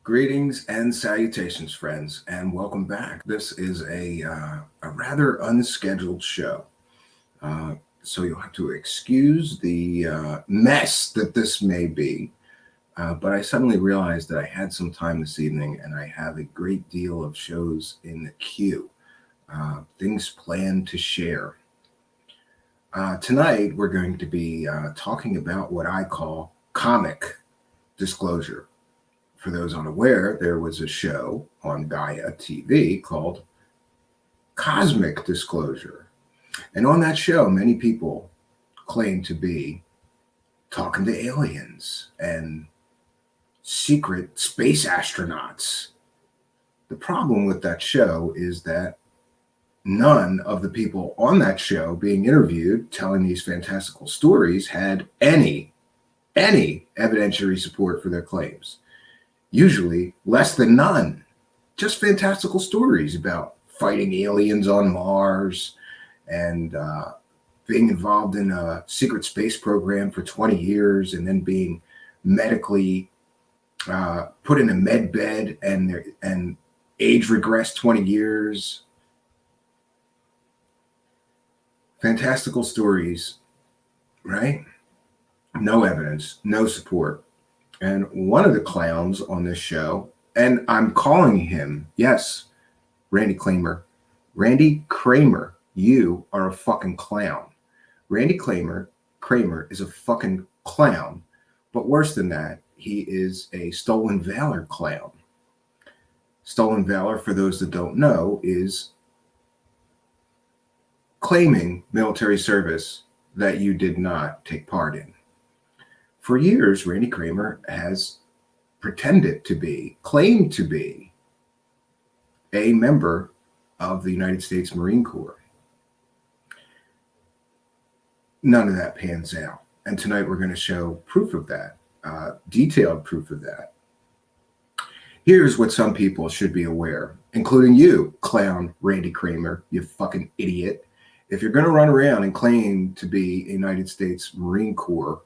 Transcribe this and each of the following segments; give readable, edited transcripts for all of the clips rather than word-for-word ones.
Greetings and salutations, friends, and welcome back. This is a rather unscheduled show, so you'll have to excuse the mess that this may be. But I suddenly realized that I had some time this evening, and I have a great deal of shows in the queue, things planned to share. Tonight, we're going to be talking about what I call comic disclosure. For those unaware, there was a show on Gaia TV called Cosmic Disclosure. And on that show, many people claim to be talking to aliens and secret space astronauts. The problem with that show is that none of the people on that show being interviewed telling these fantastical stories had any evidentiary support for their claims. Usually less than none, just fantastical stories about fighting aliens on Mars and being involved in a secret space program for 20 years and then being medically put in a med bed and age regressed 20 years. Fantastical stories, right? No evidence, no support. And one of the clowns on this show, and I'm calling him, yes, Randy Cramer. Randy Cramer, you are a fucking clown. Randy Cramer is a fucking clown. But worse than that, he is a stolen valor clown. Stolen valor, for those that don't know, is claiming military service that you did not take part in. For years, Randy Cramer has claimed to be a member of the United States Marine Corps. None of that pans out. And tonight we're going to show proof of that, detailed proof of that. Here's what some people should be aware, including you, clown Randy Cramer, you fucking idiot. If you're going to run around and claim to be a United States Marine Corps,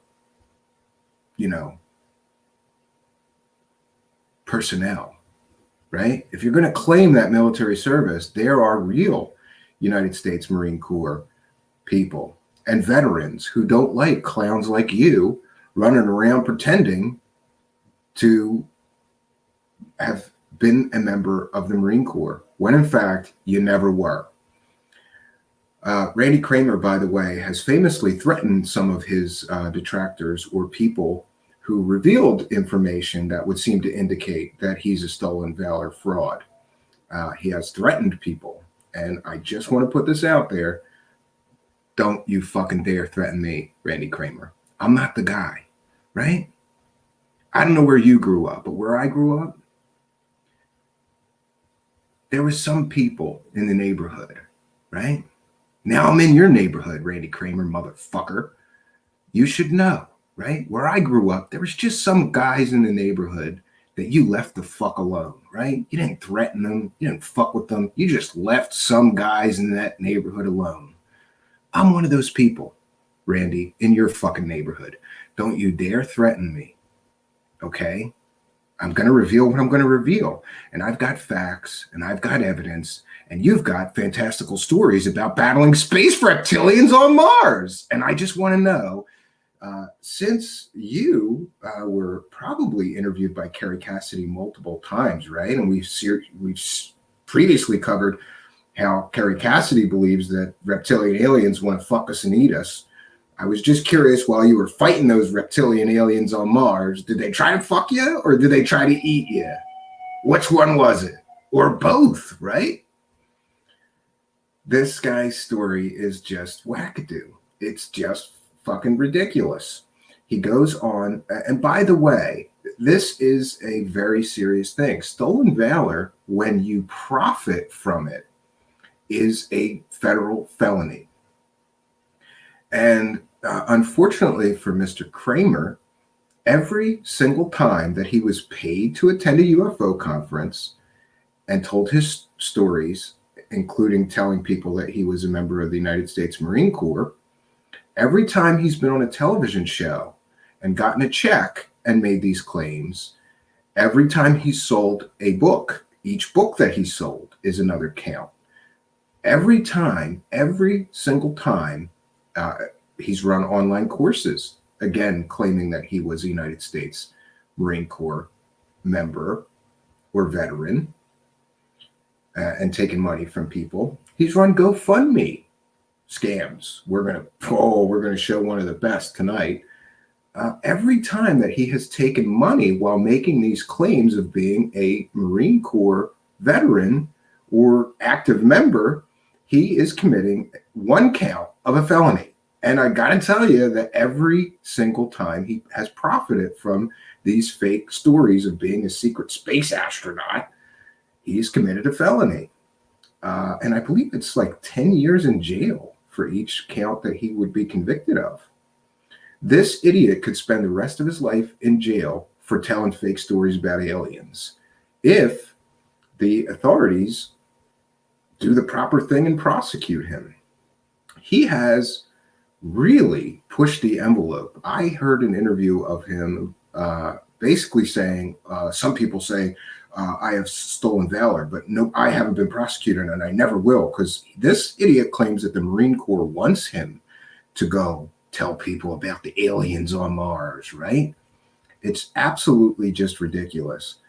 personnel, right? If you're going to claim that military service, there are real United States Marine Corps people and veterans who don't like clowns like you running around pretending to have been a member of the Marine Corps, when in fact you never were. Randy Cramer, by the way, has famously threatened some of his detractors or people who revealed information that would seem to indicate that he's a stolen valor fraud. He has threatened people. And I just want to put this out there. Don't you fucking dare threaten me, Randy Cramer. I'm not the guy, right? I don't know where you grew up, but where I grew up, there were some people in the neighborhood, right? Now I'm in your neighborhood, Randy Cramer, motherfucker. You should know, right? Where I grew up, there was just some guys in the neighborhood that you left the fuck alone, right? You didn't threaten them. You didn't fuck with them. You just left some guys in that neighborhood alone. I'm one of those people, Randy, in your fucking neighborhood. Don't you dare threaten me, okay? I'm going to reveal what I'm going to reveal. And I've got facts and I've got evidence. And you've got fantastical stories about battling space reptilians on Mars. And I just want to know, since you were probably interviewed by Kerry Cassidy multiple times, right? And we've previously covered how Kerry Cassidy believes that reptilian aliens want to fuck us and eat us. I was just curious, while you were fighting those reptilian aliens on Mars, did they try to fuck you or did they try to eat you? Which one was it? Or both, right? This guy's story is just wackadoo. It's just fucking ridiculous. He goes on, and by the way, this is a very serious thing. Stolen valor, when you profit from it, is a federal felony. And unfortunately for Mr. Cramer, every single time that he was paid to attend a UFO conference and told his stories, including telling people that he was a member of the United States Marine Corps, every time he's been on a television show and gotten a check and made these claims, Every time he sold a book, each book that he sold is another count. Every time, every single time, he's run online courses, again, claiming that he was a United States Marine Corps member or veteran, and taken money from people. He's run GoFundMe scams. We're gonna show one of the best tonight. Every time that he has taken money while making these claims of being a Marine Corps veteran or active member, he is committing one count of a felony. And I got to tell you that every single time he has profited from these fake stories of being a secret space astronaut, he's committed a felony. And I believe it's like 10 years in jail for each count that he would be convicted of. This idiot could spend the rest of his life in jail for telling fake stories about aliens if the authorities do the proper thing and prosecute him. He has really pushed the envelope. I heard an interview of him basically saying, some people say, I have stolen valor, but no, I haven't been prosecuted and I never will, because this idiot claims that the Marine Corps wants him to go tell people about the aliens on Mars, right? It's absolutely just ridiculous.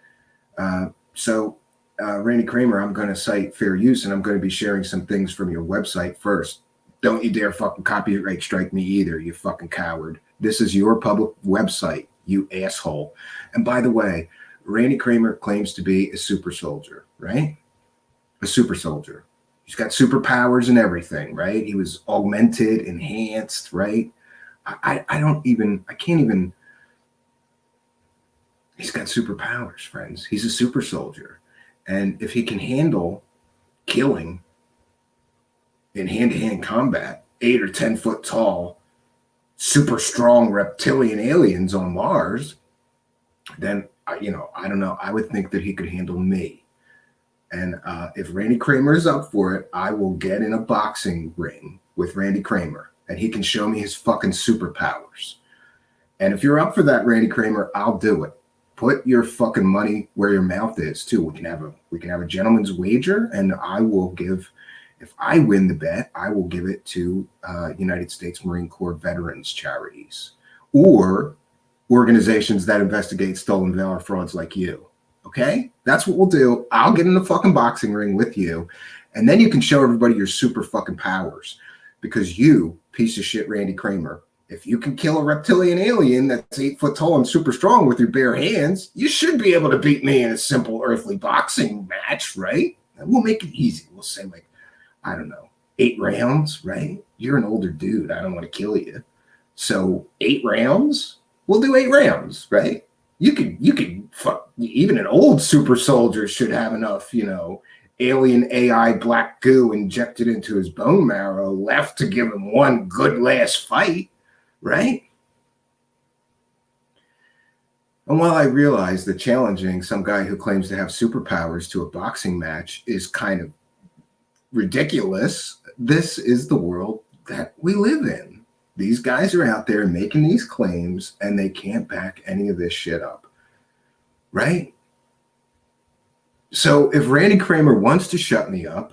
So Randy Cramer, I'm going to cite fair use, and I'm going to be sharing some things from your website first. Don't you dare fucking copyright strike me either, you fucking coward. This is your public website, you asshole. And by the way, Randy Cramer claims to be a super soldier, right? A super soldier. He's got superpowers and everything, right? He was augmented, enhanced, right? I can't even. He's got superpowers, friends. He's a super soldier. And if he can handle killing in hand-to-hand combat 8 or 10 foot tall, super strong reptilian aliens on Mars, then, I don't know. I would think that he could handle me. And if Randy Cramer is up for it, I will get in a boxing ring with Randy Cramer, and he can show me his fucking superpowers. And if you're up for that, Randy Cramer, I'll do it. Put your fucking money where your mouth is too. We can have a gentleman's wager, and I will give, if I win the bet, I will give it to United States Marine Corps veterans charities or organizations that investigate stolen valor frauds like you. Okay? That's what we'll do. I'll get in the fucking boxing ring with you, and then you can show everybody your super fucking powers. Because you, piece of shit Randy Cramer, if you can kill a reptilian alien that's 8 foot tall and super strong with your bare hands, you should be able to beat me in a simple earthly boxing match, right? And we'll make it easy. We'll say, like, I don't know, 8 rounds, right? You're an older dude. I don't want to kill you. So 8 rounds? We'll do 8 rounds, right? You can fuck, even an old super soldier should have enough, alien AI black goo injected into his bone marrow left to give him one good last fight, right? And while I realize that challenging some guy who claims to have superpowers to a boxing match is kind of ridiculous, this is the world that we live in. These guys are out there making these claims, and they can't back any of this shit up, right? So if Randy Cramer wants to shut me up,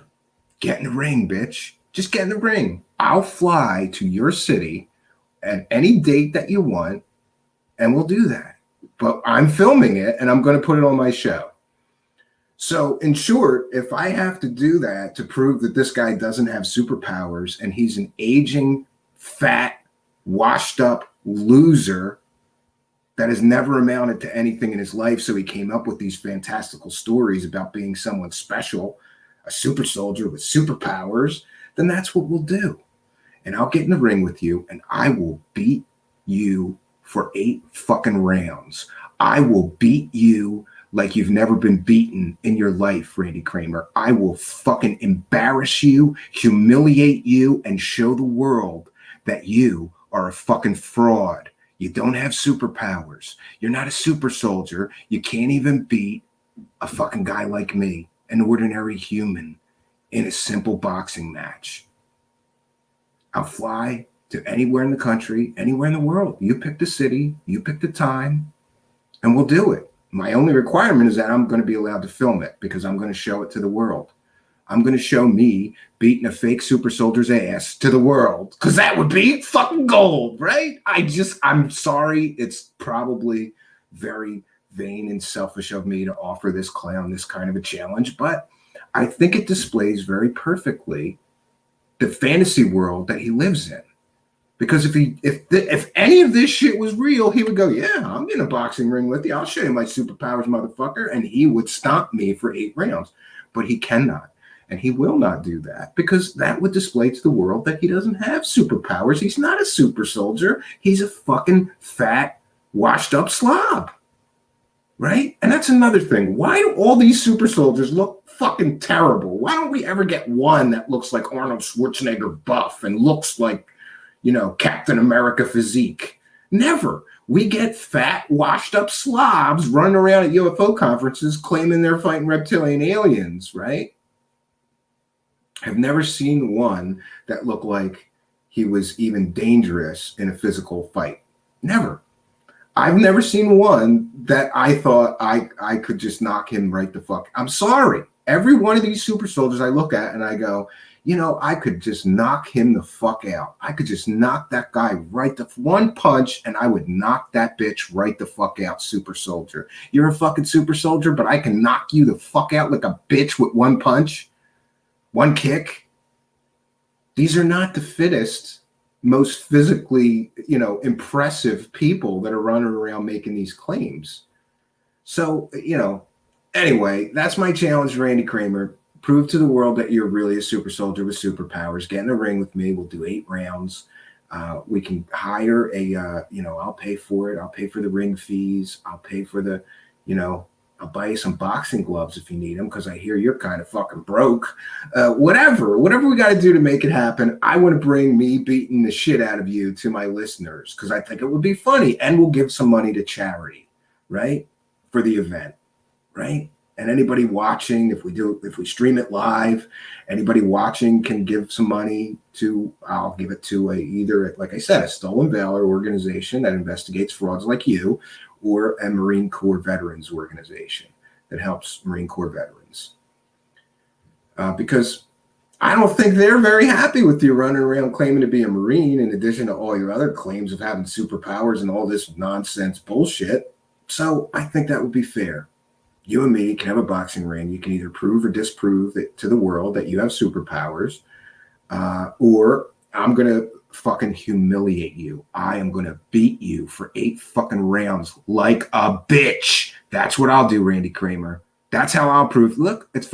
get in the ring, bitch. Just get in the ring. I'll fly to your city at any date that you want, and we'll do that. But I'm filming it, and I'm going to put it on my show. So in short, if I have to do that to prove that this guy doesn't have superpowers and he's an aging, fat, washed up loser that has never amounted to anything in his life, so he came up with these fantastical stories about being someone special, a super soldier with superpowers, then that's what we'll do. And I'll get in the ring with you, and I will beat you for 8 fucking rounds. I will beat you like you've never been beaten in your life, Randy Cramer. I will fucking embarrass you, humiliate you, and show the world that you are a fucking fraud. You don't have superpowers. You're not a super soldier. You can't even beat a fucking guy like me, an ordinary human, in a simple boxing match. I'll fly to anywhere in the country, anywhere in the world. You pick the city, you pick the time, and we'll do it. My only requirement is that I'm going to be allowed to film it because I'm going to show it to the world. I'm going to show me beating a fake super soldier's ass to the world because that would be fucking gold, right? I'm sorry. It's probably very vain and selfish of me to offer this clown this kind of a challenge, but I think it displays very perfectly the fantasy world that he lives in. Because if any of this shit was real, he would go, yeah, I'm in a boxing ring with you. I'll show you my superpowers, motherfucker. And he would stomp me for 8 rounds. But he cannot. And he will not do that because that would display to the world that he doesn't have superpowers. He's not a super soldier. He's a fucking fat, washed up slob. Right? And that's another thing. Why do all these super soldiers look fucking terrible? Why don't we ever get one that looks like Arnold Schwarzenegger buff and looks like, you know, Captain America physique? Never. We get fat, washed up slobs running around at UFO conferences claiming they're fighting reptilian aliens, right? I've never seen one that looked like he was even dangerous in a physical fight. Never. I've never seen one that I thought I could just knock him right the fuck. I'm sorry. Every one of these super soldiers I look at and I go, you know, I could just knock him the fuck out. I could just knock that guy right the one punch and I would knock that bitch right the fuck out, super soldier. You're a fucking super soldier, but I can knock you the fuck out like a bitch with one punch, one kick. These are not the fittest, most physically, you know, impressive people that are running around making these claims. So, you know, anyway, that's my challenge, Randy Cramer. Prove to the world that you're really a super soldier with superpowers. Get in a ring with me. We'll do 8 rounds. We can hire a, you know, I'll pay for it. I'll pay for the ring fees. I'll pay for the, you know, I'll buy you some boxing gloves if you need them because I hear you're kind of fucking broke. Whatever we got to do to make it happen. I want to bring me beating the shit out of you to my listeners because I think it would be funny, and we'll give some money to charity, right, for the event, right? And anybody watching, if we stream it live, anybody watching can give some money to, I'll give it to either, like I said, a Stolen Valor organization that investigates frauds like you, or a Marine Corps veterans organization that helps Marine Corps veterans. Because I don't think they're very happy with you running around claiming to be a Marine in addition to all your other claims of having superpowers and all this nonsense bullshit. So I think that would be fair. You and me can have a boxing ring. You can either prove or disprove it to the world that you have superpowers, or I'm going to fucking humiliate you. I am going to beat you for 8 fucking rounds like a bitch. That's what I'll do, Randy Cramer. That's how I'll prove. Look, that's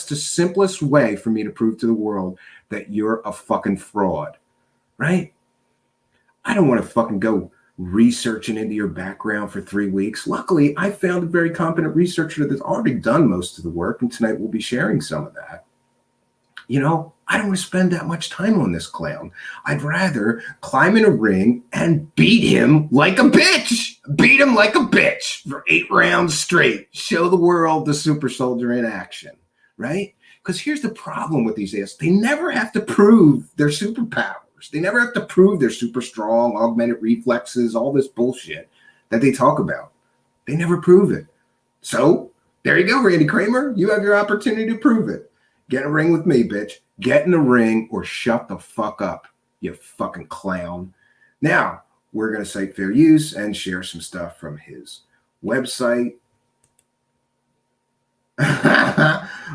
the simplest way for me to prove to the world that you're a fucking fraud, right? I don't want to fucking go researching into your background for 3 weeks. Luckily, I found a very competent researcher that's already done most of the work, and tonight we'll be sharing some of that. You know, I don't want to spend that much time on this clown. I'd rather climb in a ring and beat him like a bitch. Beat him like a bitch for 8 rounds straight. Show the world the super soldier in action, right? Because here's the problem with these asses. They never have to prove their superpowers. They never have to prove they're super strong, augmented reflexes, all this bullshit that they talk about. They never prove it. So there you go, Randy Cramer. You have your opportunity to prove it. Get in a ring with me, bitch. Get in the ring or shut the fuck up, you fucking clown. Now, we're going to cite fair use and share some stuff from his website.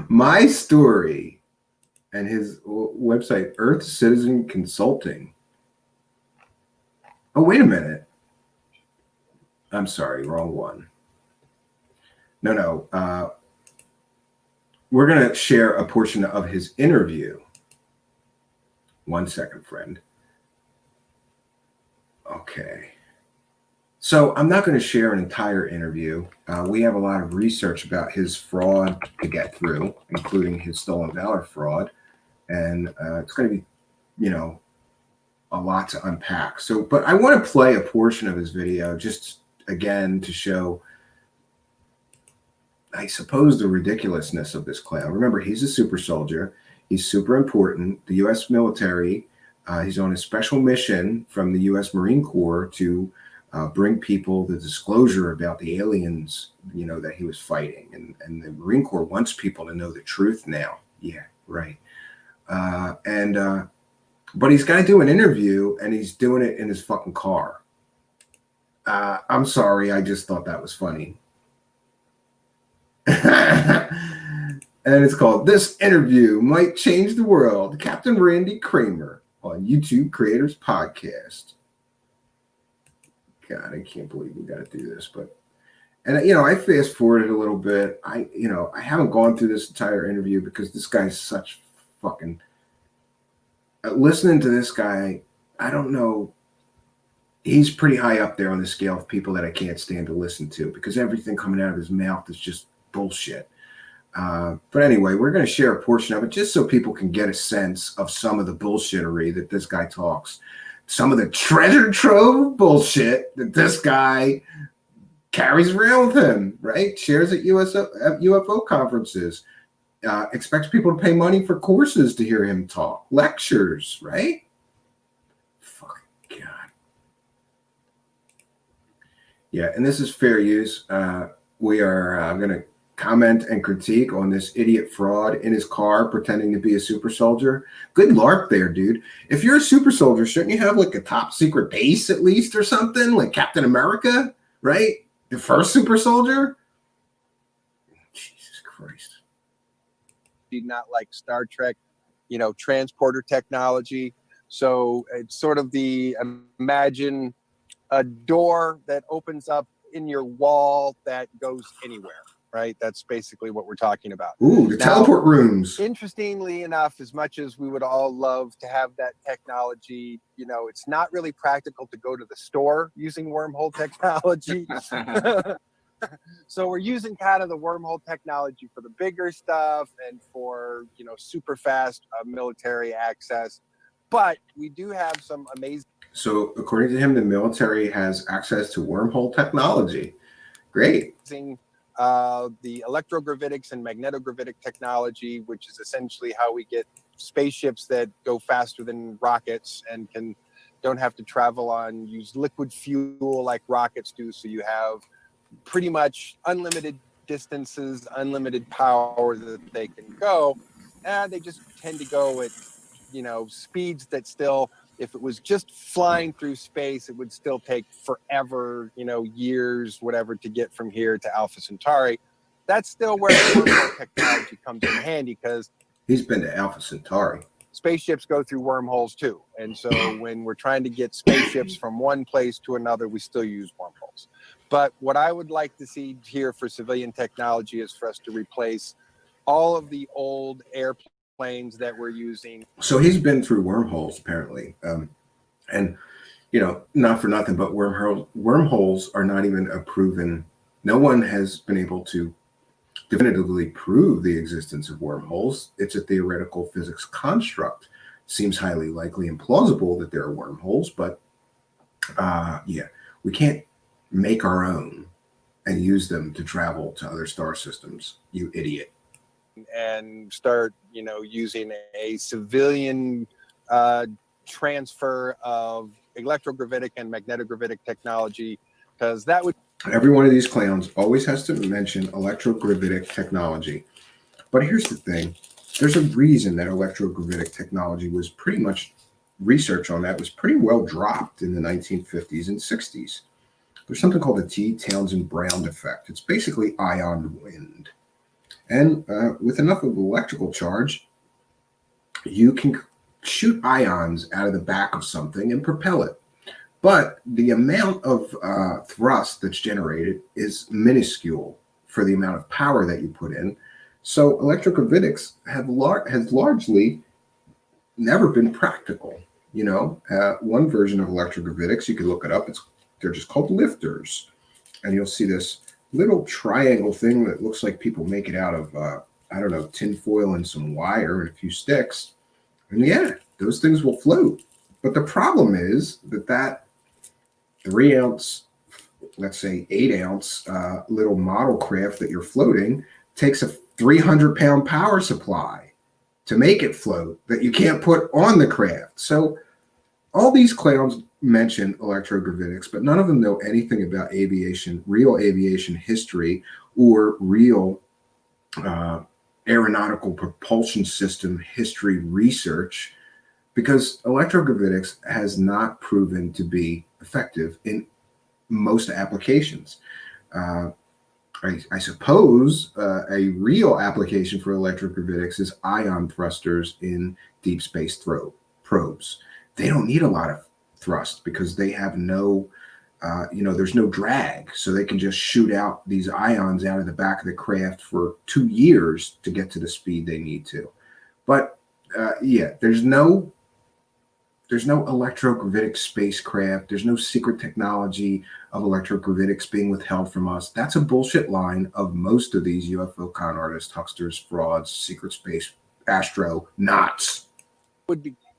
My story. And his website, Earth Citizen Consulting. Oh, wait a minute. I'm sorry, wrong one. No. We're going to share a portion of his interview. 1 second, friend. Okay. So I'm not going to share an entire interview. We have a lot of research about his fraud to get through, including his Stolen Valor fraud. And it's going to be, you know, a lot to unpack. So, but I want to play a portion of his video just again to show, I suppose, the ridiculousness of this clown. Remember, he's a super soldier. He's super important. The U.S. military, he's on a special mission from the U.S. Marine Corps to bring people the disclosure about the aliens, you know, that he was fighting. And the Marine Corps wants people to know the truth now. Yeah, right. But he's got to do an interview, and he's doing it in his fucking car. I'm sorry, I just thought that was funny. And it's called "This Interview Might Change the World." Captain Randy Cramer on YouTube Creators Podcast. God, I can't believe we got to do this, but you know, I fast forwarded a little bit. I haven't gone through this entire interview because this guy's such fucking. Listening to this guy, I don't know. He's pretty high up there on the scale of people that I can't stand to listen to because everything coming out of his mouth is just bullshit. But anyway, we're going to share a portion of it just so people can get a sense of some of the bullshittery that this guy talks. Some of the treasure trove bullshit that this guy carries around with him, right? Shares at UFO conferences. Expects people to pay money for courses to hear him talk. Lectures, right? Fucking God. Yeah, and this is fair use. We are going to comment and critique on this idiot fraud in his car pretending to be a super soldier. Good LARP there, dude. If you're a super soldier, shouldn't you have like a top secret base at least or something? Like Captain America, right? The first super soldier? Jesus Christ. Not like Star Trek, you know, transporter technology. So it's sort of the imagine a door that opens up in your wall that goes anywhere, right? That's basically what we're talking about. Ooh, the teleport rooms. Interestingly enough, as much as we would all love to have that technology, you know, it's not really practical to go to the store using wormhole technology. So we're using kind of the wormhole technology for the bigger stuff and for, you know, super fast military access. But we do have some amazing. So according to him, the military has access to wormhole technology. Great. The electrogravitics and magnetogravitic technology, which is essentially how we get spaceships that go faster than rockets and don't have to use liquid fuel like rockets do. So you have pretty much unlimited distances, unlimited power that they can go, and they just tend to go at, you know, speeds that still, if it was just flying through space, it would still take forever, you know, years, whatever, to get from here to Alpha Centauri. That's still where wormhole technology comes in handy because he's been to Alpha Centauri. Spaceships go through wormholes too, and so when we're trying to get spaceships from one place to another, we still use wormholes. But what I would like to see here for civilian technology is for us to replace all of the old airplanes that we're using. So he's been through wormholes, apparently. And, you know, not for nothing, but wormholes are not even a proven. No one has been able to definitively prove the existence of wormholes. It's a theoretical physics construct. Seems highly likely and plausible that there are wormholes, but yeah, we can't make our own and use them to travel to other star systems, you idiot. And start, you know, using a civilian transfer of electrogravitic and magnetogravitic technology, because that would. Every one of these clowns always has to mention electrogravitic technology. But here's the thing. There's a reason that electrogravitic technology was pretty much, research on that was pretty well dropped in the 1950s and 60s. There's something called the T. Townsend-Brown effect. It's basically ion wind. And with enough of an electrical charge, you can shoot ions out of the back of something and propel it. But the amount of thrust that's generated is minuscule for the amount of power that you put in. So electrogravitics has largely never been practical. You know, one version of electrogravitics, you can look it up. They're just called lifters. And you'll see this little triangle thing that looks like people make it out of, I don't know, tin foil and some wire and a few sticks. And yeah, those things will float. But the problem is that 3 ounce, let's say 8 ounce little model craft that you're floating takes a 300-pound power supply to make it float that you can't put on the craft. So all these clowns mention electrogravitics, but none of them know anything about aviation, real aviation history, or real aeronautical propulsion system history research, because electrogravitics has not proven to be effective in most applications. I suppose a real application for electrogravitics is ion thrusters in deep space probes. They don't need a lot of thrust because they have no, there's no drag. So they can just shoot out these ions out of the back of the craft for 2 years to get to the speed they need to. But yeah, there's no electrogravitic spacecraft. There's no secret technology of electrogravitics being withheld from us. That's a bullshit line of most of these UFO con artists, hucksters, frauds, secret space astronauts.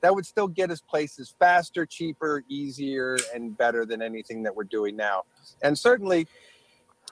That would still get us places faster, cheaper, easier, and better than anything that we're doing now. And certainly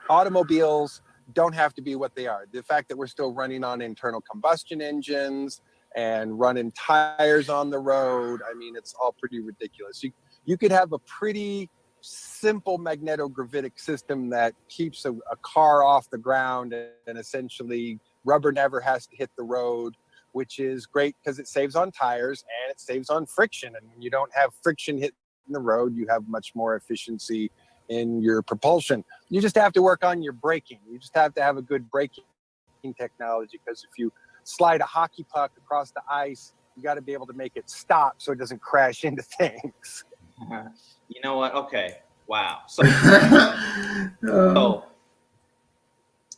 automobiles don't have to be what they are. The fact that we're still running on internal combustion engines and running tires on the road, I mean, it's all pretty ridiculous. You could have a pretty simple magnetogravitic system that keeps a car off the ground, and essentially rubber never has to hit the road, which is great because it saves on tires and it saves on friction. And when you don't have friction hitting the road, you have much more efficiency in your propulsion. You just have to work on your braking. You just have to have a good braking technology, because if you slide a hockey puck across the ice, you got to be able to make it stop so it doesn't crash into things. You know what? Okay. Wow. So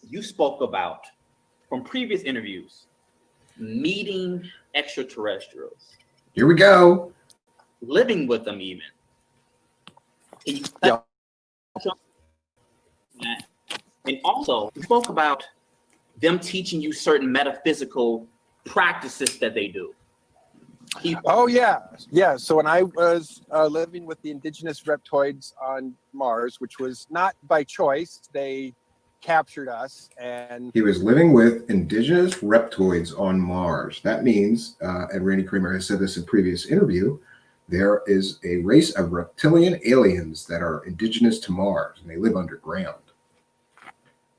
you spoke about, from previous interviews, meeting extraterrestrials. Here we go. Living with them even. Yeah. And also, you spoke about them teaching you certain metaphysical practices that they do. Oh, yeah. Yeah. So when I was living with the indigenous reptoids on Mars, which was not by choice, they captured us. And he was living with indigenous reptoids on Mars. That means, and Randy Cramer has said this in previous interview, there is a race of reptilian aliens that are indigenous to Mars, and they live underground.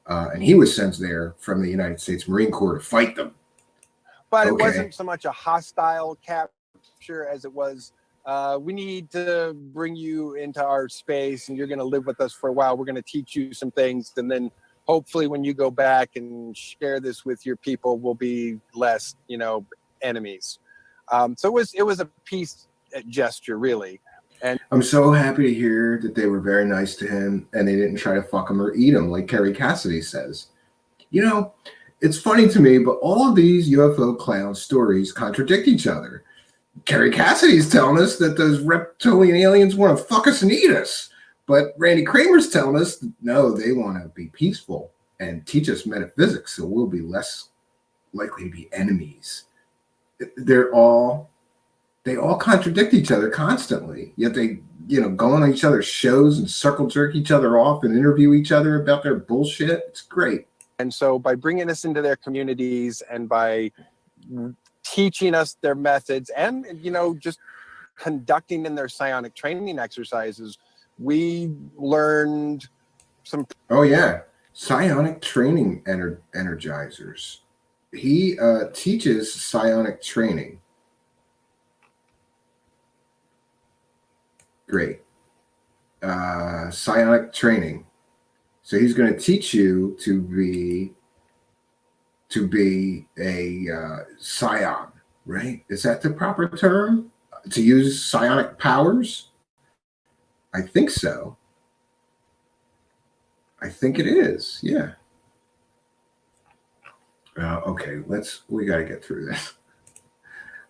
And he was sent there from the United States Marine Corps to fight them. But it wasn't so much a hostile capture as it was, we need to bring you into our space and you're going to live with us for a while. We're going to teach you some things. And then hopefully when you go back and share this with your people, we'll be less, enemies. So it was a peace gesture, really. And I'm so happy to hear that they were very nice to him and they didn't try to fuck him or eat him like Kerry Cassidy says. It's funny to me, but all of these UFO clown stories contradict each other. Kerry Cassidy's telling us that those reptilian aliens want to fuck us and eat us. But Randy Cramer's telling us, no, they want to be peaceful and teach us metaphysics, so we'll be less likely to be enemies. They all contradict each other constantly, yet they, go on each other's shows and circle jerk each other off and interview each other about their bullshit. It's great. And so by bringing us into their communities and by teaching us their methods and, just conducting in their psionic training exercises, we learned some. Oh, yeah. Psionic training energizers. He teaches psionic training. Great. Psionic training. So he's going to teach you to be a psion, right? Is that the proper term? To use psionic powers? I think so. I think it is. Yeah. Okay, we got to get through this.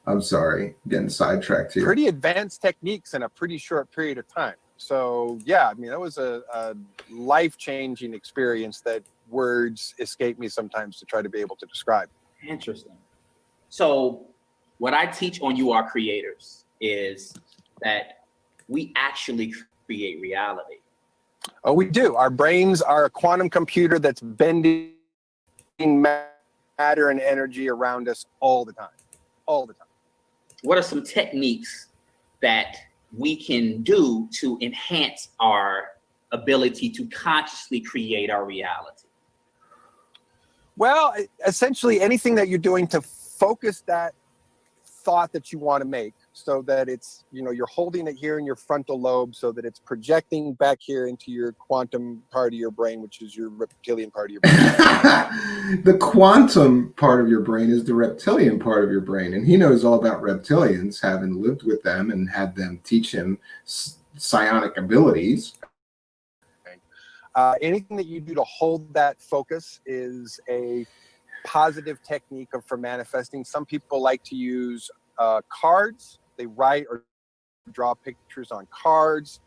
I'm sorry, getting sidetracked here. Pretty advanced techniques in a pretty short period of time. So yeah, I mean, that was a life-changing experience that words escape me sometimes to try to be able to describe. Interesting. So what I teach on You Are Creators is that we actually create reality. Oh, we do. Our brains are a quantum computer that's bending matter and energy around us all the time. All the time. What are some techniques that we can do to enhance our ability to consciously create our reality? Well, essentially anything that you're doing to focus that thought that you want to make, so that it's, you know, you're holding it here in your frontal lobe so that it's projecting back here into your quantum part of your brain, which is your reptilian part of your brain. The quantum part of your brain is the reptilian part of your brain, and he knows all about reptilians, having lived with them and had them teach him psionic abilities. Anything that you do to hold that focus is a positive technique for manifesting. Some people like to use cards. They write or draw pictures on cards.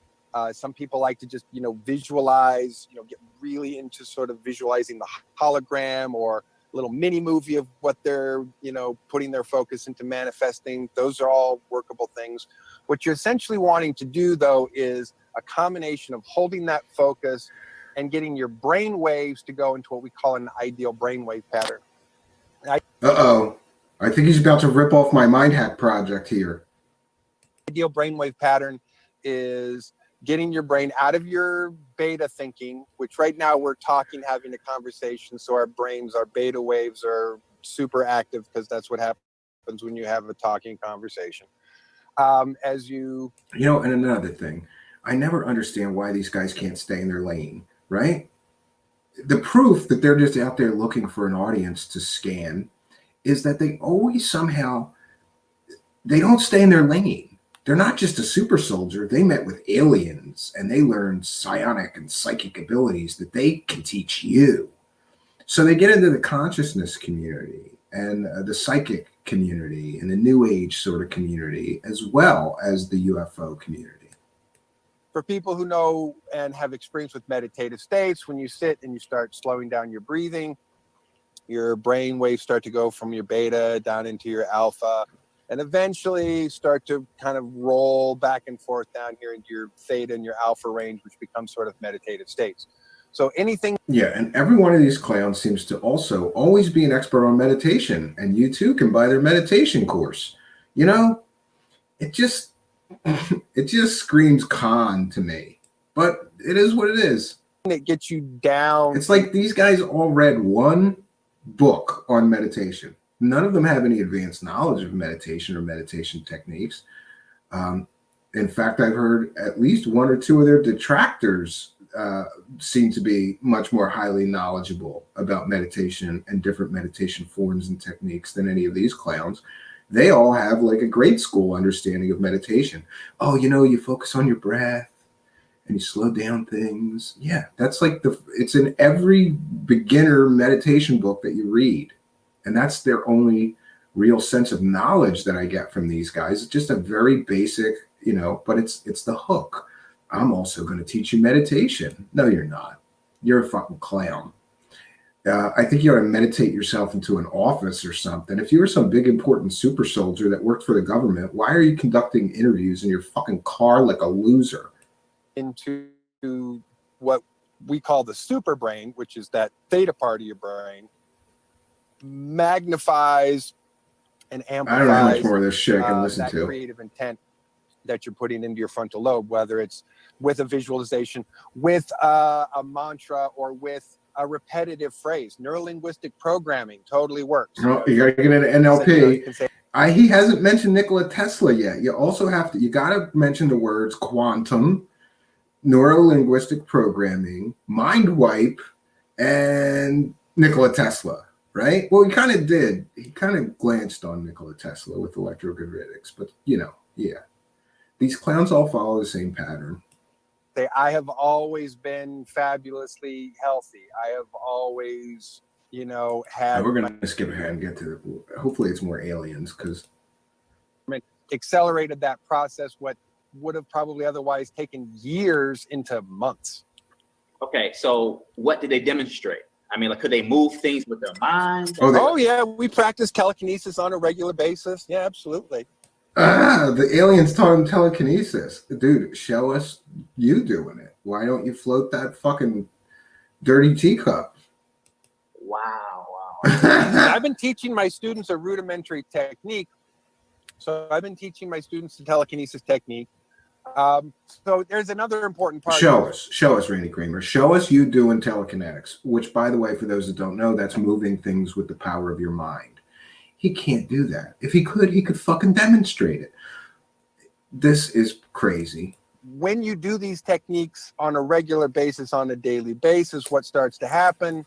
Some people like to just, you know, visualize, you know, get really into sort of visualizing the hologram or a little mini movie of what they're, you know, putting their focus into manifesting. Those are all workable things. What you're essentially wanting to do, though, is a combination of holding that focus and getting your brain waves to go into what we call an ideal brainwave pattern. Uh-oh. I think he's about to rip off my mind hack project here. Ideal brainwave pattern is getting your brain out of your beta thinking, which right now we're talking, having a conversation. So our brains, our beta waves are super active because that's what happens when you have a talking conversation. As you know, and another thing, I never understand why these guys can't stay in their lane, right? The proof that they're just out there looking for an audience to scan is that they always somehow, they don't stay in their lane. They're not just a super soldier. They met with aliens and they learned psionic and psychic abilities that they can teach you. So they get into the consciousness community and the psychic community and the new age sort of community, as well as the UFO community. For people who know and have experience with meditative states, when you sit and you start slowing down your breathing, your brain waves start to go from your beta down into your alpha, and eventually start to kind of roll back and forth down here into your theta and your alpha range, which becomes sort of meditative states. So anything. Yeah, and every one of these clowns seems to also always be an expert on meditation, and you too can buy their meditation course. You know, it just screams con to me, but it is what it is. That gets you down. It's like these guys all read one book on meditation. None of them have any advanced knowledge of meditation or meditation techniques. In fact, I've heard at least one or two of their detractors seem to be much more highly knowledgeable about meditation and different meditation forms and techniques than any of these clowns. They all have like a grade school understanding of meditation. Oh, you know, you focus on your breath and you slow down things. Yeah, that's like it's in every beginner meditation book that you read. And that's their only real sense of knowledge that I get from these guys. It's just a very basic, you know, but it's the hook. I'm also going to teach you meditation. No, you're not. You're a fucking clown. I think you ought to meditate yourself into an office or something. If you were some big important super soldier that worked for the government, why are you conducting interviews in your fucking car like a loser? Into what we call the super brain, which is that theta part of your brain, magnifies and amplifies. I don't know how much more of this shit I can listen that to. Creative intent that you're putting into your frontal lobe, whether it's with a visualization, with a mantra, or with a repetitive phrase. Neurolinguistic programming totally works. Well, you gotta get an NLP. He hasn't mentioned Nikola Tesla yet. You also have to, you gotta mention the words quantum, neurolinguistic programming, mind wipe, and Nikola Tesla, right? Well, he kind of did. He kind of glanced on Nikola Tesla with electrogravitics, but you know, yeah. These clowns all follow the same pattern. I have always been fabulously healthy. I have always, you know, had. We're going to skip ahead and get to, hopefully it's more aliens, because accelerated that process, what would have probably otherwise taken years into months. Okay, so what did they demonstrate? I mean, like, could they move things with their mind? Oh yeah, we practice telekinesis on a regular basis. Yeah, absolutely. The aliens taught him telekinesis. Dude, show us you doing it. Why don't you float that fucking dirty teacup? Wow. I've been teaching my students a rudimentary technique. So I've been teaching my students the telekinesis technique So there's another important part. Show us, Randy Cramer. Show us you doing telekinetics, which, by the way, for those that don't know, that's moving things with the power of your mind. He can't do that. If he could fucking demonstrate it. This is crazy. When you do these techniques on a regular basis, on a daily basis, what starts to happen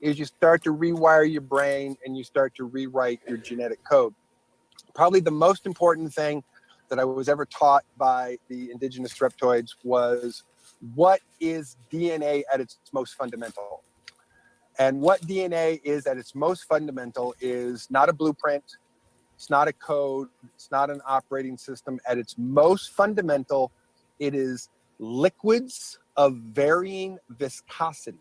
is you start to rewire your brain and you start to rewrite your genetic code. Probably the most important thing that I was ever taught by the indigenous reptoids was, what is DNA at its most fundamental? And what DNA is at its most fundamental is not a blueprint, it's not a code, it's not an operating system. At its most fundamental, it is liquids of varying viscosities.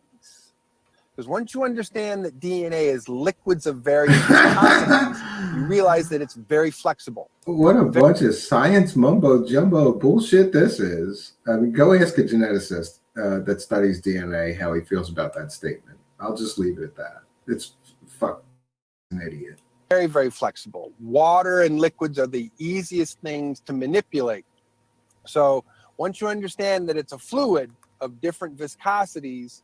Because once you understand that DNA is liquids of varying viscosities, you realize that it's very flexible. What a bunch of science mumbo jumbo bullshit this is. I mean, go ask a geneticist that studies DNA how he feels about that statement. I'll just leave it at that. It's fuck an idiot. Very, very flexible. Water and liquids are the easiest things to manipulate. So once you understand that it's a fluid of different viscosities,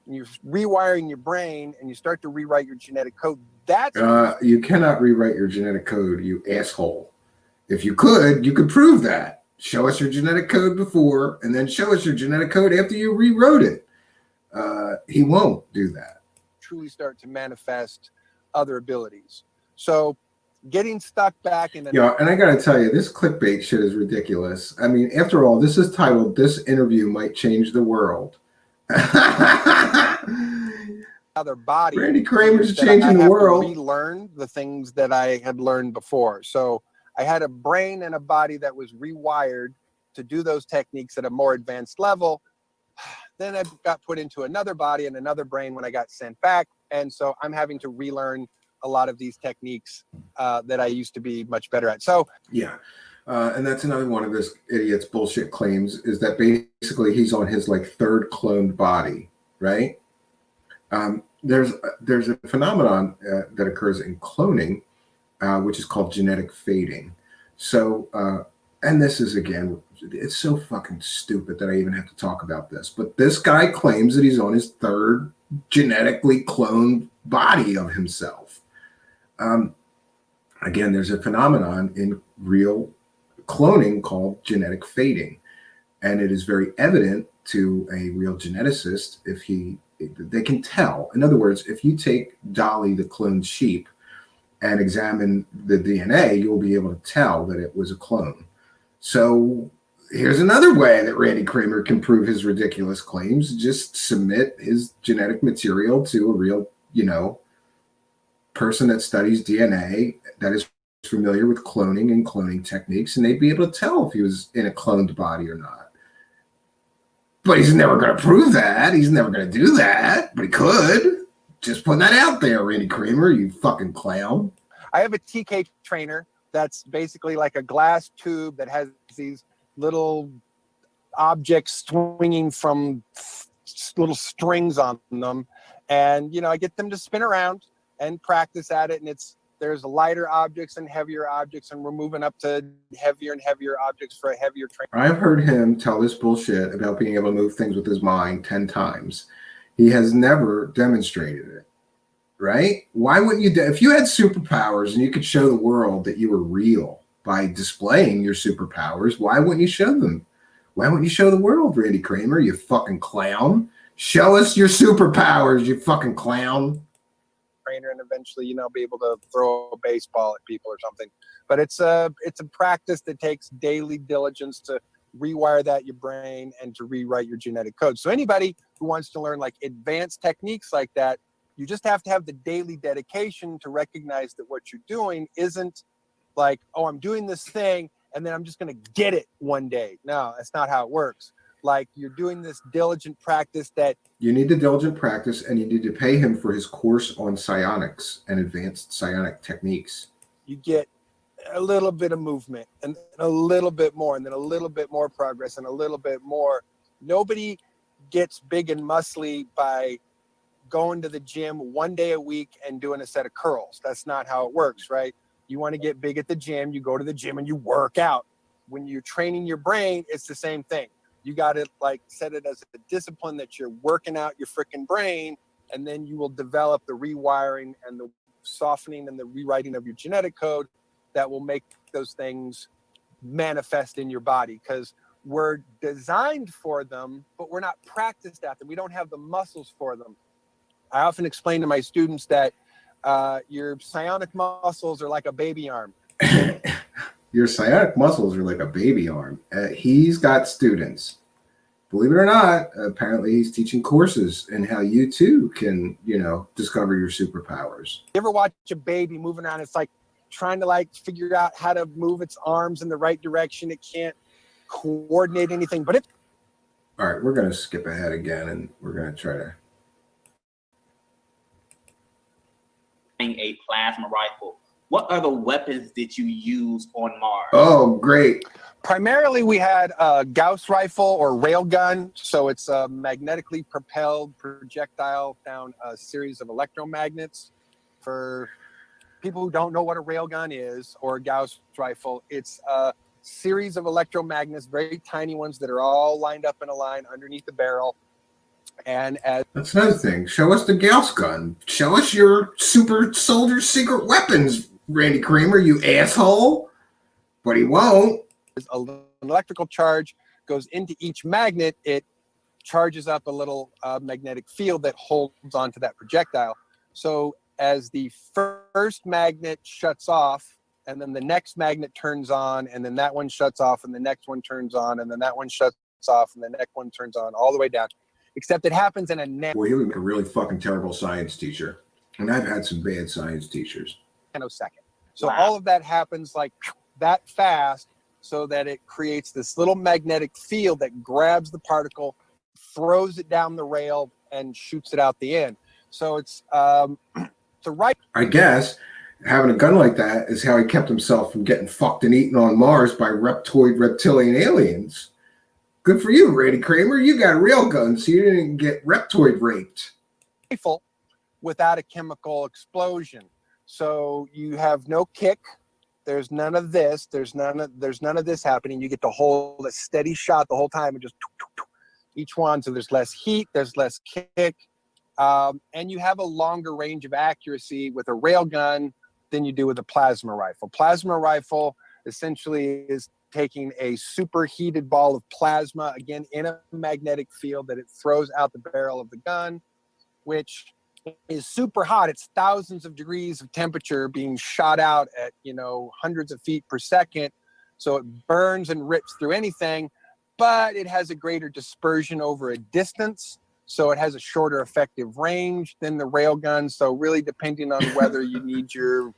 and you're rewiring your brain and you start to rewrite your genetic code, that's you cannot rewrite your genetic code, you asshole. If you could prove that. Show us your genetic code before, and then show us your genetic code after you rewrote it. He won't do that. Truly start to manifest other abilities. So getting stuck back in Yeah, and I gotta tell you, this clickbait shit is ridiculous. I mean, after all, this is titled "This Interview Might Change the World." other body. Randy Cramer's changing the world. I have to relearn the things that I had learned before. So I had a brain and a body that was rewired to do those techniques at a more advanced level. Then I got put into another body and another brain when I got sent back. And so I'm having to relearn a lot of these techniques that I used to be much better at. So yeah. And that's another one of this idiot's bullshit claims, is that basically he's on his like third cloned body, right? There's a phenomenon that occurs in cloning, which is called genetic fading. So, and this is, again, it's so fucking stupid that I even have to talk about this. But this guy claims that he's on his third genetically cloned body of himself. Again, there's a phenomenon in real cloning called genetic fading, and it is very evident to a real geneticist they can tell. In other words, if you take Dolly the cloned sheep and examine the DNA, you'll be able to tell that it was a clone. So here's another way that Randy Cramer can prove his ridiculous claims: just submit his genetic material to a real, person that studies DNA, that is familiar with cloning and cloning techniques, and they'd be able to tell if he was in a cloned body or not. But he's never going to prove that. He's never going to do that, but he could. Just put that out there, Randy Cramer, you fucking clown. I have a TK trainer that's basically like a glass tube that has these little objects swinging from little strings on them. And, I get them to spin around and practice at it. And there's lighter objects and heavier objects, and we're moving up to heavier and heavier objects for a heavier trainer. I've heard him tell this bullshit about being able to move things with his mind 10 times. He has never demonstrated it, right? Why wouldn't you? If you had superpowers and you could show the world that you were real by displaying your superpowers, why wouldn't you show them? Why wouldn't you show the world, Randy Cramer, you fucking clown? Show us your superpowers, you fucking clown. Trainer, and eventually, be able to throw a baseball at people or something. But it's a practice that takes daily diligence to rewire your brain and to rewrite your genetic code. So anybody who wants to learn like advanced techniques like that, you just have to have the daily dedication to recognize that what you're doing isn't like, oh, I'm doing this thing and then I'm just going to get it one day. No, that's not how it works. Like, you're doing this diligent practice that you need the diligent practice, and you need to pay him for his course on psionics and advanced psionic techniques. You get a little bit of movement and a little bit more, and then a little bit more progress and a little bit more. Nobody gets big and muscly by going to the gym one day a week and doing a set of curls. That's not how it works, right? You want to get big at the gym, you go to the gym and you work out. when you're training your brain, it's the same thing. You got to like set it as a discipline that you're working out your freaking brain, and then you will develop the rewiring and the softening and the rewriting of your genetic code that will make those things manifest in your body, because we're designed for them, but we're not practiced at them. We don't have the muscles for them. I often explain to my students that your psionic muscles are like a baby arm. Your psionic muscles are like a baby arm. He's got students. Believe it or not, apparently he's teaching courses in how you too can, you know, discover your superpowers. You ever watch a baby moving around? It's like trying to like figure out how to move its arms in the right direction. It can't coordinate anything, but it. All right, we're going to skip ahead again, and we're going to try to. A plasma rifle. What other weapons did you use on Mars? Oh, great. Primarily, we had a Gauss rifle or railgun. So it's a magnetically propelled projectile down a series of electromagnets. For people who don't know what a railgun is or a Gauss rifle, it's a series of electromagnets, very tiny ones that are all lined up in a line underneath the barrel. And that's another thing. Show us the Gauss gun. Show us your super soldier secret weapons, Randy Cramer, you asshole. But he won't. An electrical charge goes into each magnet. It charges up a little magnetic field that holds onto that projectile. So as the first magnet shuts off, and then the next magnet turns on, and then that one shuts off, and the next one turns on, and then that one shuts off, and the next one turns on, all the way down. Except it happens in a Well, he would make a really fucking terrible science teacher. And I've had some bad science teachers. Nanosecond. So Wow. all of that happens like that fast, so that it creates this little magnetic field that grabs the particle, throws it down the rail, and shoots it out the end. So it's the right. I guess having a gun like that is how he kept himself from getting fucked and eaten on Mars by reptilian aliens. Good for you, Randy Cramer. You got a real gun, so you didn't get reptoid raped. Rifle without a chemical explosion. So you have no kick. There's none of this. There's none of this happening. You get to hold a steady shot the whole time and just each one. So there's less heat. There's less kick. And you have a longer range of accuracy with a railgun than you do with a plasma rifle. Plasma rifle essentially is taking a superheated ball of plasma, again, in a magnetic field that it throws out the barrel of the gun, which is super hot. It's thousands of degrees of temperature being shot out at, hundreds of feet per second. So it burns and rips through anything, but it has a greater dispersion over a distance. So it has a shorter effective range than the railgun. So really depending on whether you need your...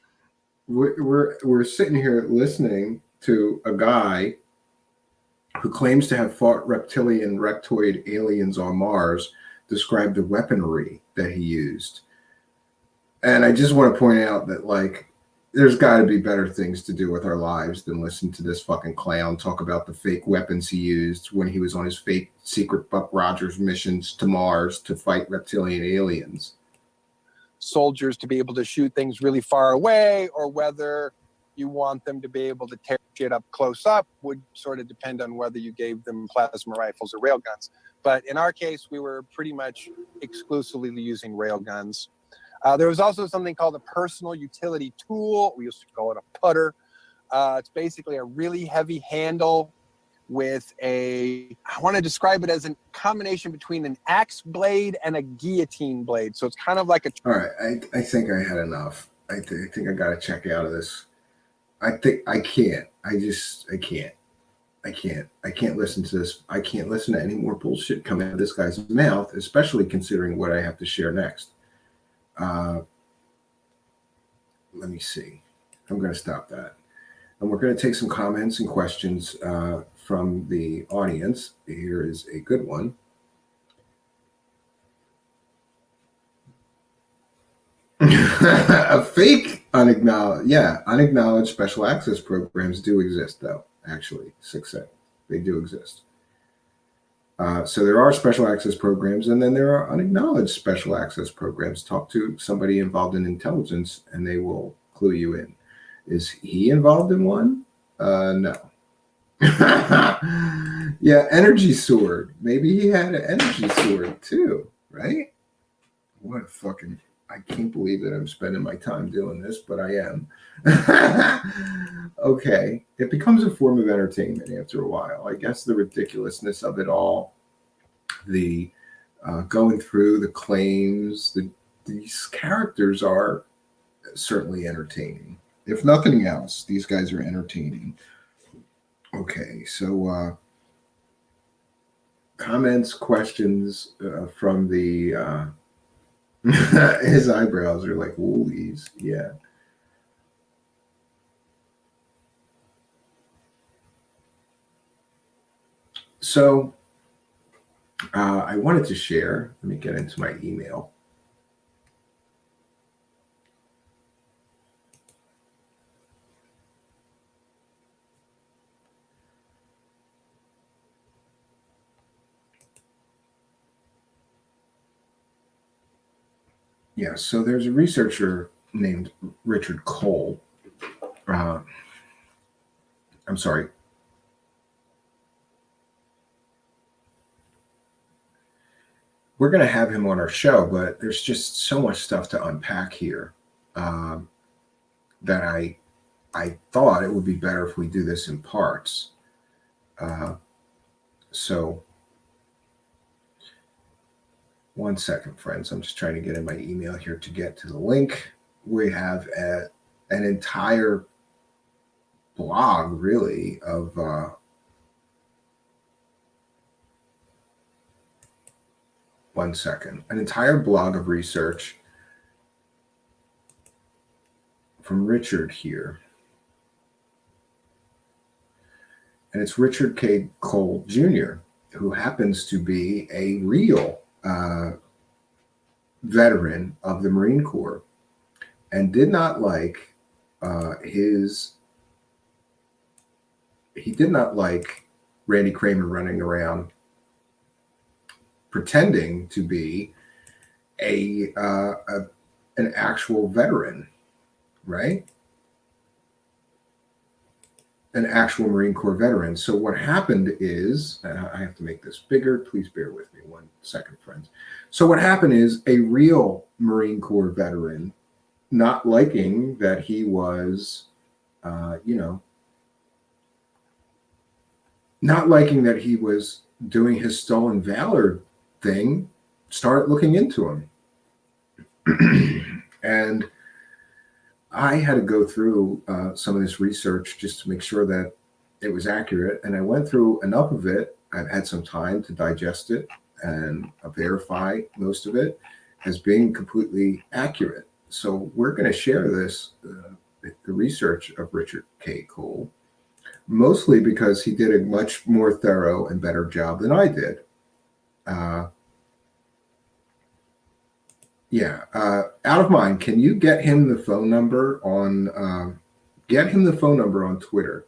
We're sitting here listening to a guy who claims to have fought reptilian rectoid aliens on Mars describe the weaponry that he used. And I just want to point out that, like, there's got to be better things to do with our lives than listen to this fucking clown talk about the fake weapons he used when he was on his fake secret Buck Rogers missions to Mars to fight reptilian aliens. Soldiers to be able to shoot things really far away, or whether you want them to be able to tear shit up close up would sort of depend on whether you gave them plasma rifles or railguns. But in our case, we were pretty much exclusively using railguns. There was also something called a personal utility tool. We used to call it a putter. It's basically a really heavy handle with I want to describe it as a combination between an axe blade and a guillotine blade. So it's kind of like a... All right, I think I had enough. I think I got to check out of this. I can't. I can't listen to this. I can't listen to any more bullshit coming out of this guy's mouth, especially considering what I have to share next. Let me see. I'm going to stop that. And we're going to take some comments and questions from the audience. Here is a good one. A fake unacknowledged special access programs do exist, though. Actually, 6A, they do exist. So there are special access programs, and then there are unacknowledged special access programs. Talk to somebody involved in intelligence, and they will clue you in. Is he involved in one? No. Yeah, energy sword. Maybe he had an energy sword too, right? What a fucking... I can't believe that I'm spending my time doing this, but I am. Okay. It becomes a form of entertainment after a while. I guess the ridiculousness of it all, the going through the claims, these characters are certainly entertaining. If nothing else, these guys are entertaining. Okay, so comments, questions from the his eyebrows are like woolies. Yeah. So I wanted to share. Let me get into my email. Yeah, so there's a researcher named Richard Cole. I'm sorry. We're going to have him on our show, but there's just so much stuff to unpack here that I thought it would be better if we do this in parts. So, one second, friends. I'm just trying to get in my email here to get to the link. We have an entire blog, really, of one second. An entire blog of research from Richard here. And it's Richard K. Cole Jr., who happens to be a real veteran of the Marine Corps and did not like he did not like Randy Cramer running around pretending to be an actual veteran, right? An actual Marine Corps veteran. So what happened is, I have to make this bigger. Please bear with me 1 second, friends. So what happened is a real Marine Corps veteran, not liking that he was, not liking that he was doing his stolen valor thing, started looking into him. And I had to go through some of this research just to make sure that it was accurate. And I went through enough of it. I've had some time to digest it and verify most of it as being completely accurate. So we're going to share this, the research of Richard K. Cole, mostly because he did a much more thorough and better job than I did. Out of mind, can you get him the phone number on Twitter,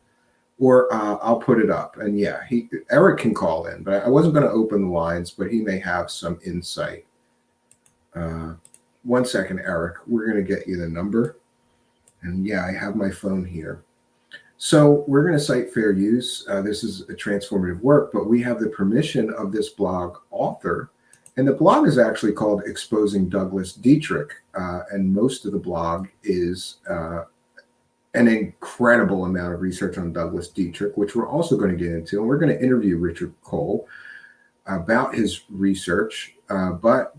or I'll put it up. And yeah, Eric can call in, but I wasn't going to open the lines, but he may have some insight. 1 second, Eric, we're going to get you the number. And yeah, I have my phone here. So we're going to cite fair use. This is a transformative work, but we have the permission of this blog author. And the blog is actually called Exposing Douglas Dietrich. And most of the blog is an incredible amount of research on Douglas Dietrich, which we're also going to get into. And we're going to interview Richard Cole about his research. But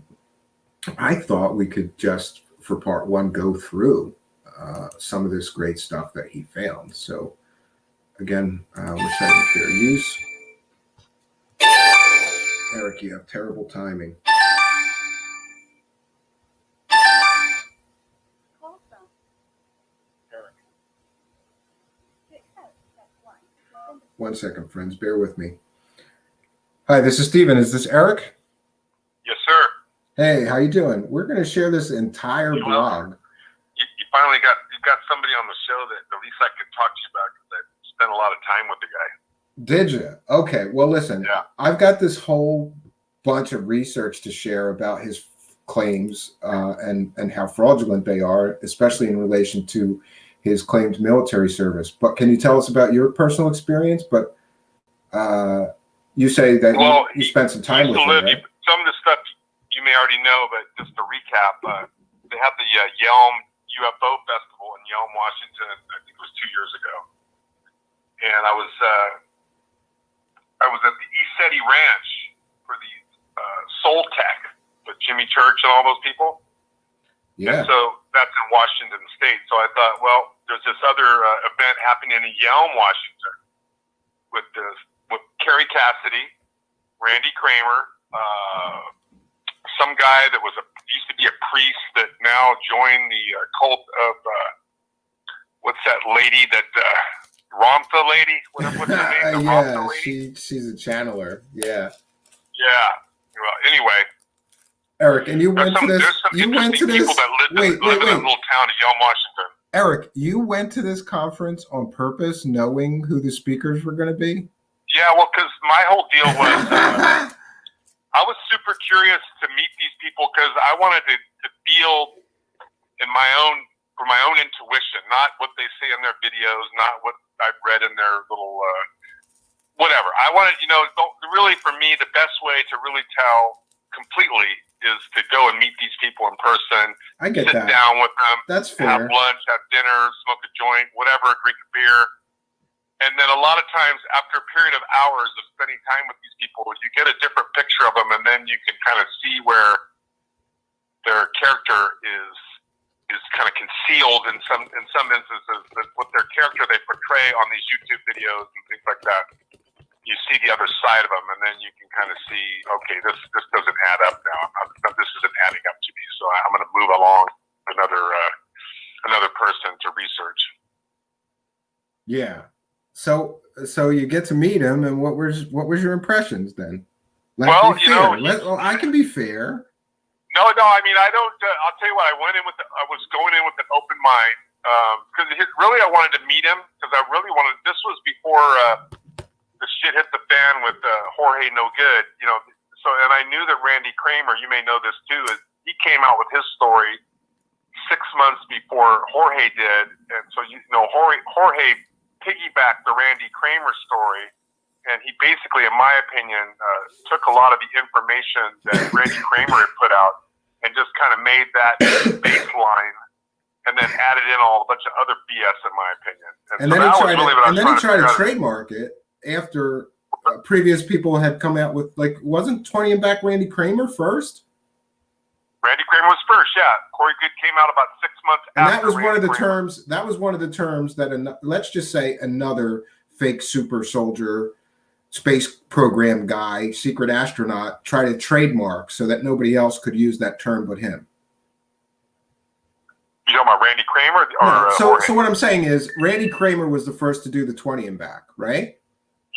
I thought we could just, for part one, go through some of this great stuff that he found. So again, we're citing fair use. Eric, you have terrible timing. One second, friends. Bear with me. Hi, this is Steven. Is this Eric? Yes, sir. Hey, how you doing? We're going to share this entire blog. You finally got somebody on the show that at least I could talk to you about, because I spent a lot of time with the guy. Did you? Okay. Well, listen, yeah. I've got this whole bunch of research to share about his claims and how fraudulent they are, especially in relation to his claimed military service. But can you tell us about your personal experience? But You say that Well, you spent some time with him, right? Some of the stuff you may already know, but just to recap, they had the Yelm UFO Festival in Yelm, Washington. I think it was 2 years ago, and I was at the ESETI Ranch for the Soul Tech with Jimmy Church and all those people. Yeah. And so that's in Washington State. So I thought, well, there's this other event happening in Yelm, Washington, with Kerry Cassidy, Randy Cramer, some guy that used to be a priest that now joined the cult of what's that lady that Ramtha lady? What's her name? The Ramtha lady? She's a channeler. Yeah. Yeah. Well, anyway. Eric, and you went to this. You went to this. People that live in that little town of Yelm, Washington. Eric, you went to this conference on purpose, knowing who the speakers were going to be. Yeah, well, because my whole deal was I was super curious to meet these people because I wanted to feel for my own intuition, not what they say in their videos, not what I've read in their little whatever. I wanted, really for me, the best way to really tell completely is to go and meet these people in person. I get sit that. down with them. That's fair. Have lunch, have dinner, smoke a joint, whatever, drink a beer. And then a lot of times after a period of hours of spending time with these people, you get a different picture of them, and then you can kind of see where their character is kind of concealed in some instances. What their character they portray on these YouTube videos and things like that. You see the other side of them, and then you can kind of see, okay, this doesn't add up now. This isn't adding up to me, so I'm going to move along another person to research. Yeah. So you get to meet him, and what was your impressions then? I can be fair. No. I mean, I don't. I'll tell you what. I was going in with an open mind because really I wanted to meet him because I really wanted. This was before the shit hit the fan with Jorge No Good. So and I knew that Randy Cramer. You may know this too. Is he came out with his story 6 months before Jorge did, and so Jorge piggybacked the Randy Cramer story, and he basically, in my opinion, took a lot of the information that Randy Cramer had put out and just kind of made that baseline, and then added in a bunch of other BS, in my opinion. And then he tried to trademark it after previous people had come out with, like, wasn't 20 and back Randy Cramer first? Randy Cramer was first, yeah. Corey Good came out about 6 months after. And that was one of the Cramer. terms. That was one of the terms that let's just say another fake super soldier, space program guy, secret astronaut, tried to trademark so that nobody else could use that term but him. You talking about Randy Cramer? So what I'm saying is Randy Cramer was the first to do the 20 and back, right?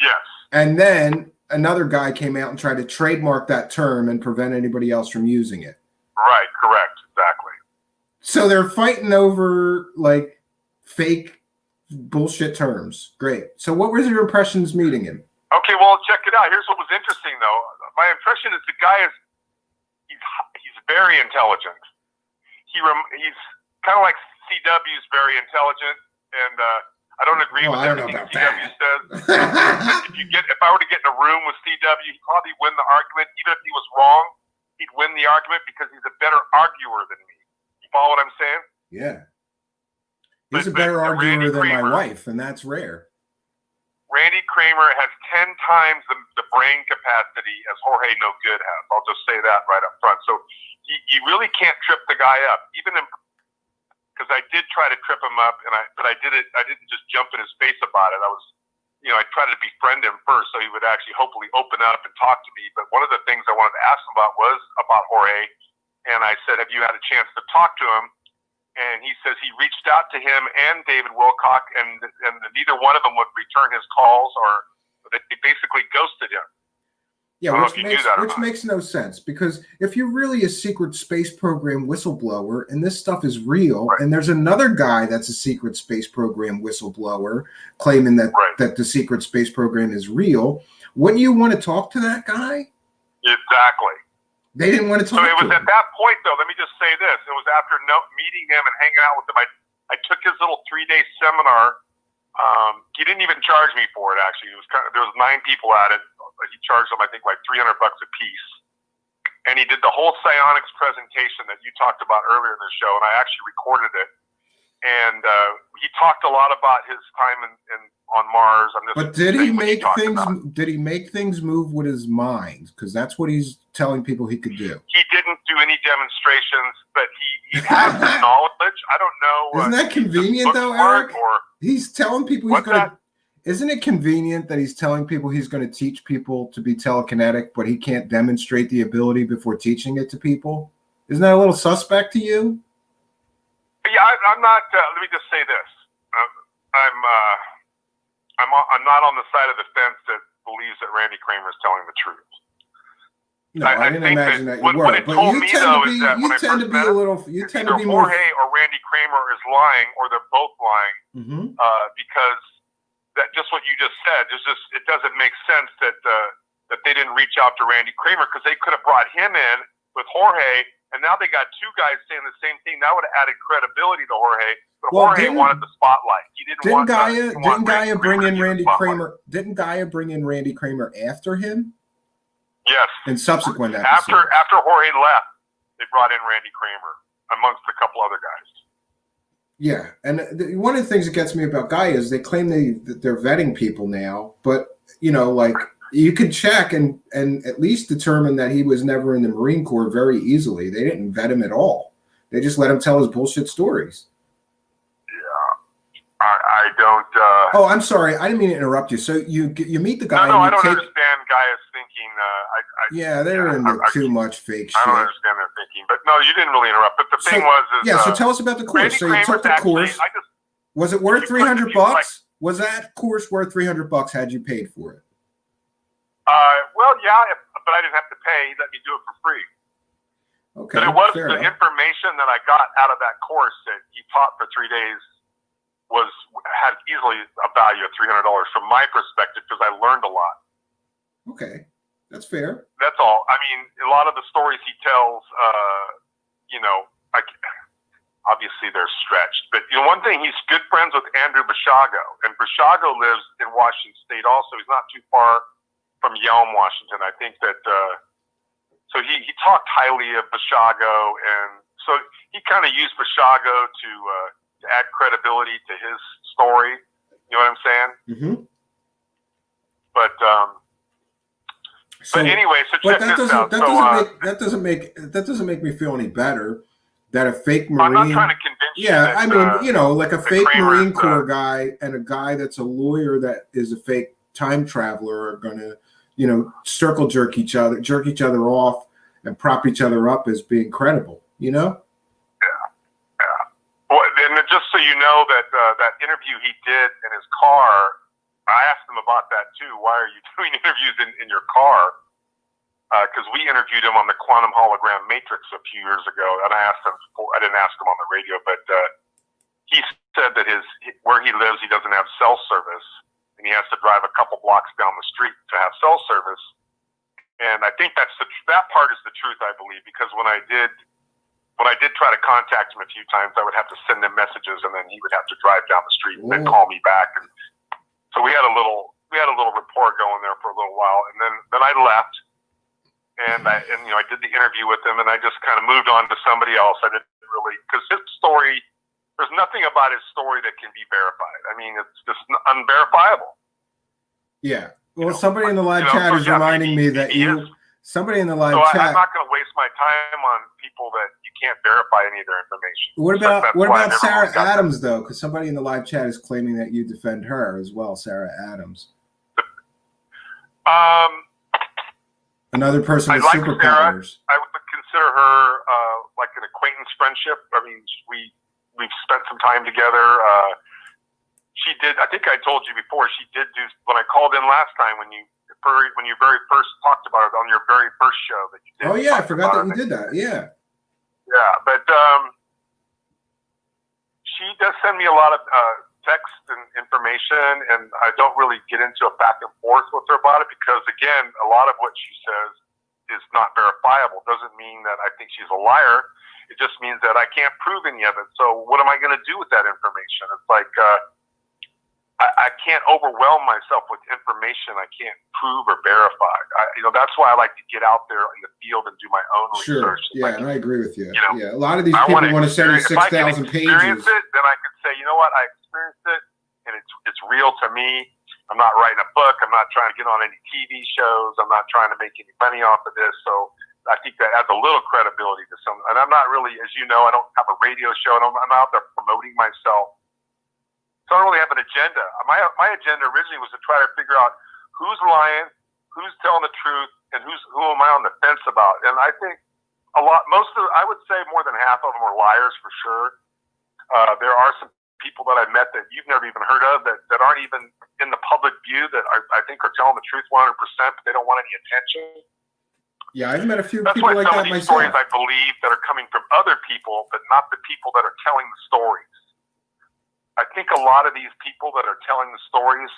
Yes. And then another guy came out and tried to trademark that term and prevent anybody else from using it. Right, correct, exactly. So they're fighting over like fake bullshit terms. Great. So what were your impressions meeting him? Okay, well, check it out. Here's what was interesting, though. My impression is the guy he's very intelligent. He's kind of like CW's very intelligent, and I don't agree with everything CW says. If I were to get in a room with CW, he'd probably win the argument, even if he was wrong. He'd win the argument because he's a better arguer than me. You follow what I'm saying? Yeah. He's a better arguer than my wife, and that's rare. Randy Cramer has 10 times the brain capacity as Jorge No Good has. I'll just say that right up front. So you really can't trip the guy up, because I did try to trip him up, but I didn't just jump in his face about it. I tried to befriend him first so he would actually hopefully open up and talk to me. But one of the things I wanted to ask him about was about Jorge. And I said, have you had a chance to talk to him? And he says he reached out to him and David Wilcock, and neither one of them would return his calls, or they basically ghosted him. Yeah, which makes no sense, because if you're really a secret space program whistleblower and this stuff is real, right, and there's another guy that's a secret space program whistleblower claiming that that the secret space program is real, wouldn't you want to talk to that guy? Exactly. They didn't want to talk to him. So it was at that point, though, let me just say this. It was after meeting him and hanging out with him. I took his little 3-day seminar He didn't even charge me for it. Actually, there was 9 people at it. He charged them, I think, like $300 a piece. And he did the whole psionics presentation that you talked about earlier in the show, and I actually recorded it. And he talked a lot about his time on Mars. But did he make things? Did he make things move with his mind? Because that's what he's telling people he could do. He didn't do any demonstrations, but he has the knowledge. I don't know. Isn't that convenient, though, Eric? He's telling people he's going to. Isn't it convenient that he's telling people he's going to teach people to be telekinetic, but he can't demonstrate the ability before teaching it to people? Isn't that a little suspect to you? Yeah, I'm not. Let me just say this: I'm not on the side of the fence that believes that Randy Cramer is telling the truth. No, I didn't imagine that you were. But you tend to be a little. You tend to be more. Jorge or Randy Cramer is lying, or they're both lying, because that just what you just said. It doesn't make sense that they didn't reach out to Randy Cramer, because they could have brought him in with Jorge. And now they got 2 guys saying the same thing. That would have added credibility to Jorge. But Jorge wanted the spotlight. He didn't want. Didn't Gaia bring in Randy Cramer? Didn't Gaia bring in Randy Cramer after him? Yes. In subsequent episodes. After Jorge left, they brought in Randy Cramer amongst a couple other guys. Yeah, and one of the things that gets me about Gaia is they claim that they're vetting people now, but like. You could check and at least determine that he was never in the Marine Corps very easily. They didn't vet him at all. They just let him tell his bullshit stories. Yeah, I don't. Oh, I'm sorry. I didn't mean to interrupt you. So you meet the guy. No, I don't understand Gaia's thinking. Yeah, they're into too much fake shit. I don't understand their thinking. But no, you didn't really interrupt. But the thing so tell us about the course. So you took the course. Was it worth $300? Was that course worth $300? Had you paid for it? Well, yeah, but I didn't have to pay. He let me do it for free. Okay. But it was the information that I got out of that course that he taught for 3 days had easily a value of $300 from my perspective, because I learned a lot. Okay, that's fair. That's all. I mean, a lot of the stories he tells, obviously they're stretched. But one thing, he's good friends with Andrew Bashago, and Bashago lives in Washington State also. He's not too far from Yelm, Washington. I think that so he talked highly of Bashago, and so he kind of used Bashago to add credibility to his story. You know what I'm saying? Mm-hmm. But anyway, so check this out. That doesn't make me feel any better that a fake Marine. I'm not trying to convince you. Yeah, I mean, like a fake Marine Corps guy and a guy that's a lawyer that is a fake time traveler are gonna. Circle jerk each other off, and prop each other up as being credible. Yeah. Well, and just so you know that that interview he did in his car, I asked him about that too. Why are you doing interviews in your car? Because we interviewed him on the Quantum Hologram Matrix a few years ago, and I didn't ask him on the radio, but he said that where he lives, he doesn't have cell service. And he has to drive a couple blocks down the street to have cell service. And I think that part is the truth, I believe, because when I did try to contact him a few times, I would have to send him messages, and then he would have to drive down the street and then call me back. And so we had a little rapport going there for a little while, and then I left, and I did the interview with him, and I just kind of moved on to somebody else. I didn't really, because his story. There's nothing about his story that can be verified. I mean, it's just unverifiable. Yeah. Well, somebody in the live chat is reminding me that somebody in the live chat. I'm not going to waste my time on people that you can't verify any of their information. What about Sarah Adams, though? Because somebody in the live chat is claiming that you defend her as well, Sarah Adams. Another person with superpowers. I would consider her like an acquaintance friendship. I mean, we've spent some time together. She did. I think I told you before. She did do when I called in last time when you very first talked about it on your very first show that you did. Oh yeah, I forgot that you did that. Yeah. Yeah, but she does send me a lot of text and information, and I don't really get into a back and forth with her about it because, again, a lot of what she says is not verifiable. Doesn't mean that I think she's a liar. It just means that I can't prove any of it. So what am I going to do with that information? It's like, I can't overwhelm myself with information I can't prove or verify. That's why I like to get out there in the field and do my own research. Yeah, and I agree with you. You know, Yeah, a lot of these people want to send you 6,000 pages. It, then I can say, you know what, I experienced it, and it's real to me. I'm not writing a book. I'm not trying to get on any TV shows. I'm not trying to make any money off of this. So I think that adds a little credibility to some. And I'm not really, as you know, I don't have a radio show, and I'm out there promoting myself. So I don't really have an agenda. My agenda originally was to try to figure out who's lying, who's telling the truth, and who am I on the fence about. And I think I would say more than half of them are liars for sure. There are some people that I met that you've never even heard of that aren't even in the public view that I think are telling the truth 100%, but they don't want any attention. Yeah, I've met a few That's people why like some that of these myself. stories I believe that are coming from other people, but not the people that are telling the stories. I think a lot of these people that are telling the stories,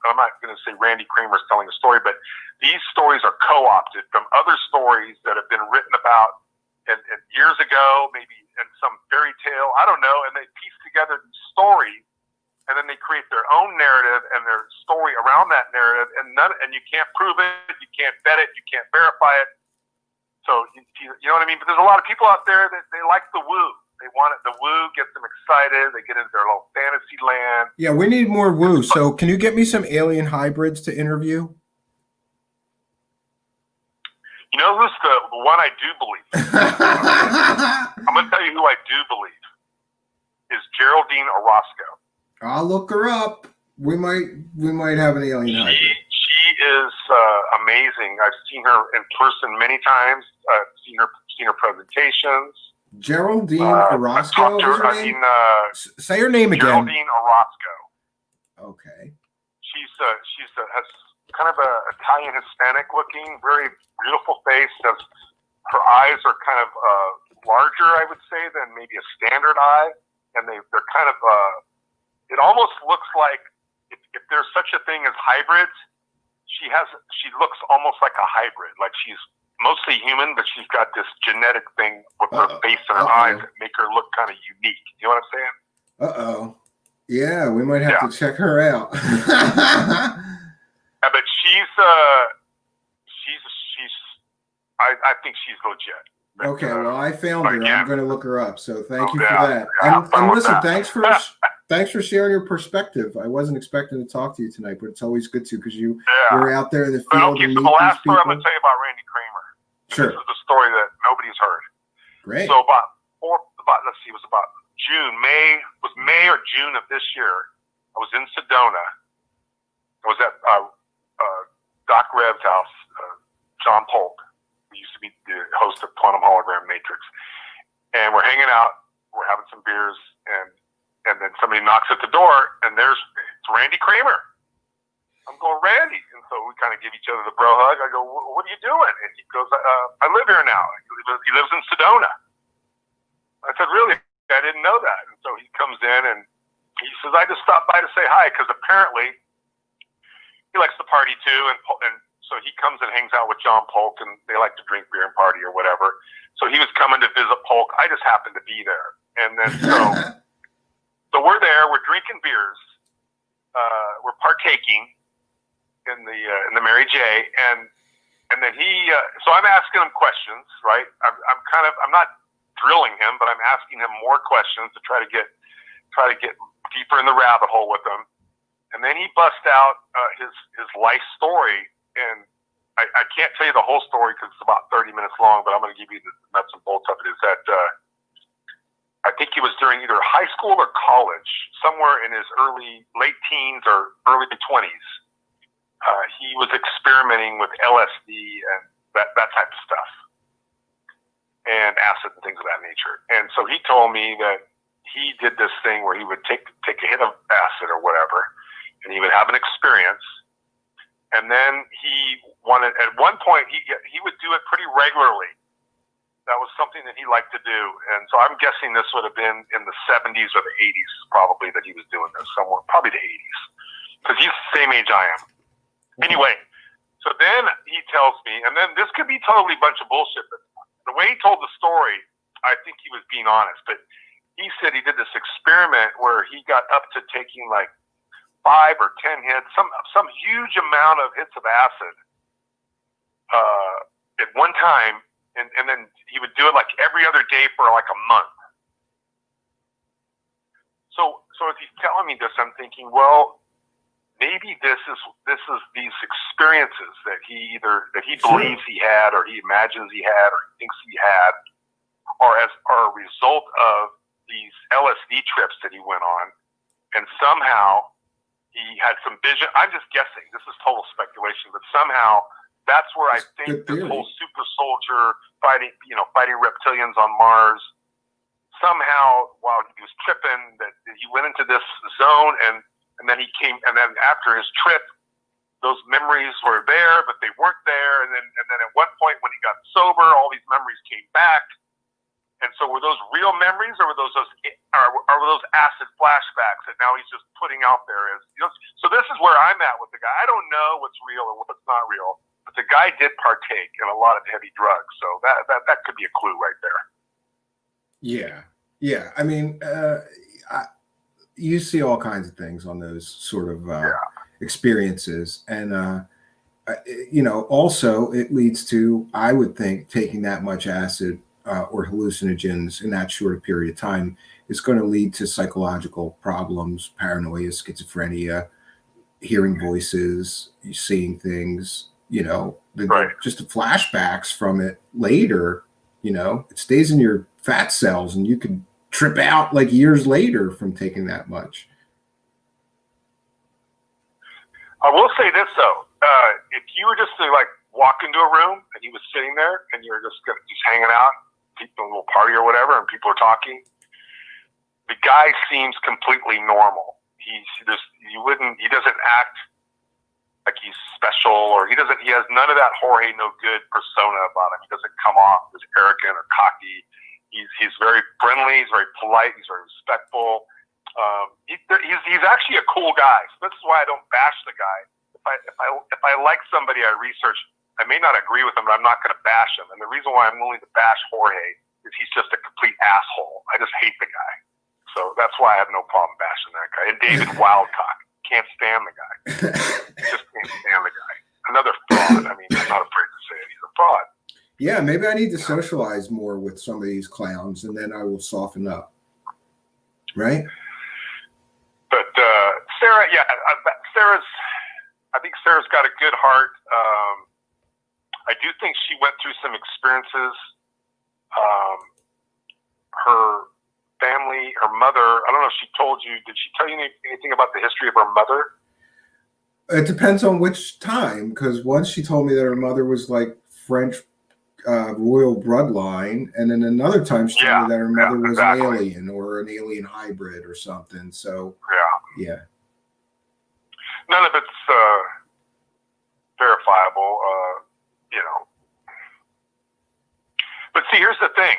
I'm not going to say Randy Cramer's telling the story, but these stories are co-opted from other stories that have been written about and years ago, maybe in some fairy tale, I don't know, and they piece together these stories, and then they create their own narrative and their story around that narrative, and you can't prove it, you can't vet it, you can't verify it. So, you know what I mean? But there's a lot of people out there that they like the woo. They want it. The woo gets them excited. They get into their little fantasy land. Yeah, we need more woo. So can you get me some alien hybrids to interview? You know who's the one I do believe? I'm going to tell you who I do believe is Geraldine Orozco. I'll look her up. We might have an alien hybrid. She is amazing. I've seen her in person many times. I've seen her presentations. Geraldine Orozco. Say her name again. Geraldine Orozco. Okay. She's has kind of a Italian Hispanic looking, very beautiful face. Her eyes are kind of larger, I would say, than maybe a standard eye, and they're kind of. It almost looks like if there's such a thing as hybrids, she looks almost like a hybrid, like she's mostly human, but she's got this genetic thing with her face and her eyes that make her look kind of unique. You know what I'm saying? Yeah, we might have to check her out. Yeah, but I think she's legit. But, okay, well, I found her. again, I'm going to look her up. So thank you for that. And listen, thanks for sharing your perspective. I wasn't expecting to talk to you tonight, but it's always good to because you're out there in the field. Okay, so the last story I'm going to tell you about Randy Cramer. Sure. This is a story that nobody's heard. Great. So let's see, it was about May or June of this year. I was in Sedona. I was at Doc Rev's house, John Polk, who used to be the host of Quantum Hologram Matrix. And we're hanging out, we're having some beers, and then somebody knocks at the door, and it's Randy Cramer. I'm going, Randy. And so we kind of give each other the bro hug. I go, what are you doing? And he goes, I live here now. He lives in Sedona. I said, really? I didn't know that. And so he comes in and he says, I just stopped by to say hi, because apparently he likes to party too. And so he comes and hangs out with John Polk, and they like to drink beer and party or whatever. So he was coming to visit Polk. I just happened to be there. And then so we're there, we're drinking beers, we're partaking in the Mary J, and then so I'm asking him questions, right? I'm not drilling him, but I'm asking him more questions to try to get deeper in the rabbit hole with him. And then he busts out his life story, and I can't tell you the whole story because it's about 30 minutes long, but I'm going to give you the nuts and bolts of it. Is that I think it was during either high school or college, somewhere in his late teens or early 20s. He was experimenting with LSD and that type of stuff, and acid and things of that nature. And so he told me that he did this thing where he would take a hit of acid or whatever, and he would have an experience. And then at one point, he would do it pretty regularly. That was something that he liked to do. And so I'm guessing this would have been in the 70s or the 80s, probably, that he was doing this, somewhere, probably the 80s, because he's the same age I am. Anyway, so then he tells me, and then this could be totally a bunch of bullshit, but the way he told the story, I think he was being honest, but he said he did this experiment where he got up to taking like 5 or 10 hits, some huge amount of hits of acid at one time, and then he would do it like every other day for like a month. So as he's telling me this, I'm thinking, well, maybe this is these experiences that he believes he had, or he imagines he had, or he thinks he had, are a result of these LSD trips that he went on, and somehow he had some vision. I'm just guessing. This is total speculation, but somehow that's where I think this whole super soldier fighting reptilians on Mars. Somehow, while he was tripping, that he went into this zone, and then he came, and then after his trip, those memories were there, but they weren't there, and then at one point when he got sober, all these memories came back. And so, were those real memories, or were those acid flashbacks that now he's just putting out there? So this is where I'm at with the guy. I don't know what's real or what's not real, but the guy did partake in a lot of heavy drugs, so that could be a clue right there. Yeah. I mean, you see all kinds of things on those sort of experiences, and also it leads to, I would think, taking that much acid or hallucinogens in that short period of time is going to lead to psychological problems, paranoia, schizophrenia, hearing voices, seeing things, just the flashbacks from it later, it stays in your fat cells, and you could trip out like years later from taking that much. I will say this though, if you were just to like walk into a room and he was sitting there and you were just hanging out, people, a little party or whatever, and people are talking, the guy seems completely normal. He doesn't act like he's special, or he has none of that Jorge no good persona about him. He doesn't come off as arrogant or cocky. He's very friendly. He's very polite. He's very respectful. He's actually a cool guy. So that's why I don't bash the guy. If I like somebody, I research. I may not agree with him, but I'm not going to bash him. And the reason why I'm willing to bash Jorge is he's just a complete asshole. I just hate the guy. So that's why I have no problem bashing that guy. And David Wildcock. Can't stand the guy. Just can't stand the guy. Another fraud. I mean, I'm not afraid to say it. He's a fraud. Yeah, maybe I need to socialize more with some of these clowns, and then I will soften up. Right? But Sarah, I think Sarah's got a good heart. I do think she went through some experiences. Her family, her mother, I don't know if she told you, did she tell you anything about the history of her mother? It depends on which time, because once she told me that her mother was like French royal bloodline, and then another time she told me that her mother was an alien or an alien hybrid or something. So yeah. None of it's verifiable, But see, here's the thing.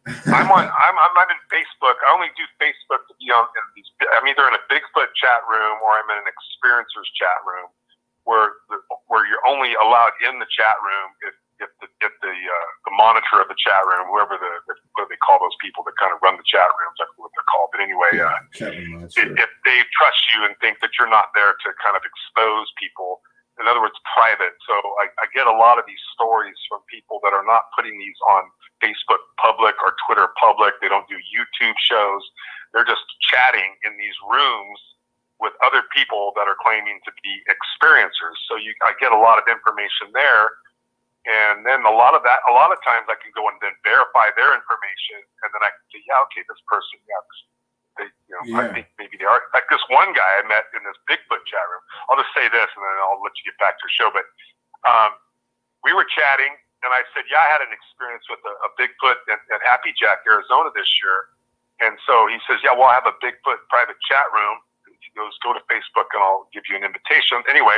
I'm in Facebook. I only do Facebook to be on these. I'm either in a Bigfoot chat room or I'm in an experiencers chat room, where you're only allowed in the chat room if the monitor of the chat room, whoever what they call those people that kind of run the chat rooms, I don't know what they're called. But anyway, if they trust you and think that you're not there to kind of expose people. In other words, private. So I get a lot of these stories from people that are not putting these on Facebook public or Twitter public. They don't do YouTube shows. They're just chatting in these rooms with other people that are claiming to be experiencers. So I get a lot of information there. And then a lot of times I can go and then verify their information. And then I can say, this person, I think maybe they are. Like this one guy I met in this Bigfoot chat room. I'll just say this, and then I'll let you get back to the show. But we were chatting, and I said, I had an experience with a Bigfoot at Happy Jack, Arizona this year. And so he says, I have a Bigfoot private chat room. And he goes, go to Facebook, and I'll give you an invitation. Anyway,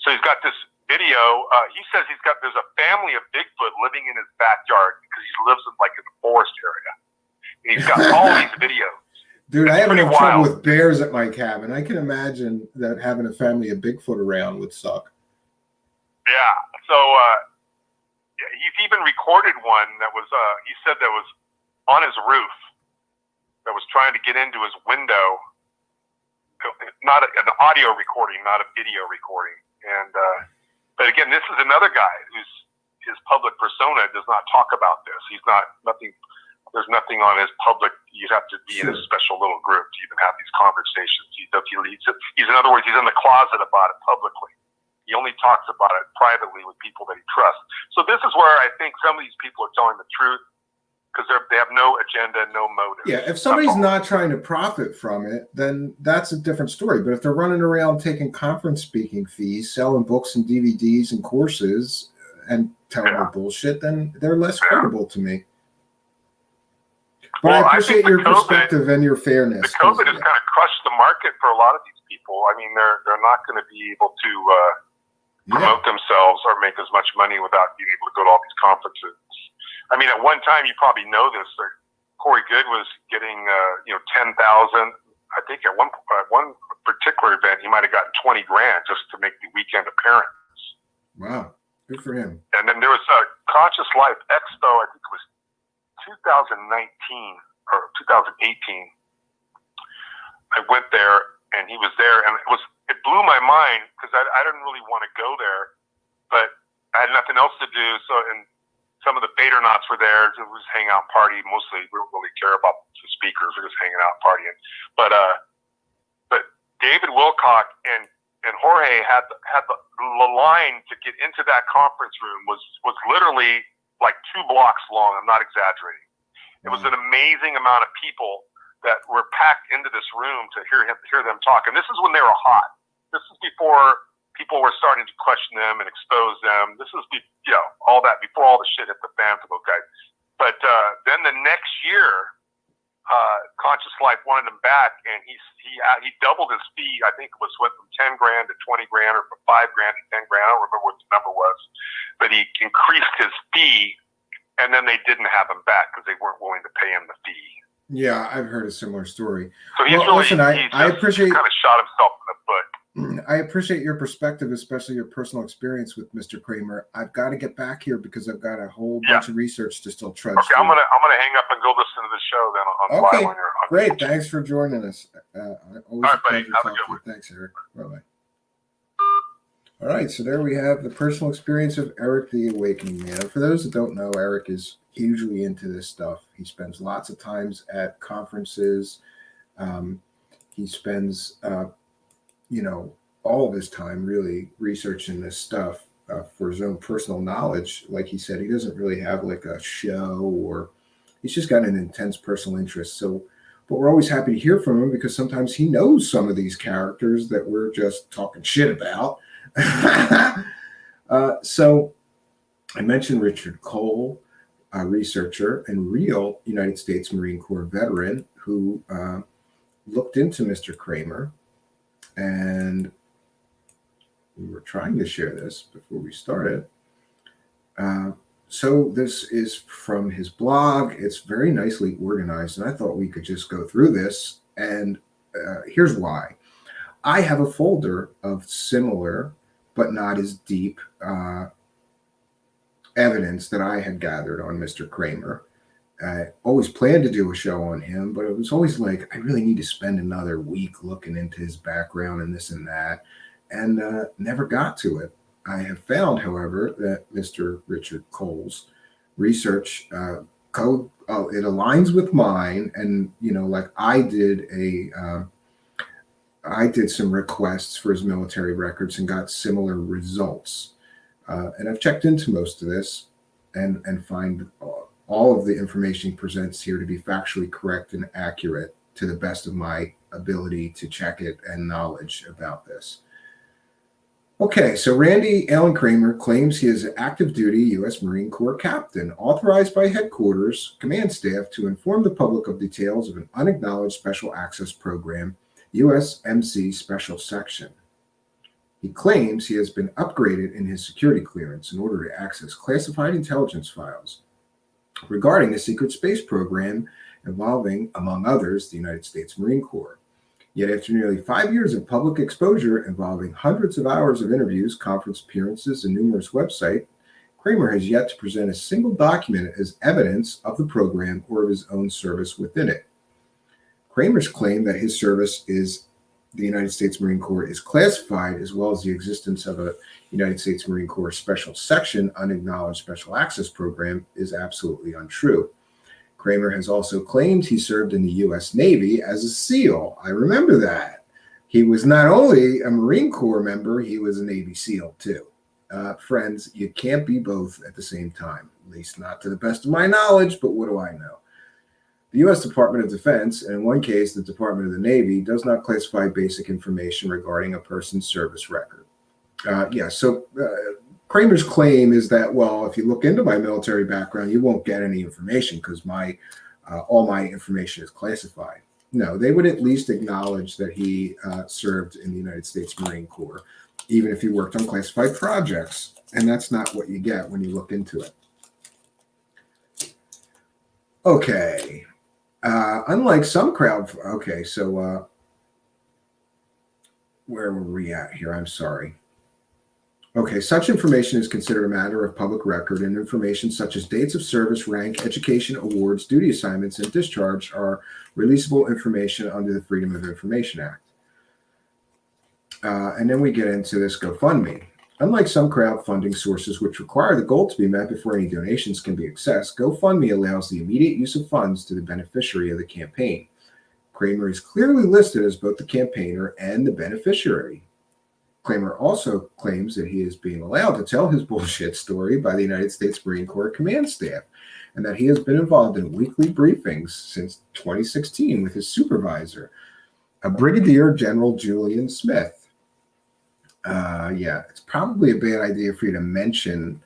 so he's got this video. He says there's a family of Bigfoot living in his backyard because he lives in like in the forest area. And he's got all these videos. Dude, I have enough trouble with bears at my cabin. I can imagine that having a family of Bigfoot around would suck. Yeah. So he's even recorded one that was, he said that was on his roof that was trying to get into his window. an audio recording, not a video recording. And but again, this is another guy who's his public persona does not talk about this. He's not nothing. There's nothing on his public. You'd have to be in a special little group to even have these conversations. He's in other words, he's in the closet about it publicly. He only talks about it privately with people that he trusts. So this is where I think some of these people are telling the truth because they have no agenda, no motive. Yeah, if somebody's not trying to profit from it, then that's a different story. But if they're running around taking conference speaking fees, selling books and DVDs and courses and telling bullshit, then they're less credible to me. But well, I appreciate your perspective and your fairness. The COVID has kind of crushed the market for a lot of these people. I mean, they're not going to be able to promote themselves or make as much money without being able to go to all these conferences. I mean, at one time, you probably know this. Corey Good was getting 10,000. I think at one particular event, he might have gotten 20 grand just to make the weekend appearance. Wow, good for him. And then there was a Conscious Life Expo. I think it was 2019 or 2018. I went there and he was there, and it blew my mind because I didn't really want to go there, but I had nothing else to do. So, and some of the Badernots were there. It was hang out party. Mostly, we don't really care about the speakers. We're just hanging out partying. But David Wilcock and Jorge had the line to get into that conference room was literally like 2 blocks long. I'm not exaggerating. It was an amazing amount of people that were packed into this room to hear them talk. And this is when they were hot. This is before people were starting to question them and expose them. This is all that before all the shit hit the fan for those guys. But then the next year, Conscious Life wanted him back, and he doubled his fee. I think it went from 10 grand to 20 grand, or from 5 grand to 10 grand. I don't remember what the number was, but he increased his fee, and then they didn't have him back because they weren't willing to pay him the fee. Yeah, I've heard a similar story. So he's I appreciate kind of shot himself in the foot. I appreciate your perspective, especially your personal experience with Mr. Cramer. I've got to get back here because I've got a whole bunch of research to still trudge through. I'm gonna hang up and go listen to the show then. Okay, great. Thanks for joining us. Always a pleasure talking to you. Thanks, Eric. Bye-bye. All right, so there we have the personal experience of Eric the Awakening Man. For those that don't know, Eric is hugely into this stuff. He spends lots of times at conferences. He spends all of his time really researching this stuff for his own personal knowledge. Like he said, he doesn't really have like a show, or he's just got an intense personal interest. So, but we're always happy to hear from him because sometimes he knows some of these characters that we're just talking shit about. So I mentioned Richard Cole, a researcher and real United States Marine Corps veteran who looked into Mr. Cramer. And we were trying to share this before we started. So this is from his blog. It's very nicely organized, and I thought we could just go through this. And here's why. I have a folder of similar but not as deep evidence that I had gathered on Mr. Cramer. I always planned to do a show on him, but it was always like, I really need to spend another week looking into his background and this and that, and never got to it. I have found, however, that Mr. Richard Cole's research it aligns with mine, and like I did some requests for his military records and got similar results. And I've checked into most of this and find all of the information he presents here to be factually correct and accurate to the best of my ability to check it and knowledge about this. Okay, so Randy Allen Cramer claims he is an active duty U.S. Marine Corps captain authorized by headquarters command staff to inform the public of details of an unacknowledged special access program, USMC Special Section. He claims he has been upgraded in his security clearance in order to access classified intelligence files regarding the secret space program involving, among others, the United States Marine Corps. Yet after nearly 5 years of public exposure involving hundreds of hours of interviews, conference appearances, and numerous websites, Cramer has yet to present a single document as evidence of the program or of his own service within it. Cramer's claim that his service is the United States Marine Corps is classified, as well as the existence of a United States Marine Corps Special Section Unacknowledged Special Access Program, is absolutely untrue. Cramer has also claimed he served in the U.S. Navy as a SEAL. I remember that. He was not only a Marine Corps member, he was a Navy SEAL too. Friends, you can't be both at the same time, at least not to the best of my knowledge, but what do I know? The U.S. Department of Defense, and in one case, the Department of the Navy, does not classify basic information regarding a person's service record. So Cramer's claim is that, well, if you look into my military background, you won't get any information because all my information is classified. No, they would at least acknowledge that he served in the United States Marine Corps, even if he worked on classified projects. And that's not what you get when you look into it. Okay. Unlike some crowd, okay, so where were we at here? I'm sorry. Okay, such information is considered a matter of public record, and information such as dates of service, rank, education, awards, duty assignments, and discharge are releasable information under the Freedom of Information Act. And then we get into this GoFundMe. Unlike some crowdfunding sources which require the goal to be met before any donations can be accessed, GoFundMe allows the immediate use of funds to the beneficiary of the campaign. Cramer is clearly listed as both the campaigner and the beneficiary. Cramer also claims that he is being allowed to tell his bullshit story by the United States Marine Corps command staff, and that he has been involved in weekly briefings since 2016 with his supervisor, Brigadier General Julian Smith. It's probably a bad idea for you to mention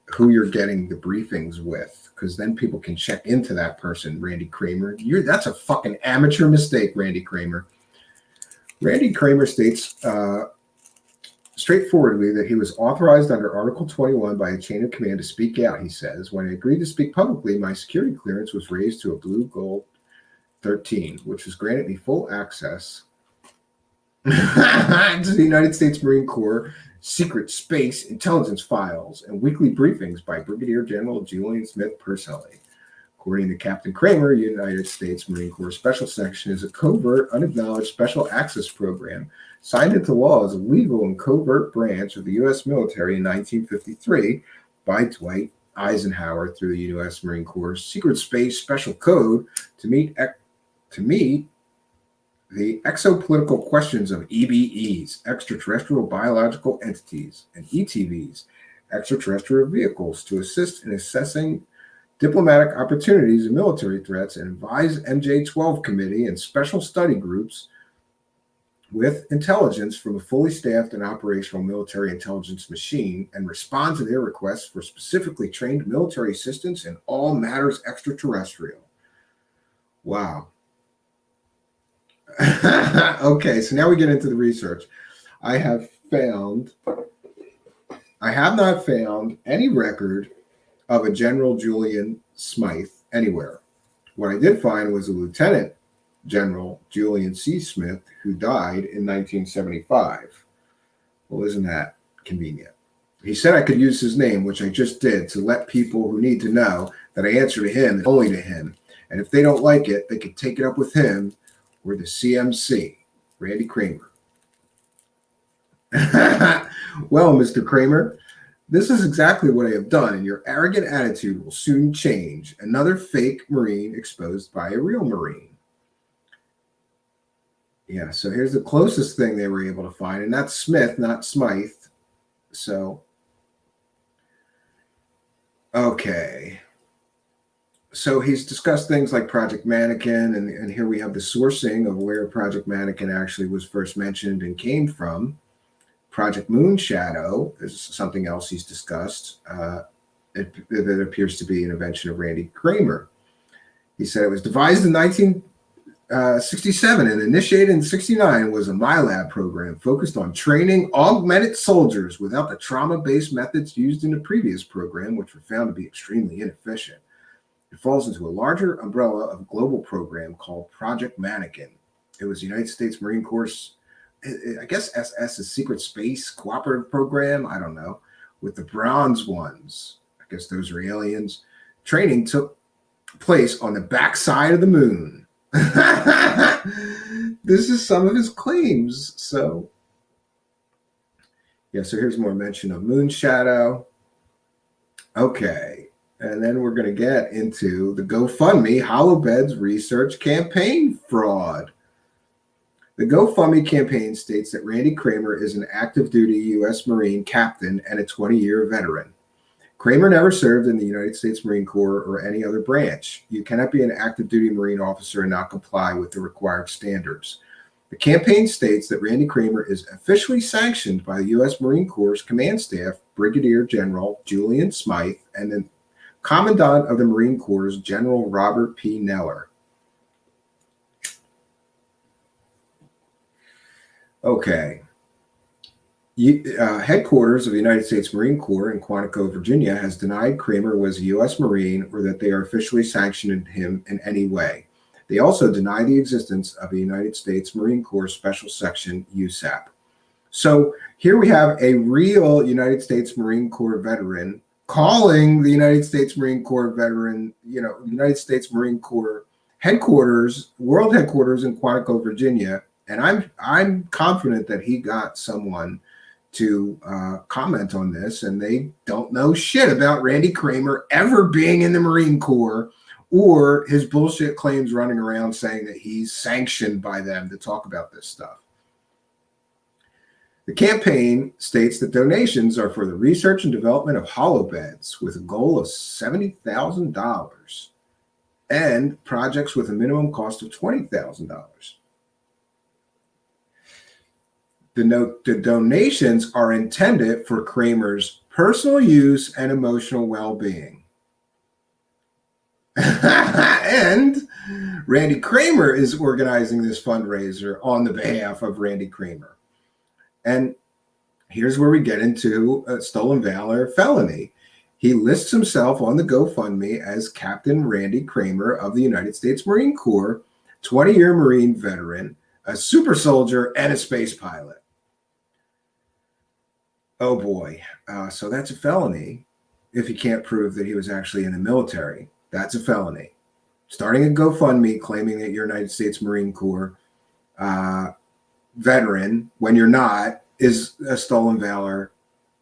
who you're getting the briefings with, because then people can check into that person, Randy Cramer. That's a fucking amateur mistake, Randy Cramer. Randy Cramer states straightforwardly that he was authorized under Article 21 by a chain of command to speak out, he says. When I agreed to speak publicly, my security clearance was raised to a blue gold 13, which was granted me full access to the United States Marine Corps secret space intelligence files and weekly briefings by Brigadier General Julian Smith personally. According to Captain Cramer, United States Marine Corps Special Section is a covert, unacknowledged special access program signed into law as a legal and covert branch of the U.S. military in 1953 by Dwight Eisenhower through the U.S. Marine Corps Secret Space Special Code to meet the exopolitical questions of EBEs, extraterrestrial biological entities, and ETVs, extraterrestrial vehicles, to assist in assessing diplomatic opportunities and military threats, and advise MJ-12 committee and special study groups with intelligence from a fully staffed and operational military intelligence machine, and respond to their requests for specifically trained military assistance in all matters extraterrestrial. Wow. Okay, so now we get into the research. I have not found any record of a General Julian Smythe anywhere. What I did find was a Lieutenant General Julian C. Smith, who died in 1975. Well, isn't that convenient? He said I could use his name, which I just did, to let people who need to know that I answer to him and only to him. And if they don't like it, they could take it up with him or the CMC, Randy Cramer. Well, Mr. Cramer, this is exactly what I have done, and your arrogant attitude will soon change. Another fake Marine exposed by a real Marine. Yeah, so here's the closest thing they were able to find, and that's Smith, not Smythe. So, okay. So he's discussed things like Project Mannequin, and here we have the sourcing of where Project Mannequin actually was first mentioned and came from. Project Moonshadow is something else he's discussed. That appears to be an invention of Randy Cramer. He said it was devised in 1967 and initiated in 1969, was a MyLab program focused on training augmented soldiers without the trauma-based methods used in the previous program, which were found to be extremely inefficient. It falls into a larger umbrella of a global program called Project Mannequin. It was the United States Marine Corps, I guess SS is Secret Space Cooperative Program, I don't know, with the bronze ones. I guess those are aliens. Training took place on the backside of the moon. This is some of his claims. So, yeah, so here's more mention of moon shadow. Okay, and then we're going to get into the GoFundMe HoloBeds research campaign fraud. The GoFundMe campaign states that Randy Cramer is an active duty U.S. Marine captain and a 20-year veteran. Cramer never served in the United States Marine Corps or any other branch. You cannot be an active duty Marine officer and not comply with the required standards. The campaign states that Randy Cramer is officially sanctioned by the U.S. Marine Corps Command Staff, Brigadier General Julian Smythe, and the Commandant of the Marine Corps, General Robert P. Neller. Okay. Headquarters of the United States Marine Corps in Quantico, Virginia, has denied Cramer was a U.S. Marine or that they are officially sanctioning him in any way. They also deny the existence of a United States Marine Corps Special Section, USAP. So here we have a real United States Marine Corps veteran calling the United States Marine Corps veteran, United States Marine Corps headquarters, world headquarters in Quantico, Virginia. And I'm confident that he got someone to comment on this, and they don't know shit about Randy Cramer ever being in the Marine Corps or his bullshit claims running around saying that he's sanctioned by them to talk about this stuff. The campaign states that donations are for the research and development of HoloBeds with a goal of $70,000 and projects with a minimum cost of $20,000. The donations are intended for Cramer's personal use and emotional well-being. And Randy Cramer is organizing this fundraiser on the behalf of Randy Cramer. And here's where we get into a stolen valor felony. He lists himself on the GoFundMe as Captain Randy Cramer of the United States Marine Corps, 20-year Marine veteran, a super soldier, and a space pilot. Oh boy. So that's a felony if he can't prove that he was actually in the military. That's a felony. Starting a GoFundMe claiming that you're a United States Marine Corps veteran when you're not is a stolen valor.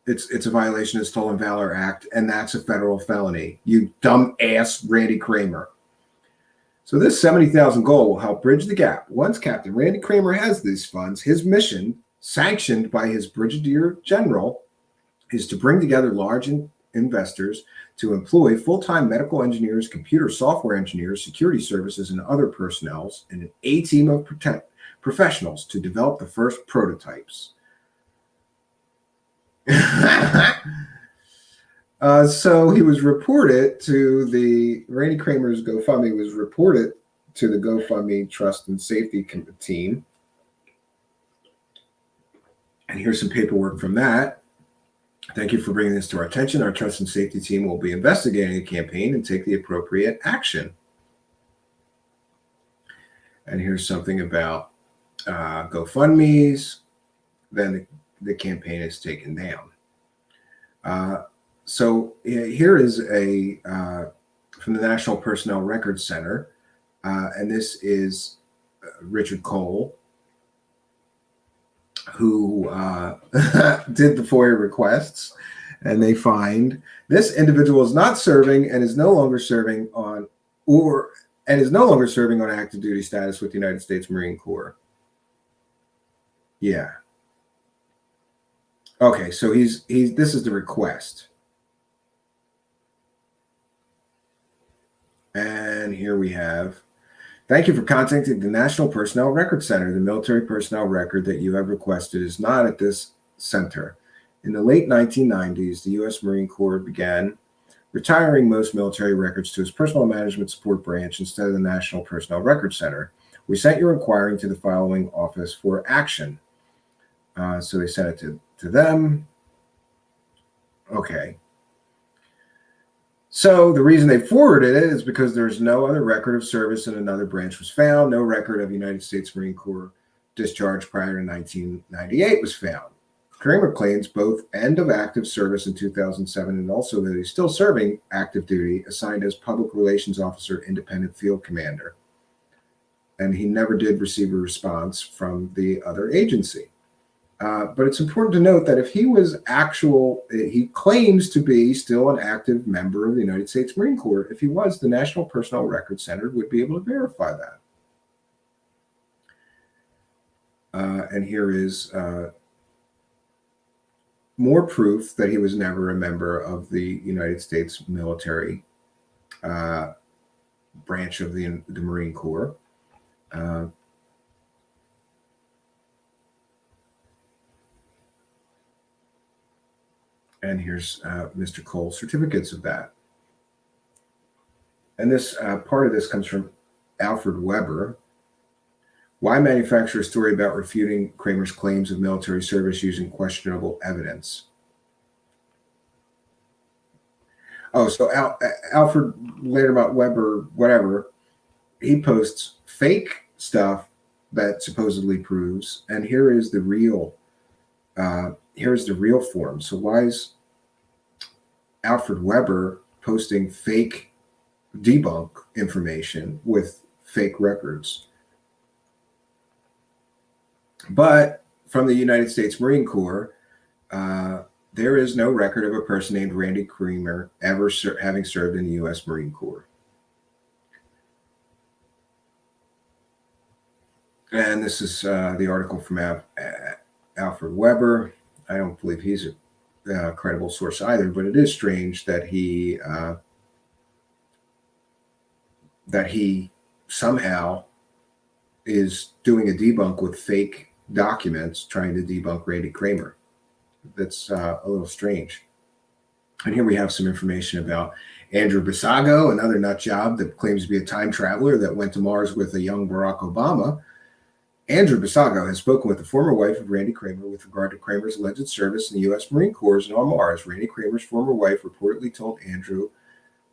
It's a violation of the Stolen Valor Act, and that's a federal felony. You dumb ass Randy Cramer. So this 70,000 goal will help bridge the gap. Once Captain Randy Cramer has these funds, his mission, sanctioned by his Brigadier General, is to bring together large investors to employ full-time medical engineers, computer software engineers, security services, and other personnel in an A-team of professionals to develop the first prototypes. So he was reported to Randy Cramer's GoFundMe was reported to the GoFundMe Trust and Safety team. And here's some paperwork from that. Thank you for bringing this to our attention. Our Trust and Safety team will be investigating the campaign and take the appropriate action. And here's something about GoFundMes. Then the campaign is taken down. So here is from the National Personnel Records Center, and this is Richard Cole, who did the FOIA requests, and they find this individual is not serving and is no longer serving on active duty status with the United States Marine Corps. Yeah. Okay, so this is the request. And here we have, thank you for contacting the National Personnel Records Center. The military personnel record that you have requested is not at this center. In the late 1990s, the U.S. Marine Corps began retiring most military records to its Personnel Management Support Branch instead of the National Personnel Records Center. We sent your inquiry to the following office for action. So they sent it to them. Okay. So the reason they forwarded it is because there's no other record of service in another branch was found. No record of United States Marine Corps discharge prior to 1998 was found. Cramer claims both end of active service in 2007 and also that he's still serving active duty, assigned as Public Relations Officer, Independent Field Commander. and he never did receive a response from the other agency. But it's important to note that if he was he claims to be still an active member of the United States Marine Corps. If he was, the National Personnel Records Center would be able to verify that. And here is more proof that he was never a member of the United States military branch of the Marine Corps. And here's Mr. Cole's certificates of that. And this part of this comes from Alfred Weber. Why manufacture a story about refuting Cramer's claims of military service using questionable evidence? Oh, so Alfred, later about Weber, whatever, he posts fake stuff that supposedly proves, and here is the real. Here's the real form. So why is Alfred Weber posting fake debunk information with fake records? But from the United States Marine Corps, there is no record of a person named Randy Cramer ever having served in the U.S. Marine Corps. And this is the article from Alfred Weber. I don't believe he's a credible source either, but it is strange that he somehow is doing a debunk with fake documents trying to debunk Randy Cramer. That's a little strange. And here we have some information about Andrew Basago, another nut job that claims to be a time traveler that went to Mars with a young Barack Obama. Andrew Basago has spoken with the former wife of Randy Cramer with regard to Cramer's alleged service in the U.S. Marine Corps and on Mars. Randy Cramer's former wife reportedly told Andrew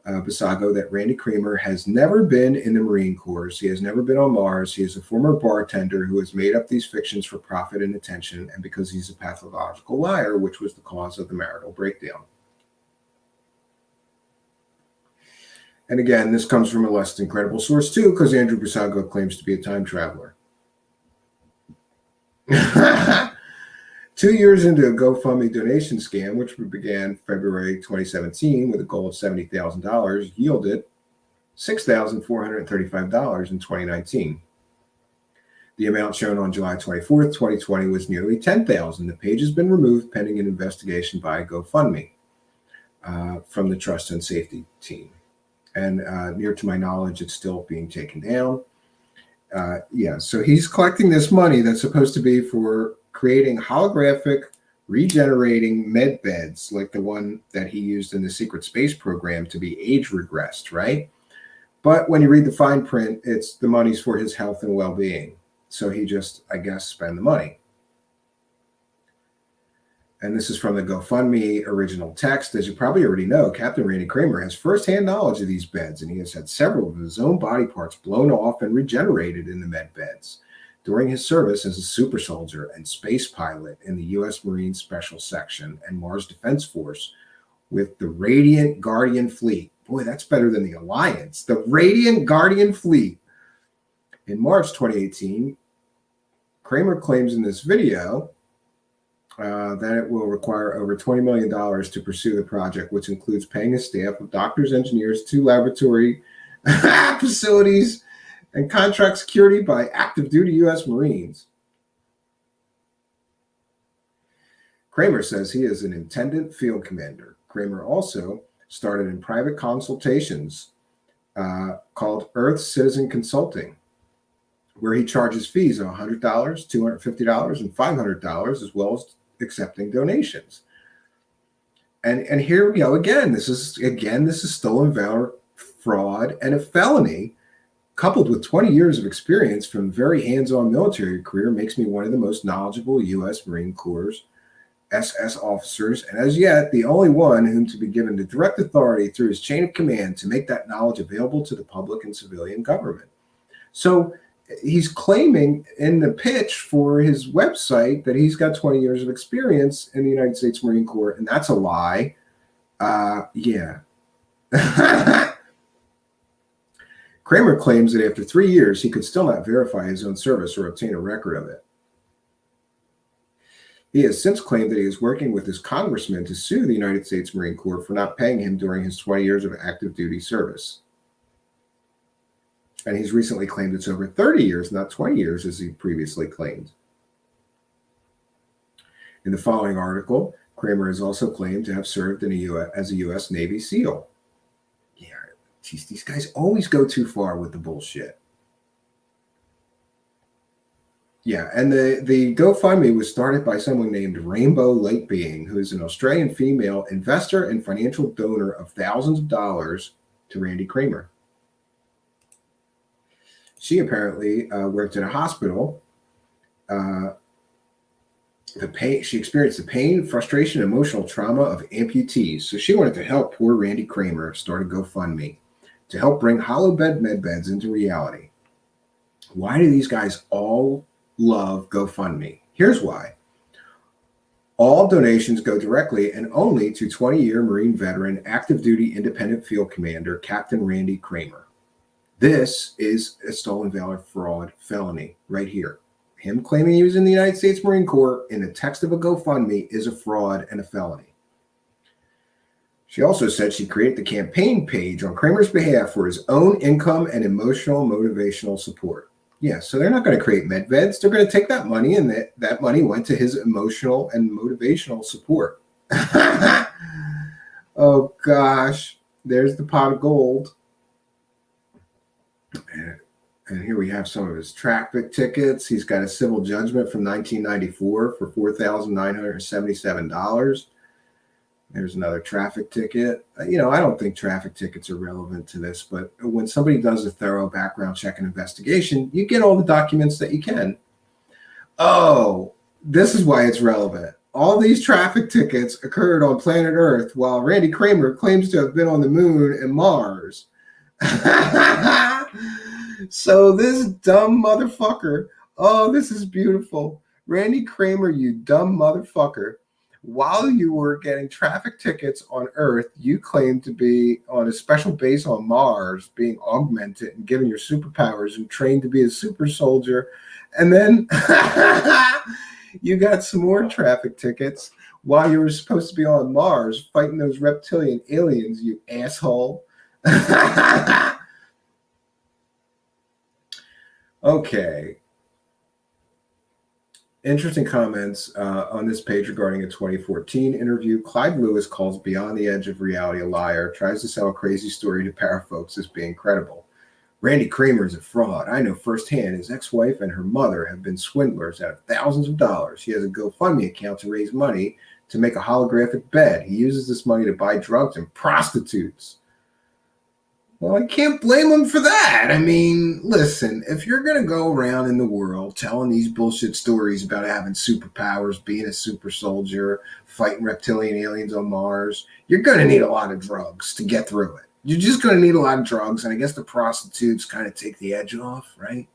Basago that Randy Cramer has never been in the Marine Corps. He has never been on Mars. He is a former bartender who has made up these fictions for profit and attention, and because he's a pathological liar, which was the cause of the marital breakdown. And again, this comes from a less than credible source too, because Andrew Basago claims to be a time traveler. 2 years into a GoFundMe donation scam, which began February 2017 with a goal of $70,000, yielded $6,435 in 2019. The amount shown on July 24th, 2020 was nearly $10,000. The page has been removed pending an investigation by GoFundMe from the Trust and Safety team. And near to my knowledge, it's still being taken down. So he's collecting this money that's supposed to be for creating holographic regenerating med beds like the one that he used in the secret space program to be age regressed, right? But when you read the fine print, it's the money's for his health and well-being. So he just, I guess, spend the money. And this is from the GoFundMe original text. As you probably already know, Captain Randy Cramer has firsthand knowledge of these beds, and he has had several of his own body parts blown off and regenerated in the med beds during his service as a super soldier and space pilot in the U.S. Marine Special Section and Mars Defense Force with the Radiant Guardian Fleet. Boy, that's better than the Alliance. The Radiant Guardian Fleet. In March 2018, Cramer claims in this video that it will require over $20 million to pursue the project, which includes paying a staff of doctors, engineers, 2 laboratory facilities, and contract security by active duty U.S. Marines. Cramer says he is an intendant field commander. Cramer also started in private consultations called Earth Citizen Consulting, where he charges fees of $100, $250, and $500, as well as accepting donations. And here we go again. This is stolen valor, fraud, and a felony, coupled with 20 years of experience from very hands-on military career, makes me one of the most knowledgeable U.S. Marine Corps SS officers, and as yet, the only one whom to be given the direct authority through his chain of command to make that knowledge available to the public and civilian government. So he's claiming in the pitch for his website that he's got 20 years of experience in the United States Marine Corps, and that's a lie. Cramer claims that after 3 years, he could still not verify his own service or obtain a record of it. He has since claimed that he is working with his congressman to sue the United States Marine Corps for not paying him during his 20 years of active duty service. And he's recently claimed it's over 30 years, not 20 years, as he previously claimed. In the following article, Cramer has also claimed to have served as a U.S. Navy SEAL. Yeah, geez, these guys always go too far with the bullshit. Yeah, and the GoFundMe was started by someone named Rainbow Light Being, who is an Australian female investor and financial donor of thousands of dollars to Randy Cramer. She apparently worked at a hospital. She experienced the pain, frustration, and emotional trauma of amputees. So she wanted to help poor Randy Cramer start a GoFundMe to help bring hollow bed med beds into reality. Why do these guys all love GoFundMe? Here's why. All donations go directly and only to 20-year Marine veteran, active duty independent field commander, Captain Randy Cramer. This is a stolen valor fraud felony right here. Him claiming he was in the United States Marine Corps in the text of a GoFundMe is a fraud and a felony. She also said she created the campaign page on Cramer's behalf for his own income and emotional motivational support. Yeah, so they're not going to create medveds. They're going to take that money, and that money went to his emotional and motivational support. Oh, gosh. There's the pot of gold. And here we have some of his traffic tickets. He's got a civil judgment from 1994 for $4,977. There's another traffic ticket. You know, I don't think traffic tickets are relevant to this, but when somebody does a thorough background check and investigation, you get all the documents that you can. Oh, this is why it's relevant. All these traffic tickets occurred on planet Earth while Randy Cramer claims to have been on the moon and Mars. So this dumb motherfucker, oh, this is beautiful. Randy Cramer, you dumb motherfucker. While you were getting traffic tickets on Earth, you claimed to be on a special base on Mars, being augmented and given your superpowers and trained to be a super soldier. And then you got some more traffic tickets while you were supposed to be on Mars fighting those reptilian aliens, you asshole. Okay. Interesting comments on this page regarding a 2014 interview. Clyde Lewis calls Beyond the Edge of Reality a liar, tries to sell a crazy story to para folks as being credible. Randy Cramer is a fraud. I know firsthand his ex-wife and her mother have been swindlers out of thousands of dollars. He has a GoFundMe account to raise money to make a holographic bed. He uses this money to buy drugs and prostitutes. Well, I can't blame him for that. I mean, listen, if you're going to go around in the world telling these bullshit stories about having superpowers, being a super soldier, fighting reptilian aliens on Mars, you're going to need a lot of drugs to get through it. You're just going to need a lot of drugs, and I guess the prostitutes kind of take the edge off, right?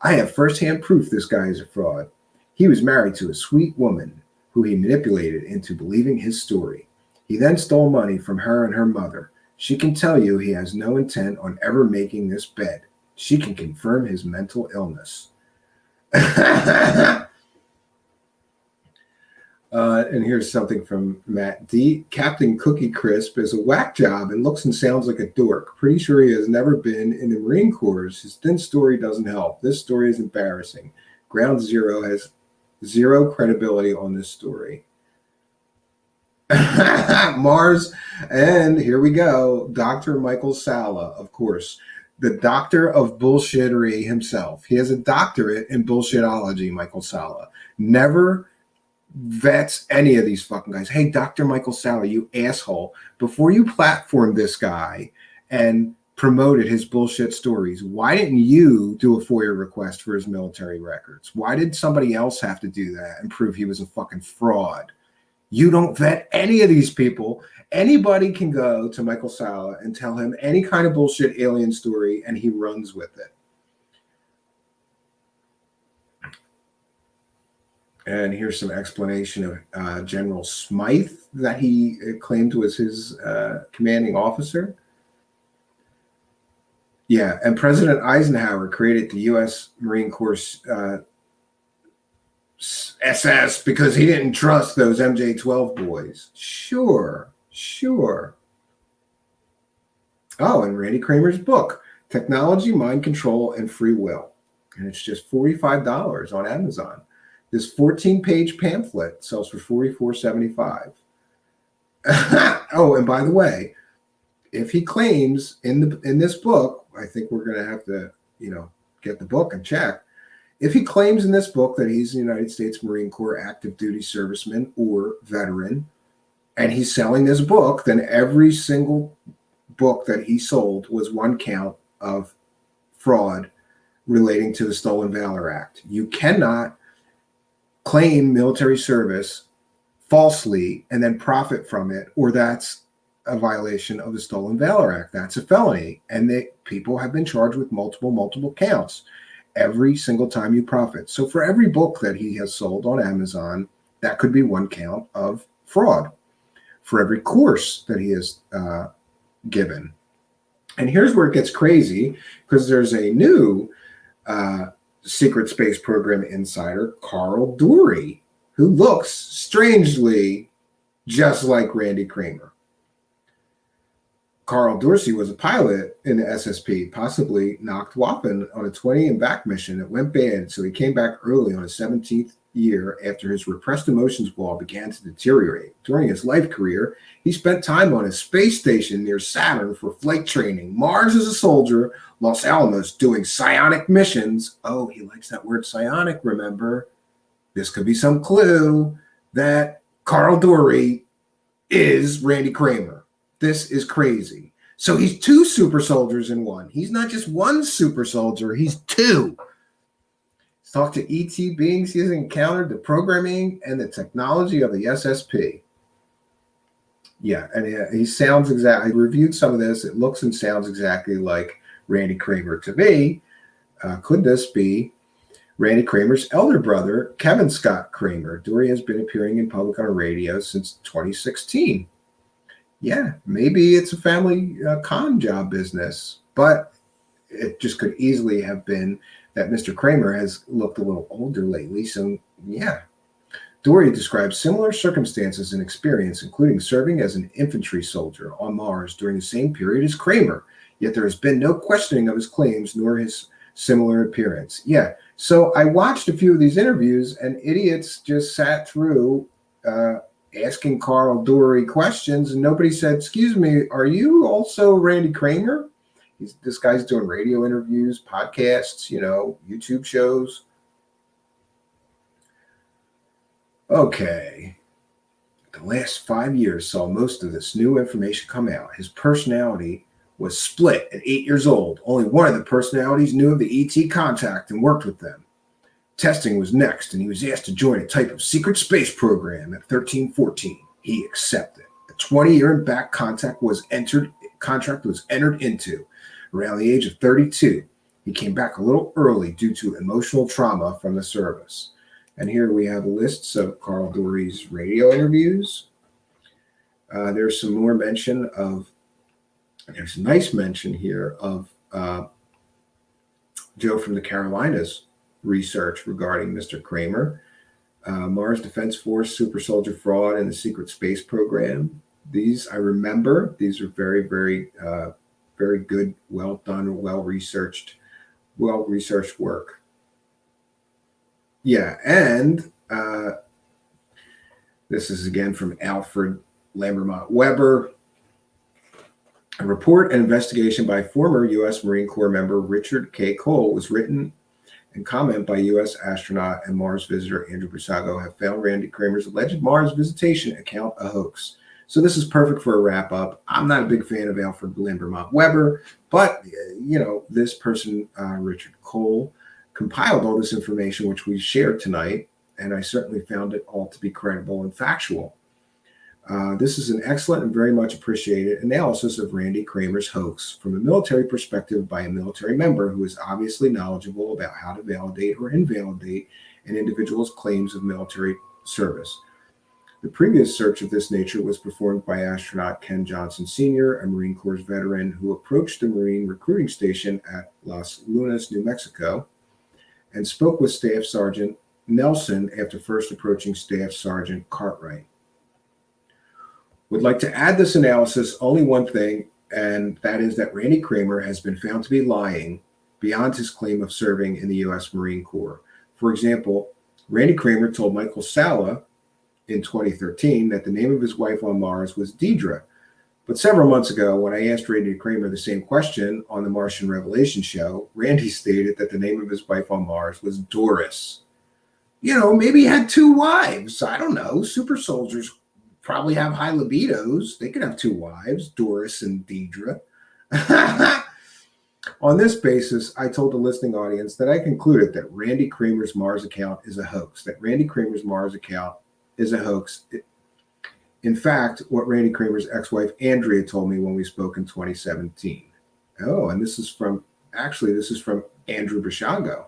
I have firsthand proof this guy is a fraud. He was married to a sweet woman who he manipulated into believing his story. He then stole money from her and her mother. She can tell you he has no intent on ever making this bed. She can confirm his mental illness. And here's something from Matt D. Captain Cookie Crisp is a whack job and looks and sounds like a dork. Pretty sure he has never been in the Marine Corps. His thin story doesn't help. This story is embarrassing. Ground Zero has zero credibility on this story. Mars, and here we go. Dr. Michael Salla, of course, the doctor of bullshittery himself. He has a doctorate in bullshitology, Michael Salla. Never vets any of these fucking guys. Hey, Dr. Michael Salla, you asshole. Before you platformed this guy and promoted his bullshit stories, why didn't you do a FOIA request for his military records? Why did somebody else have to do that and prove he was a fucking fraud? You don't vet any of these people. Anybody can go to Michael Salla and tell him any kind of bullshit alien story, and he runs with it. And here's some explanation of General Smythe that he claimed was his commanding officer. Yeah, and President Eisenhower created the U.S. Marine Corps SS because he didn't trust those MJ-12 boys. Sure. Oh, and Randy Cramer's book, Technology, Mind Control, and Free Will. And it's just $45 on Amazon. This 14-page pamphlet sells for $44.75. Oh, and by the way, if he claims in this book, I think we're going to have to, get the book and check. If he claims in this book that he's a United States Marine Corps active duty serviceman or veteran, and he's selling this book, then every single book that he sold was one count of fraud relating to the Stolen Valor Act. You cannot claim military service falsely and then profit from it, or that's a violation of the Stolen Valor Act. That's a felony, and people have been charged with multiple counts every single time you profit. So for every book that he has sold on Amazon, that could be one count of fraud. For every course that he has given. And here's where it gets crazy, because there's a new secret space program insider, Carl Dury, who looks strangely just like Randy Cramer. Carl Dorsey was a pilot in the SSP, possibly knocked Wappen on a 20 and back mission that went bad, so he came back early on his 17th year after his repressed emotions wall began to deteriorate. During his life career, he spent time on a space station near Saturn for flight training, Mars as a soldier, Los Alamos doing psionic missions. Oh, he likes that word psionic, remember? This could be some clue that Carl Dury is Randy Cramer. This is crazy. So he's two super soldiers in one. He's not just one super soldier, he's two. He's talked to ET beings he has encountered, the programming and the technology of the SSP. Yeah, and he sounds exactly, I reviewed some of this. It looks and sounds exactly like Randy Cramer to me. Could this be Randy Cramer's elder brother, Kevin Scott Cramer? Dury has been appearing in public on radio since 2016. Yeah, maybe it's a family con job business, but it just could easily have been that Mr. Cramer has looked a little older lately. So, yeah. Dury describes similar circumstances and experience, including serving as an infantry soldier on Mars during the same period as Cramer. Yet there has been no questioning of his claims nor his similar appearance. Yeah, so I watched a few of these interviews, and idiots just sat through asking Carl Dury questions, and nobody said, "Excuse me, are you also Randy Cramer?" This guy's doing radio interviews, podcasts, YouTube shows. Okay. The last 5 years saw most of this new information come out. His personality was split at 8 years old. Only one of the personalities knew of the ET contact and worked with them. Testing was next, and he was asked to join a type of secret space program at 13-14. He accepted. A 20-year and back contract was entered into. Around the age of 32, he came back a little early due to emotional trauma from the service. And here we have lists of Carl Dury's radio interviews. There's some more mention of, there's a nice mention here of Joe from the Carolinas research regarding Mr. Cramer. Mars Defense Force, super soldier fraud, and the secret space program. These I remember. These are very, very, very good, well done, well-researched work. Yeah, and this is again from Alfred Lambermont Weber. A report and investigation by former U.S. Marine Corps member Richard K. Cole was written and comment by U.S. astronaut and Mars visitor Andrew Brisago have found Randy Cramer's alleged Mars visitation account a hoax. So this is perfect for a wrap-up. I'm not a big fan of Alfred Lambermont Weber, but, this person, Richard Cole, compiled all this information, which we shared tonight, and I certainly found it all to be credible and factual. This is an excellent and very much appreciated analysis of Randy Cramer's hoax from a military perspective by a military member who is obviously knowledgeable about how to validate or invalidate an individual's claims of military service. The previous search of this nature was performed by astronaut Ken Johnson Sr., a Marine Corps veteran who approached the Marine recruiting station at Las Lunas, New Mexico, and spoke with Staff Sergeant Nelson after first approaching Staff Sergeant Cartwright. Would like to add this analysis only one thing, and that is that Randy Cramer has been found to be lying beyond his claim of serving in the U.S. Marine Corps. For example, Randy Cramer told Michael Salla in 2013 that the name of his wife on Mars was Deidre. But several months ago, when I asked Randy Cramer the same question on the Martian Revelation show, Randy stated that the name of his wife on Mars was Doris. You know, maybe he had two wives. I don't know. Super soldiers probably have high libidos. They could have two wives, Doris and Deidre. On this basis, I told the listening audience that I concluded that Randy Cramer's Mars account is a hoax, is a hoax. In fact, what Randy Cramer's ex-wife Andrea told me when we spoke in 2017. Oh, and this is from Andrew Bashago.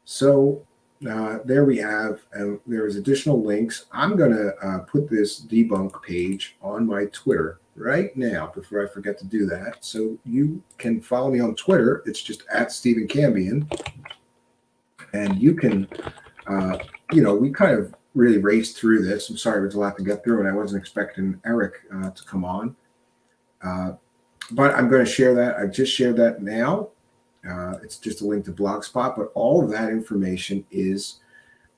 So there we have, and there's additional links. I'm going to put this debunk page on my Twitter right now before I forget to do that. So you can follow me on Twitter. It's just at Stephen Cambion. And you can, we kind of really raced through this. I'm sorry, it was a lot to get through, and I wasn't expecting Eric to come on. But I'm going to share that. I've just shared that now. It's just a link to Blogspot, but all of that information is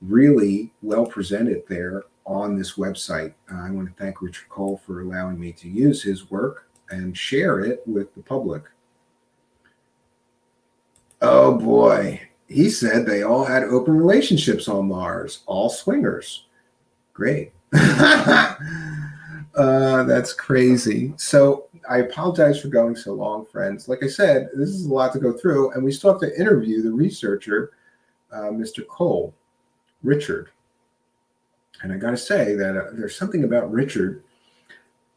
really well presented there on this website. I want to thank Richard Cole for allowing me to use his work and share it with the public. Oh boy. He said they all had open relationships on Mars, all swingers. Great. That's crazy. So I apologize for going so long, friends. Like I said, this is a lot to go through, and we still have to interview the researcher, Mr. Cole, Richard. And I got to say that there's something about Richard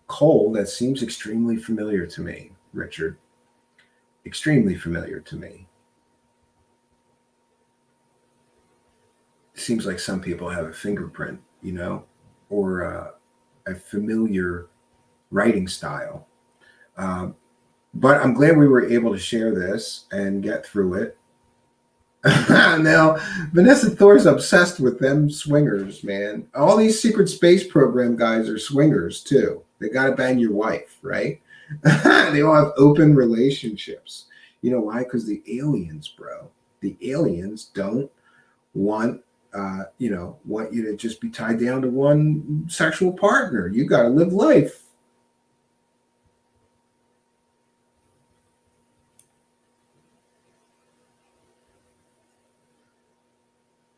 Cole that seems extremely familiar to me, Richard. Extremely familiar to me. Seems like some people have a fingerprint, or a familiar writing style. But I'm glad we were able to share this and get through it. Now, Vanessa Thor's obsessed with them swingers, man. All these secret space program guys are swingers, too. They got to bang your wife, right? They all have open relationships. You know why? Because the aliens, bro. The aliens don't want you to just be tied down to one sexual partner. You got to live life.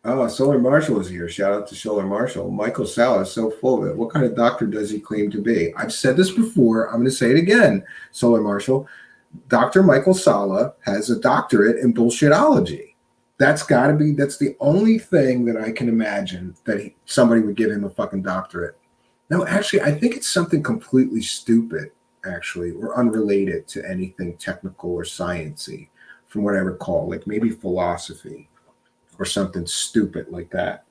Oh, Solar Marshall is here. Shout out to Solar Marshall. Michael Salla is so full of it. What kind of doctor does he claim to be? I've said this before. I'm going to say it again, Solar Marshall. Dr. Michael Salla has a doctorate in bullshitology. That's the only thing that I can imagine that somebody would give him a fucking doctorate. No, actually, I think it's something completely stupid, actually, or unrelated to anything technical or sciencey, from what I recall, like maybe philosophy or something stupid like that.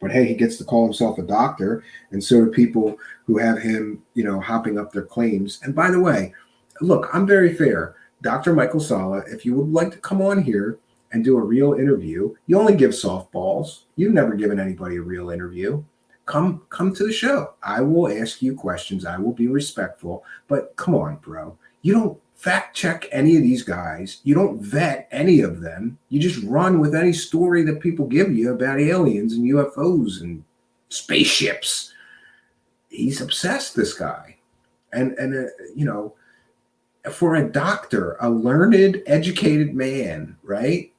But hey, he gets to call himself a doctor, and so do people who have him, hopping up their claims. And by the way, look, I'm very fair. Dr. Michael Salla, if you would like to come on here and do a real interview, you only give softballs. You've never given anybody a real interview. Come to the show. I will ask you questions. I will be respectful. But come on, bro. You don't fact check any of these guys. You don't vet any of them. You just run with any story that people give you about aliens and UFOs and spaceships. He's obsessed, this guy. And for a doctor, a learned, educated man, right,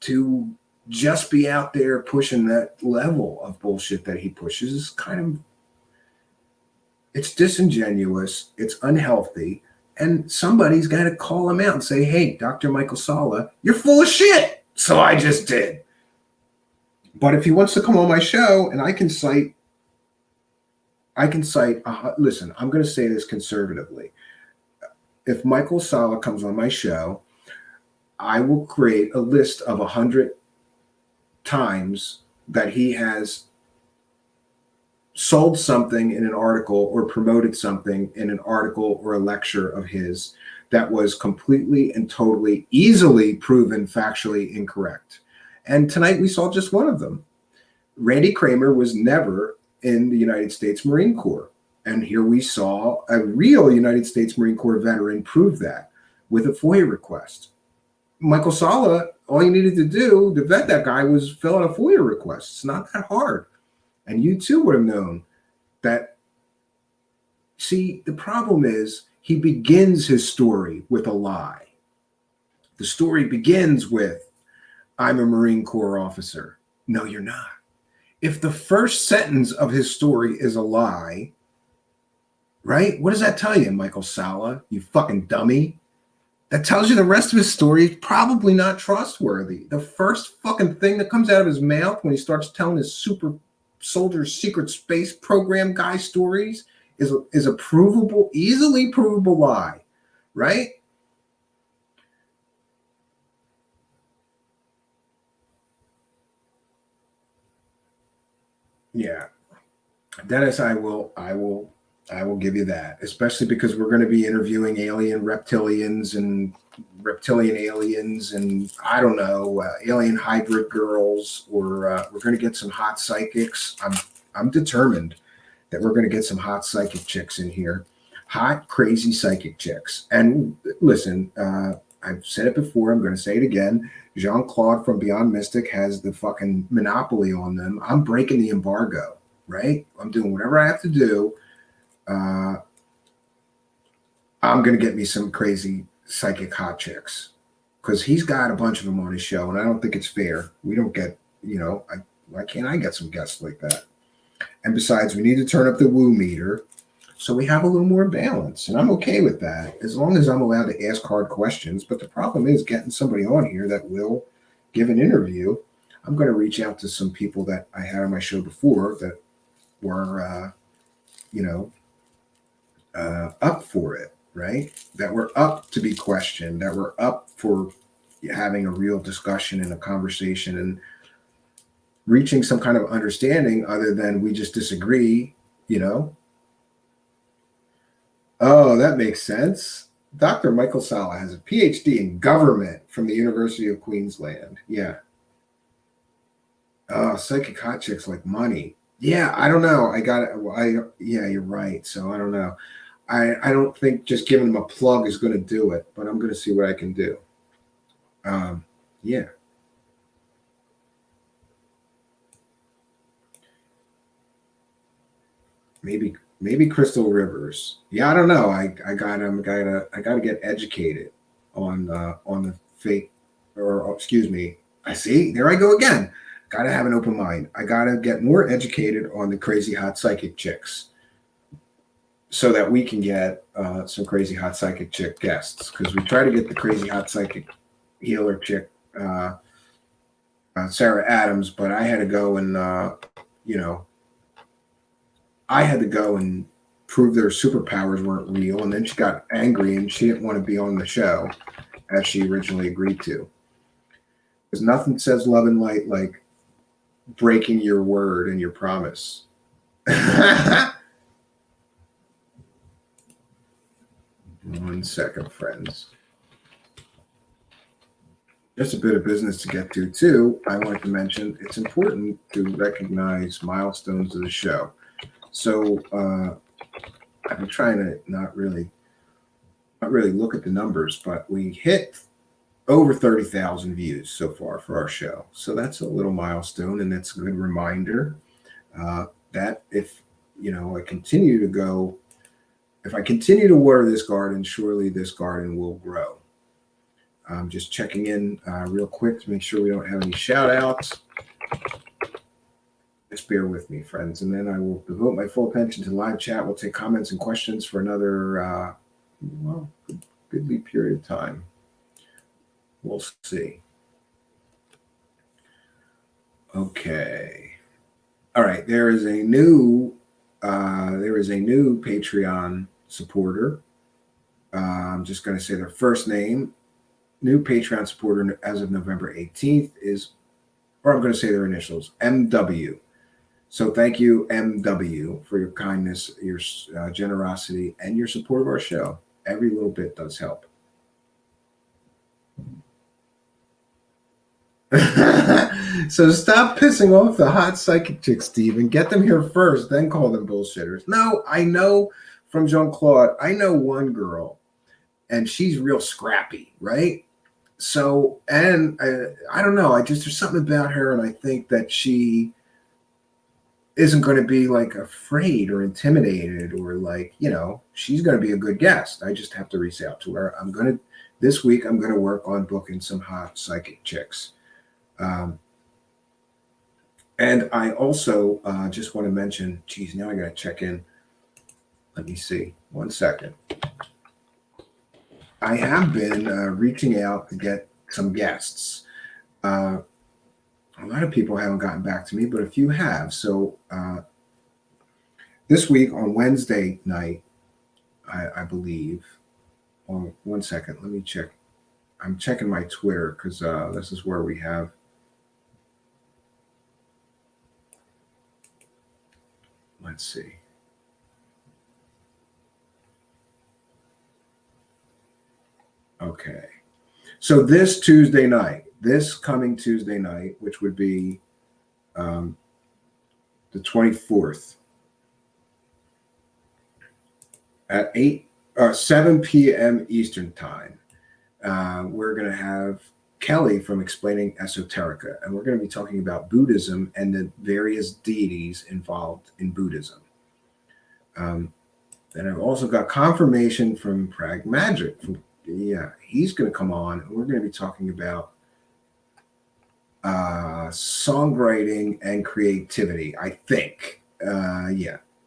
to just be out there pushing that level of bullshit that he pushes is it's disingenuous, it's unhealthy, and somebody's got to call him out and say, hey, Dr. Michael Salla, you're full of shit. So I just did. But if he wants to come on my show, and I can cite, listen, I'm going to say this conservatively. If Michael Salla comes on my show, I will create a list of 100 times that he has sold something in an article or promoted something in an article or a lecture of his that was completely and totally easily proven factually incorrect. And tonight we saw just one of them. Randy Cramer was never in the United States Marine Corps. And here we saw a real United States Marine Corps veteran prove that with a FOIA request. Michael Sala, all you needed to do to vet that guy was fill out a FOIA request. It's not that hard. And you too would have known that. See, the problem is he begins his story with a lie. The story begins with, I'm a Marine Corps officer. No, you're not. If the first sentence of his story is a lie, right? What does that tell you, Michael Sala, you fucking dummy? That tells you the rest of his story is probably not trustworthy. The first fucking thing that comes out of his mouth when he starts telling his super soldier secret space program guy stories is a provable, easily provable lie, right? Yeah, Dennis, I will give you that, especially because we're going to be interviewing alien reptilians and reptilian aliens and I don't know, alien hybrid girls, or we're going to get some hot psychics. I'm determined that we're going to get some hot psychic chicks in here, hot crazy psychic chicks. And listen, I've said it before, I'm going to say it again. Jean-Claude from Beyond Mystic has the fucking monopoly on them. I'm breaking the embargo, right? I'm doing whatever I have to do. I'm going to get me some crazy psychic hot chicks because he's got a bunch of them on his show, and I don't think it's fair. We don't get, why can't I get some guests like that? And besides, we need to turn up the woo meter so we have a little more balance, and I'm okay with that as long as I'm allowed to ask hard questions. But the problem is getting somebody on here that will give an interview. I'm going to reach out to some people that I had on my show before that were, up for it, right? That were up to be questioned, that were up for having a real discussion and a conversation and reaching some kind of understanding other than we just disagree, Oh, that makes sense. Dr. Michael Sala has a PhD in government from the University of Queensland. Yeah. Oh, psychic hot chicks like money. Yeah, I don't know. Yeah, you're right. So I don't know. I don't think just giving them a plug is going to do it, but I'm going to see what I can do. Yeah. Maybe Crystal Rivers. Yeah, I don't know. I gotta get educated on the fake, or excuse me. I see. There I go again. Gotta have an open mind. I gotta get more educated on the crazy hot psychic chicks, so that we can get some crazy hot psychic chick guests. Because we try to get the crazy hot psychic healer chick, Sarah Adams, but I had to go and I had to go and prove their superpowers weren't real, and then she got angry and she didn't want to be on the show as she originally agreed to. Because nothing says love and light like breaking your word and your promise. 1 second, friends. Just a bit of business to get to, too. I wanted to mention it's important to recognize milestones of the show. So I've been trying to not really look at the numbers, but we hit over 30,000 views so far for our show. So that's a little milestone, and that's a good reminder that if I continue to go, if I continue to water this garden, surely this garden will grow. I'm just checking in real quick to make sure we don't have any shout outs. Just bear with me, friends, and then I will devote my full attention to live chat. We'll take comments and questions for another, goodly period of time. We'll see. Okay. All right. There is a new Patreon supporter. I'm just going to say their first name. New Patreon supporter as of November 18th is, or I'm going to say their initials, MW. So thank you, MW, for your kindness, your generosity, and your support of our show. Every little bit does help. So stop pissing off the hot psychic chicks, Steve, and get them here first, then call them bullshitters. No, I know from Jean-Claude, I know one girl, and she's real scrappy, right? So, and I don't know, there's something about her, and I think that she isn't going to be like afraid or intimidated or like, she's going to be a good guest. I just have to reach out to her. This week, I'm going to work on booking some hot psychic chicks. And I also just want to mention, geez, now I got to check in. Let me see. 1 second. I have been reaching out to get some guests. A lot of people haven't gotten back to me, but a few have. So this week on Wednesday night, I believe. Oh, 1 second. Let me check. I'm checking my Twitter because this is where we have. Let's see. Okay. So this coming Tuesday night, which would be the 24th at 7 p.m. Eastern time, we're going to have Kelly from Explaining Esoterica, and we're going to be talking about Buddhism and the various deities involved in Buddhism. And I've also got confirmation from Pragmagic. He's going to come on, and we're going to be talking about songwriting and creativity, I think. And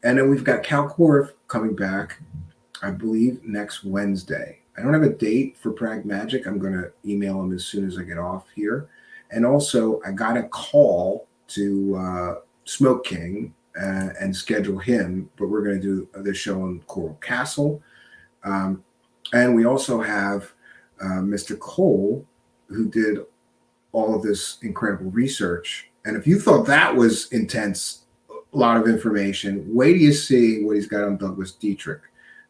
then we've got Cal Korf coming back, I believe, next Wednesday. I don't have a date for Pragmagic. I'm going to email him as soon as I get off here. And also, I got a call to Smoke King and schedule him, but we're going to do the show on Coral Castle. And we also have Mr. Cole, who did all of this incredible research. And if you thought that was intense, a lot of information, wait till you see what he's got on Douglas Dietrich.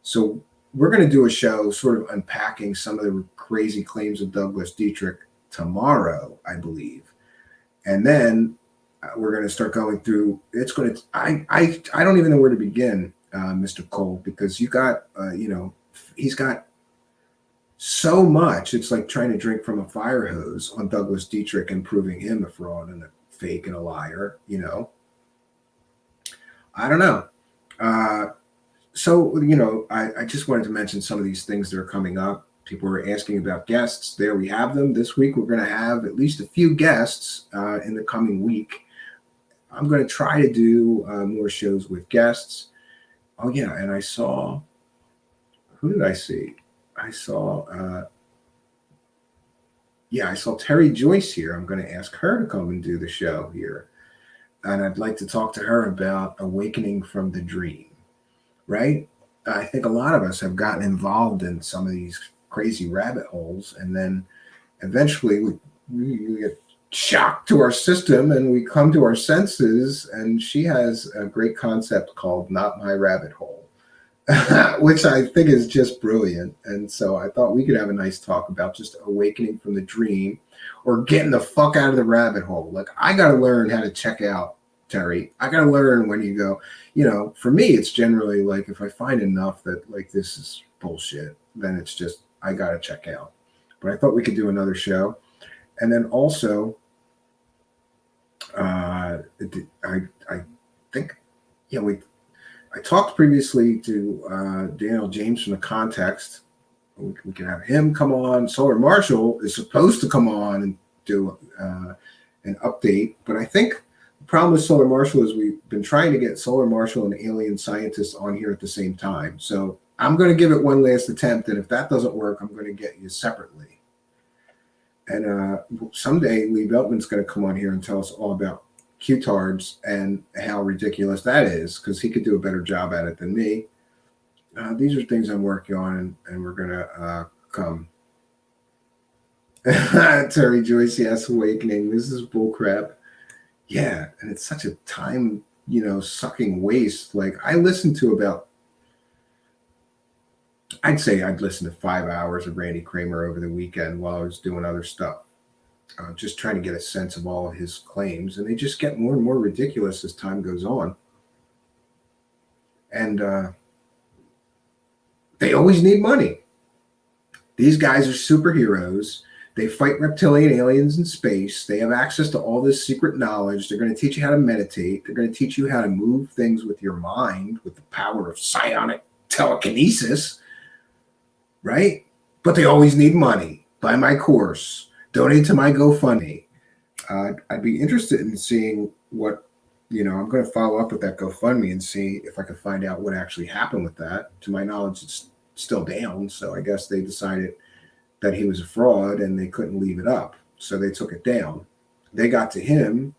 So we're going to do a show sort of unpacking some of the crazy claims of Douglas Dietrich tomorrow, I believe. And then we're going to start going through, I don't even know where to begin, Mr. Cole, because you got, he's got so much. It's like trying to drink from a fire hose on Douglas Dietrich and proving him a fraud and a fake and a liar, I don't know. So, I just wanted to mention some of these things that are coming up. People are asking about guests. There we have them. This week, we're going to have at least a few guests in the coming week. I'm going to try to do more shows with guests. Oh, yeah. And I saw, who did I see? I saw Terry Joyce here. I'm going to ask her to come and do the show here. And I'd like to talk to her about awakening from the dream. Right? I think a lot of us have gotten involved in some of these crazy rabbit holes, and then eventually we get shocked to our system and we come to our senses, and she has a great concept called Not My Rabbit Hole, which I think is just brilliant. And so I thought we could have a nice talk about just awakening from the dream or getting the fuck out of the rabbit hole. Like, I got to learn how to check out, Terry. I got to learn when you go, for me, it's generally like if I find enough that like this is bullshit, then it's just, I got to check out. But I thought we could do another show. And then also, I think, I talked previously to Daniel James from The Context. We can have him come on. Solar Marshall is supposed to come on and do an update. But I think the problem with Solar Marshall is we've been trying to get Solar Marshall and Alienscientist on here at the same time. So I'm going to give it one last attempt. And if that doesn't work, I'm going to get you separately. And someday Lee Beltman's going to come on here and tell us all about Q-tards and how ridiculous that is, because he could do a better job at it than me. These are things I'm working on, and we're going to come. Terry Joyce, yes, awakening. This is bullcrap. Yeah, and it's such a time you know, sucking waste. Like I listened to about, I'd say I'd listen to 5 hours of Randy Cramer over the weekend while I was doing other stuff. Just trying to get a sense of all of his claims. And they just get more and more ridiculous as time goes on. And they always need money. These guys are superheroes. They fight reptilian aliens in space. They have access to all this secret knowledge. They're going to teach you how to meditate. They're going to teach you how to move things with your mind with the power of psionic telekinesis, right? But they always need money. Buy my course. Donate to my GoFundMe. I'd be interested in seeing what, you know, I'm going to follow up with that GoFundMe and see if I can find out what actually happened with that. To my knowledge, it's still down. So I guess they decided that he was a fraud and they couldn't leave it up. So they took it down. They got to him.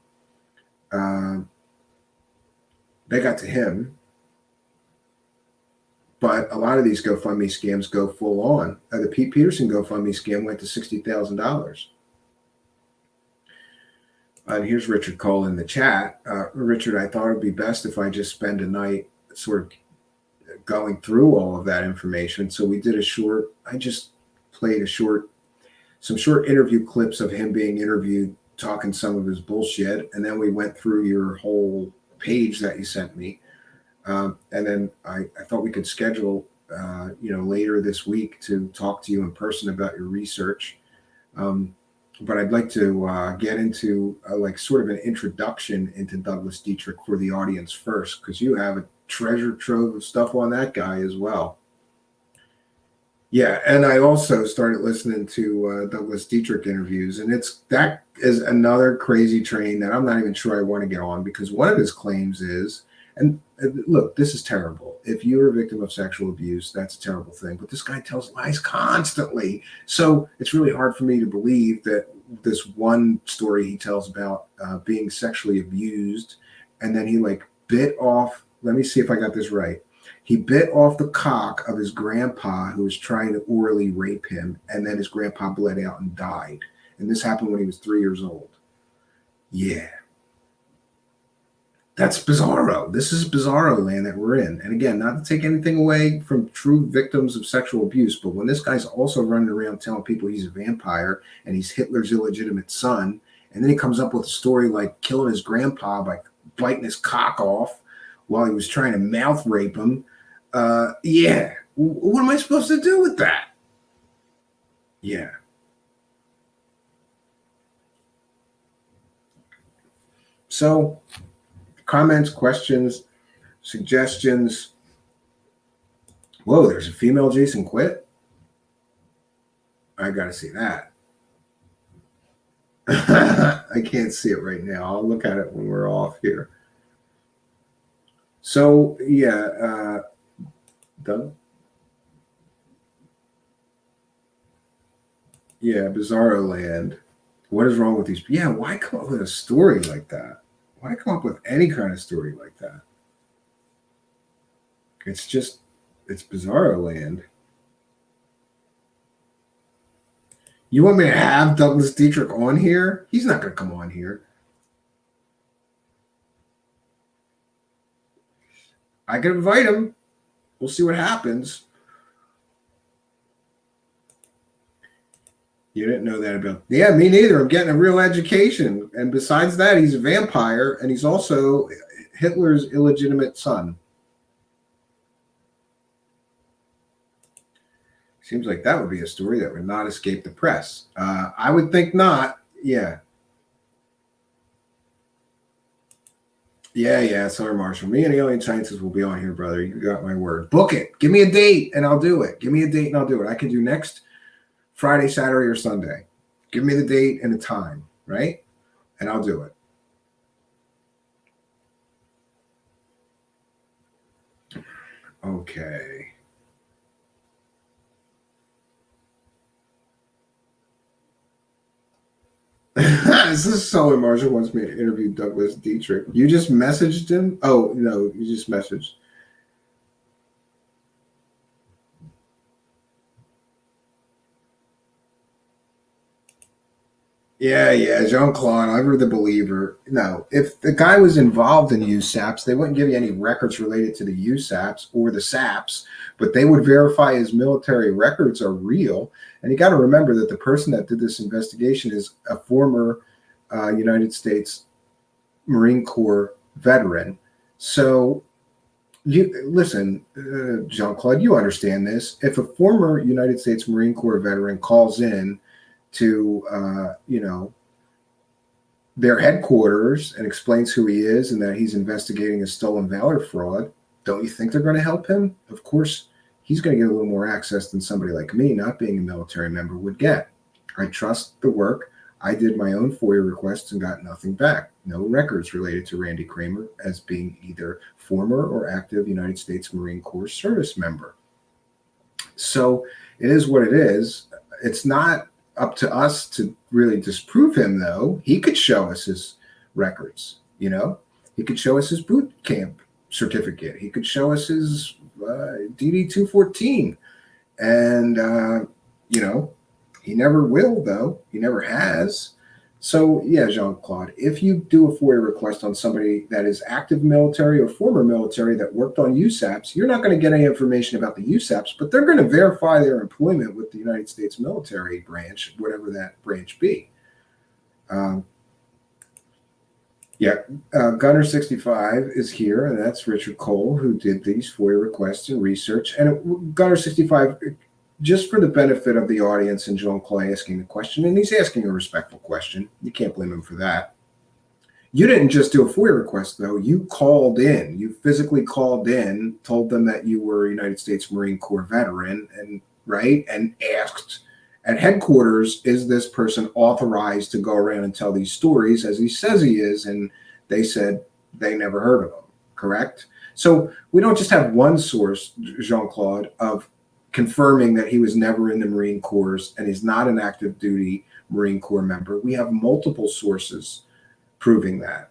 But a lot of these GoFundMe scams go full on. The Pete Peterson GoFundMe scam went to $60,000. And here's Richard Cole in the chat. Richard, I thought it'd be best if I just spend a night sort of going through all of that information. So we did I just played some short interview clips of him being interviewed, talking some of his bullshit. And then we went through your whole page that you sent me. And then I thought we could schedule, later this week to talk to you in person about your research. But I'd like to get into sort of an introduction into Douglas Dietrich for the audience first, because you have a treasure trove of stuff on that guy as well. Yeah, and I also started listening to Douglas Dietrich interviews, and that is another crazy train that I'm not even sure I want to get on, because one of his claims is, and look, this is terrible. If you're a victim of sexual abuse, that's a terrible thing. But this guy tells lies constantly. So it's really hard for me to believe that this one story he tells about being sexually abused, and then he bit off, let me see if I got this right. He bit off the cock of his grandpa who was trying to orally rape him, and then his grandpa bled out and died. And this happened when he was 3 years old. Yeah. That's bizarro. This is bizarro land that we're in. And again, not to take anything away from true victims of sexual abuse, but when this guy's also running around telling people he's a vampire and he's Hitler's illegitimate son, and then he comes up with a story like killing his grandpa by biting his cock off while he was trying to mouth rape him. Yeah. What am I supposed to do with that? Yeah. So, comments, questions, suggestions. Whoa, there's a female Jason Quit? I got to see that. I can't see it right now. I'll look at it when we're off here. So, yeah, Doug? Yeah, Bizarro Land. What is wrong with these? Yeah, why come up with a story like that? Why come up with any kind of story like that? It's Bizarro Land. You want me to have Douglas Dietrich on here? He's not going to come on here. I can invite him. We'll see what happens. You didn't know that about... Yeah, me neither. I'm getting a real education. And besides that, he's a vampire, and he's also Hitler's illegitimate son. Seems like that would be a story that would not escape the press. I would think not. Yeah. Yeah, Solar Marshall. Me and Alienscientist will be on here, brother. You got my word. Book it. Give me a date, and I'll do it. Give me a date, and I'll do it. I can do next Friday, Saturday, or Sunday. Give me the date and the time, right? And I'll do it. Okay. This is Solar Marshall wants me to interview Douglas Dietrich. You just messaged him? Oh, no, you just messaged. Yeah, Jean-Claude, ever the believer. No, if the guy was involved in USAPs, they wouldn't give you any records related to the USAPs or the SAPs, but they would verify his military records are real. And you got to remember that the person that did this investigation is a former United States Marine Corps veteran. So you listen, Jean-Claude, you understand this. If a former United States Marine Corps veteran calls in to, their headquarters and explains who he is and that he's investigating a stolen valor fraud, don't you think they're going to help him? Of course, he's going to get a little more access than somebody like me, not being a military member, would get. I trust the work. I did my own FOIA requests and got nothing back. No records related to Randy Cramer as being either former or active United States Marine Corps service member. So it is what it is. It's not up to us to really disprove him, though. He could show us his records, He could show us his boot camp certificate. He could show us his DD-214. And, he never will, though. He never has. So, yeah, Jean-Claude, if you do a FOIA request on somebody that is active military or former military that worked on USAPs, you're not going to get any information about the USAPs, but they're going to verify their employment with the United States military branch, whatever that branch be. Gunner65 is here, and that's Richard Cole, who did these FOIA requests and research. And Gunner65, just for the benefit of the audience and Jean-Claude asking the question, and he's asking a respectful question. You can't blame him for that. You didn't just do a FOIA request, though. You called in. You physically called in, told them that you were a United States Marine Corps veteran, and asked at headquarters, is this person authorized to go around and tell these stories as he says he is? And they said they never heard of him, correct? So we don't just have one source, Jean-Claude, of confirming that he was never in the Marine Corps and he's not an active duty Marine Corps member. We have multiple sources proving that.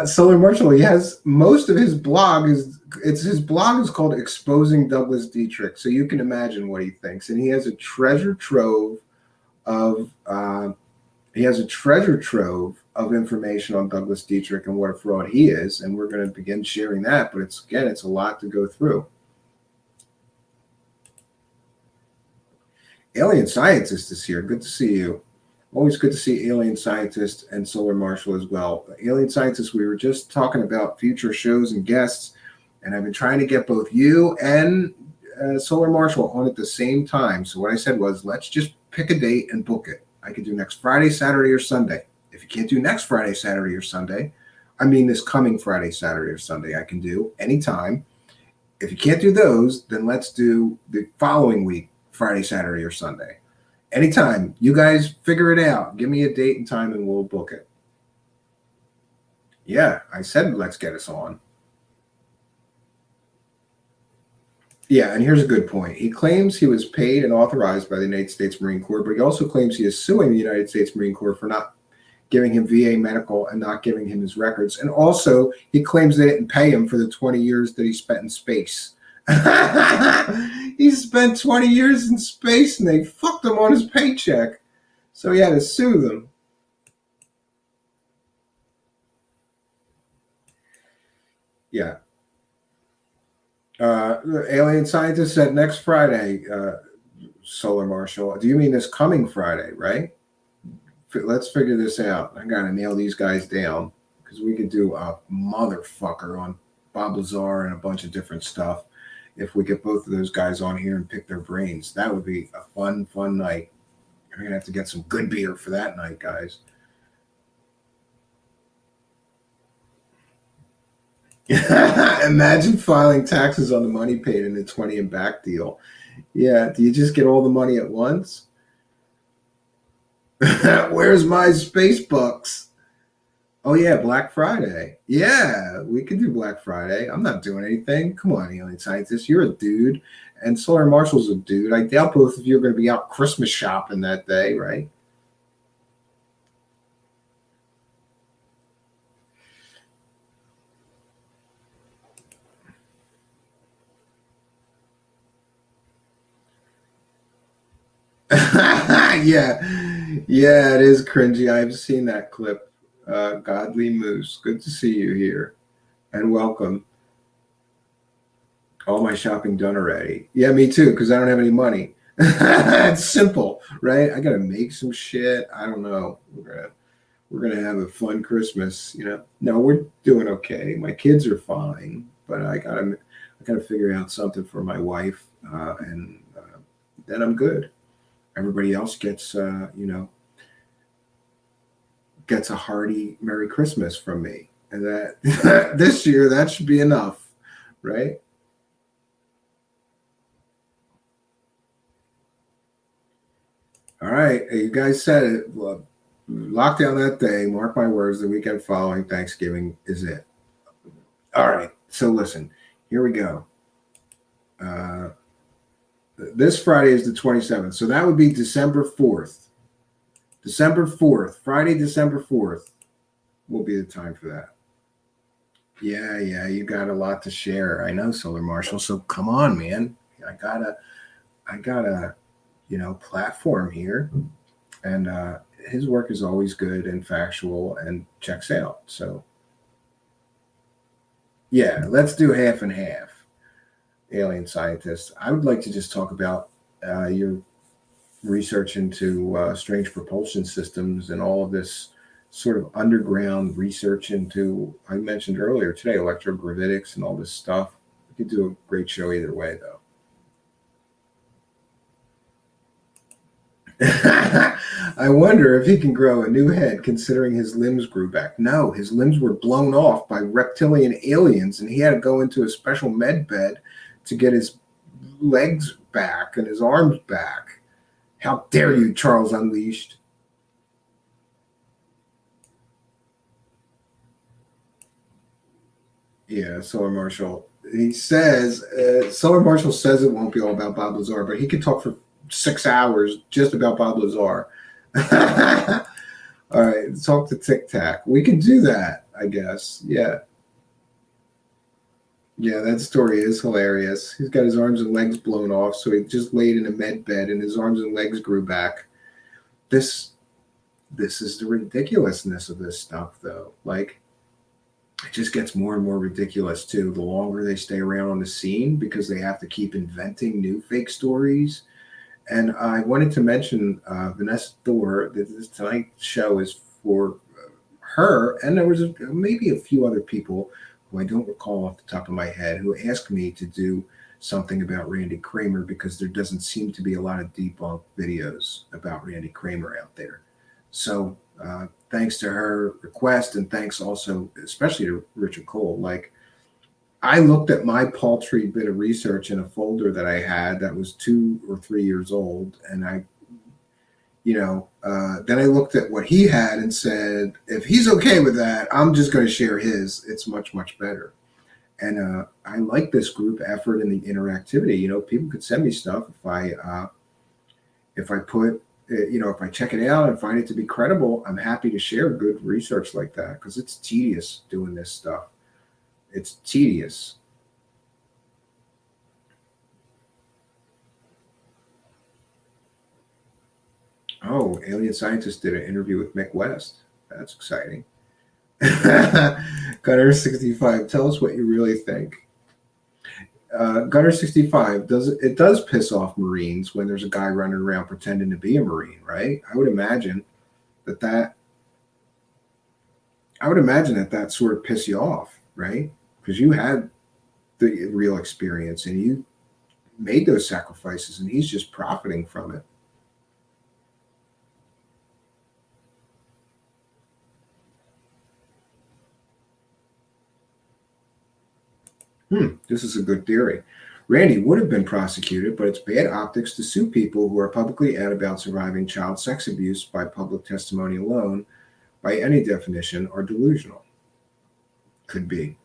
Solar Marshall, he has most of his blog his blog is called Exposing Douglas Dietrich. So you can imagine what he thinks. And he has a treasure trove of information on Douglas Dietrich and what a fraud he is, and we're going to begin sharing that. But it's a lot to go through. Alienscientist is here. Good to see you. Always good to see Alienscientist and Solar Marshall as well. Alienscientist, we were just talking about future shows and guests, and I've been trying to get both you and Solar Marshall on at the same time. So what I said was, let's just pick a date and book it. I could do next Friday, Saturday, or Sunday. If you can't do next Friday, Saturday, or Sunday, I mean this coming Friday, Saturday, or Sunday, I can do anytime. If you can't do those, then let's do the following week, Friday, Saturday, or Sunday. Anytime. You guys figure it out. Give me a date and time and we'll book it. Yeah, I said let's get us on. Yeah, and here's a good point. He claims he was paid and authorized by the United States Marine Corps, but he also claims he is suing the United States Marine Corps for not giving him VA medical and not giving him his records. And also, he claims they didn't pay him for the 20 years that he spent in space. He spent 20 years in space and they fucked him on his paycheck. So he had to sue them. Yeah. The Alienscientist said next Friday, Solar Marshall. Do you mean this coming Friday, right? Let's figure this out. I got to nail these guys down because we could do a motherfucker on Bob Lazar and a bunch of different stuff. If we get both of those guys on here and pick their brains, that would be a fun night. We're going to have to get some good beer for that night, guys. Imagine filing taxes on the money paid in the 20 and back deal. Yeah, do you just get all the money at once? Where's my space bucks? Oh yeah, Black Friday. Yeah, we could do Black Friday. I'm not doing anything. Come on, Alienscientist. You're a dude, and Solar Marshall's a dude. I doubt both of you are going to be out Christmas shopping that day, right? Yeah, yeah, it is cringy. I've seen that clip. Godly Moose, good to see you here, and welcome. All my shopping done already. Yeah, me too, because I don't have any money. It's simple, right? I gotta make some shit. I don't know. We're gonna have a fun Christmas, you know. No, we're doing okay. My kids are fine, but I gotta figure out something for my wife, and then I'm good. Everybody else gets, gets a hearty Merry Christmas from me, and that this year that should be enough, right? All right, you guys said it. Well, lock down that day. Mark my words. The weekend following Thanksgiving is it. All right. So listen, here we go. This Friday is the 27th, so that would be December 4th. December 4th, Friday, December 4th, will be the time for that. Yeah, you got a lot to share. I know, Solar Marshall. So come on, man. I got a platform here, and his work is always good and factual and checks out. So yeah, let's do half and half. Alien scientists, I would like to just talk about your research into strange propulsion systems and all of this sort of underground research into, I mentioned earlier today, electrogravitics and all this stuff. We could do a great show either way, though. I wonder if he can grow a new head considering his limbs grew back. No, his limbs were blown off by reptilian aliens, and he had to go into a special med bed to get his legs back and his arms back. How dare you, Charles Unleashed? Yeah, Solar Marshall. He says, Solar Marshall says it won't be all about Bob Lazar, but he could talk for 6 hours just about Bob Lazar. All right, let's talk to Tic Tac. We can do that, I guess. Yeah. Yeah, that story is hilarious. He's got his arms and legs blown off, so he just laid in a med bed and his arms and legs grew back. This is the ridiculousness of this stuff, though. Like, it just gets more and more ridiculous, too, the longer they stay around on the scene, because they have to keep inventing new fake stories. And I wanted to mention Vanessa Thor, that this tonight's show is for her, and there was maybe a few other people who I don't recall off the top of my head who asked me to do something about Randy Cramer, because there doesn't seem to be a lot of debunked videos about Randy Cramer out there. So thanks to her request, and thanks also especially to Richard Cole. Like, I looked at my paltry bit of research in a folder that I had that was 2 or 3 years old, and then I looked at what he had and said, if he's okay with that, I'm just going to share his. It's much, much better. And I like this group effort and the interactivity. You know, people could send me stuff if I check it out and find it to be credible. I'm happy to share good research like that, because it's tedious doing this stuff. It's tedious. Oh, Alien Scientist did an interview with Mick West. That's exciting. Gunner65, tell us what you really think. Gunner65, does piss off Marines when there's a guy running around pretending to be a Marine, right? I would imagine that sort of piss you off, right? Because you had the real experience and you made those sacrifices, and he's just profiting from it. This is a good theory. Randy would have been prosecuted, but it's bad optics to sue people who are publicly out about surviving child sex abuse by public testimony alone, by any definition, are delusional. Could be.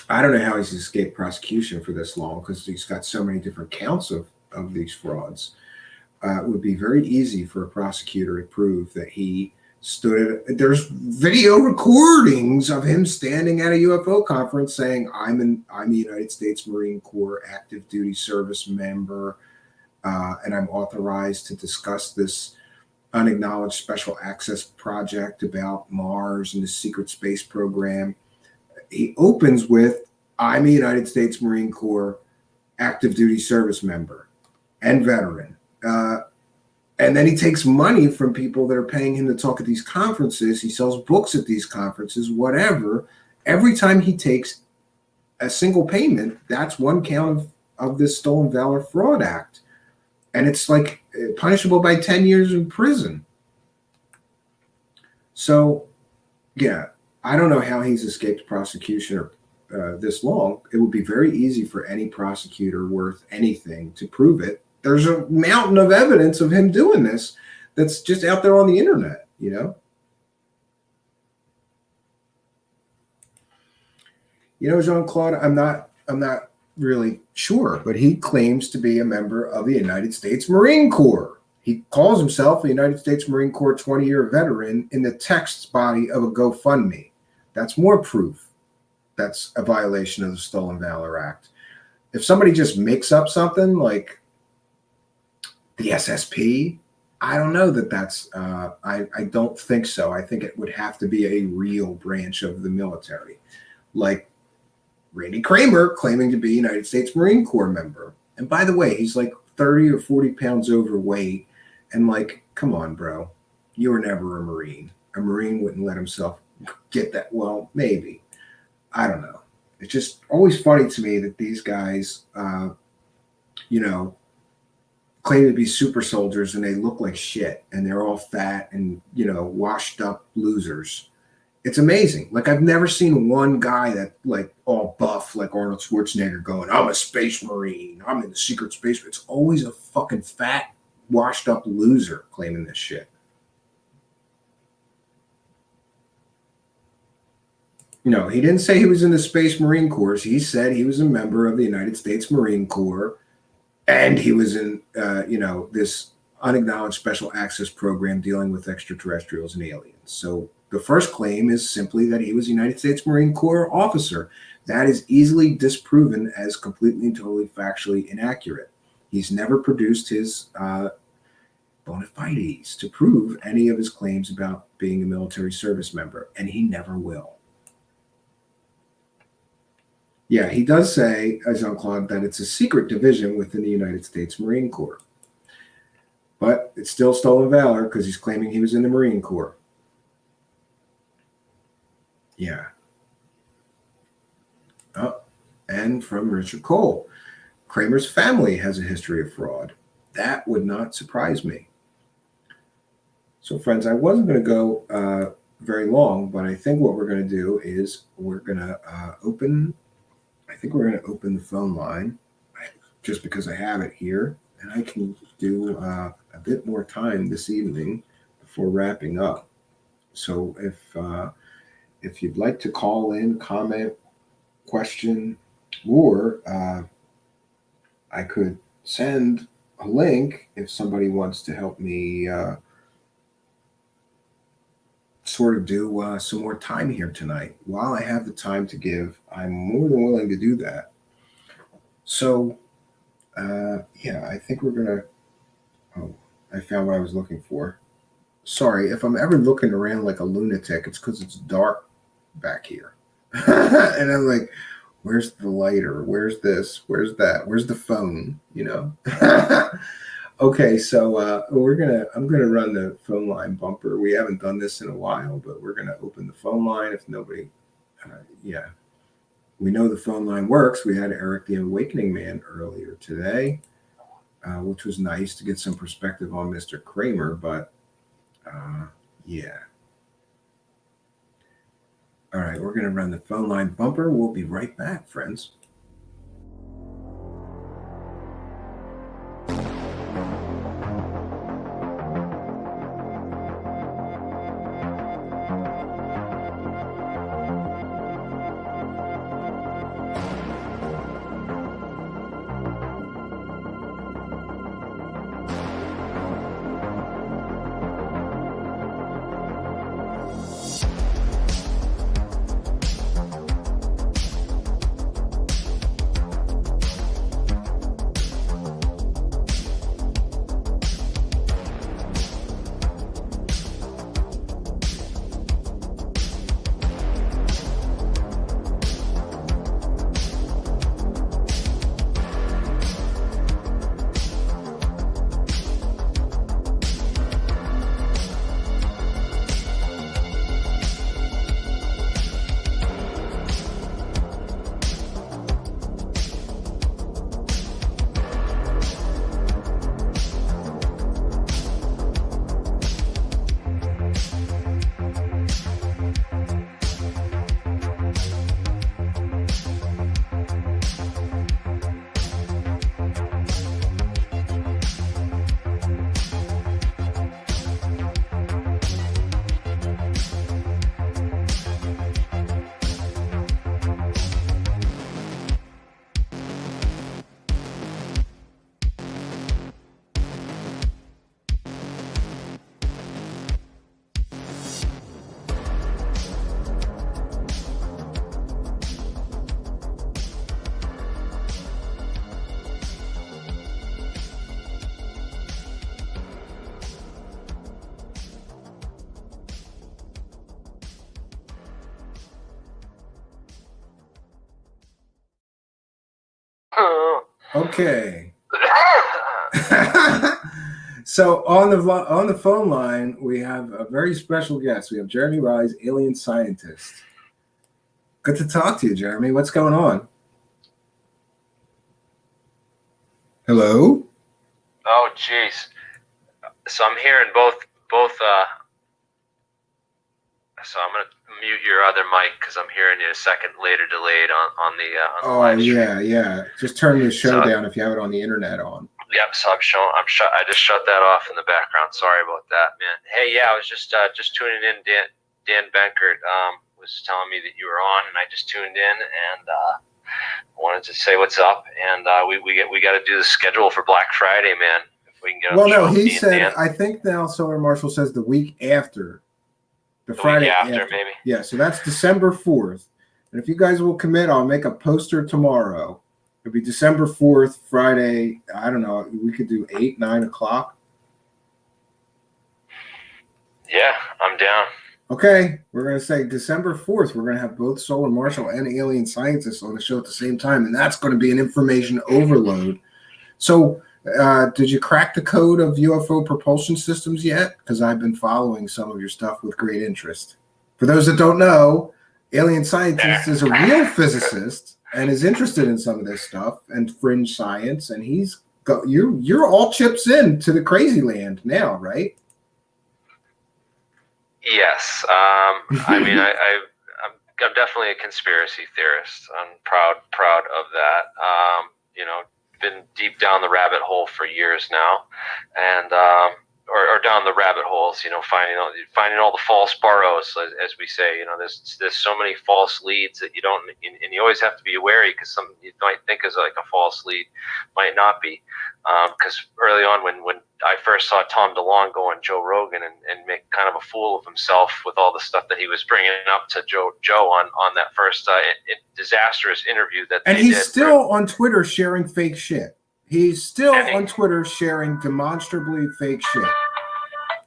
I don't know how he's escaped prosecution for this long, because he's got so many different counts of these frauds. It would be very easy for a prosecutor to prove that he there's video recordings of him standing at a UFO conference saying, I'm a United States Marine Corps active duty service member. and I'm authorized to discuss this unacknowledged special access project about Mars and the secret space program. He opens with, I'm a United States Marine Corps active duty service member and veteran. And then he takes money from people that are paying him to talk at these conferences. He sells books at these conferences, whatever. Every time he takes a single payment, that's one count of this Stolen Valor Fraud Act. And it's like punishable by 10 years in prison. So, yeah, I don't know how he's escaped prosecution or this long. It would be very easy for any prosecutor worth anything to prove it. There's a mountain of evidence of him doing this that's just out there on the internet, you know? You know, Jean-Claude, I'm not really sure, but he claims to be a member of the United States Marine Corps. He calls himself a United States Marine Corps 20-year veteran in the text body of a GoFundMe. That's more proof that's a violation of the Stolen Valor Act. If somebody just makes up something like the SSP, I don't know that's, I don't think so. I think it would have to be a real branch of the military, like Randy Cramer claiming to be a United States Marine Corps member. And by the way, he's like 30 or 40 pounds overweight. And like, come on, bro, you were never a Marine. A Marine wouldn't let himself get that. Well, maybe. I don't know. It's just always funny to me that these guys, you know, claim to be super soldiers and they look like shit and they're all fat and, you know, washed up losers. It's amazing. Like, I've never seen one guy that like all buff like Arnold Schwarzenegger going, I'm a space Marine, I'm in the secret space. It's always a fucking fat, washed up loser claiming this shit. You know, he didn't say he was in the Space Marine Corps. He said he was a member of the United States Marine Corps. And he was in, you know, this unacknowledged special access program dealing with extraterrestrials and aliens. So the first claim is simply that he was a United States Marine Corps officer. That is easily disproven as completely and totally factually inaccurate. He's never produced his bona fides to prove any of his claims about being a military service member, and he never will. Yeah, he does say, Jean-Claude, that it's a secret division within the United States Marine Corps. But it's still stolen valor because he's claiming he was in the Marine Corps. Yeah. Oh, and from Richard Cole, Cramer's family has a history of fraud. That would not surprise me. So, friends, I wasn't going to go very long, but I think what we're going to do is we're going to open the phone line just because I have it here, and I can do a bit more time this evening before wrapping up. So if you'd like to call in, comment, question, or I could send a link if somebody wants to help me sort of do some more time here tonight. While I have the time to give, I'm more than willing to do that. So, yeah, I think we're going to, oh, I found what I was looking for. Sorry, if I'm ever looking around like a lunatic, it's because it's dark back here. And I'm like, where's the lighter? Where's this? Where's that? Where's the phone? You know? Okay, so I'm gonna run the phone line bumper. We haven't done this in a while, but we're gonna open the phone line. If nobody, yeah, we know the phone line works. We had Eric the Awakening Man earlier today, which was nice to get some perspective on Mr. Cramer. But yeah, all right, we're gonna run the phone line bumper. We'll be right back, friends. Okay. So on the phone line, we have a very special guest. We have Jeremy Rise, alien scientist. Good to talk to you, Jeremy. What's going on? Hello? Oh, jeez. So I'm hearing both. So I'm gonna mute your other mic because I'm hearing you a second later, delayed on the live stream. Yeah. Just turn the show down if you have it on the internet on. Yep. So I just shut that off in the background. Sorry about that, man. Hey, yeah, I was just tuning in. Dan Benkert was telling me that you were on, and I just tuned in and wanted to say what's up. And we got to do the schedule for Black Friday, man. If we can get. Well, no, he said. Dan. I think now Solar Marshall says the week after. The Friday after, maybe. Yeah, so that's December 4th. And if you guys will commit, I'll make a poster tomorrow. It'll be December 4th, Friday. I don't know. We could do 8, 9 o'clock. Yeah, I'm down. Okay, we're going to say December 4th. We're going to have both Solar Marshall and Alien Scientists on the show at the same time. And that's going to be an information overload. So did you crack the code of UFO propulsion systems yet? Because I've been following some of your stuff with great interest. For those that don't know, Alien Scientist is a real physicist and is interested in some of this stuff and fringe science. And you're all chips in to the crazy land now, right? Yes. I mean, I'm definitely a conspiracy theorist. I'm proud of that. Been deep down the rabbit hole for years now, and or down the rabbit holes, finding all the false burrows, as we say. There's so many false leads that you don't, and you always have to be wary because some you might think is like a false lead, might not be. Because early on, when I first saw Tom DeLonge go on Joe Rogan and make kind of a fool of himself with all the stuff that he was bringing up to Joe on that first disastrous interview that. And he's still on Twitter sharing fake shit. He's still on Twitter sharing demonstrably fake shit.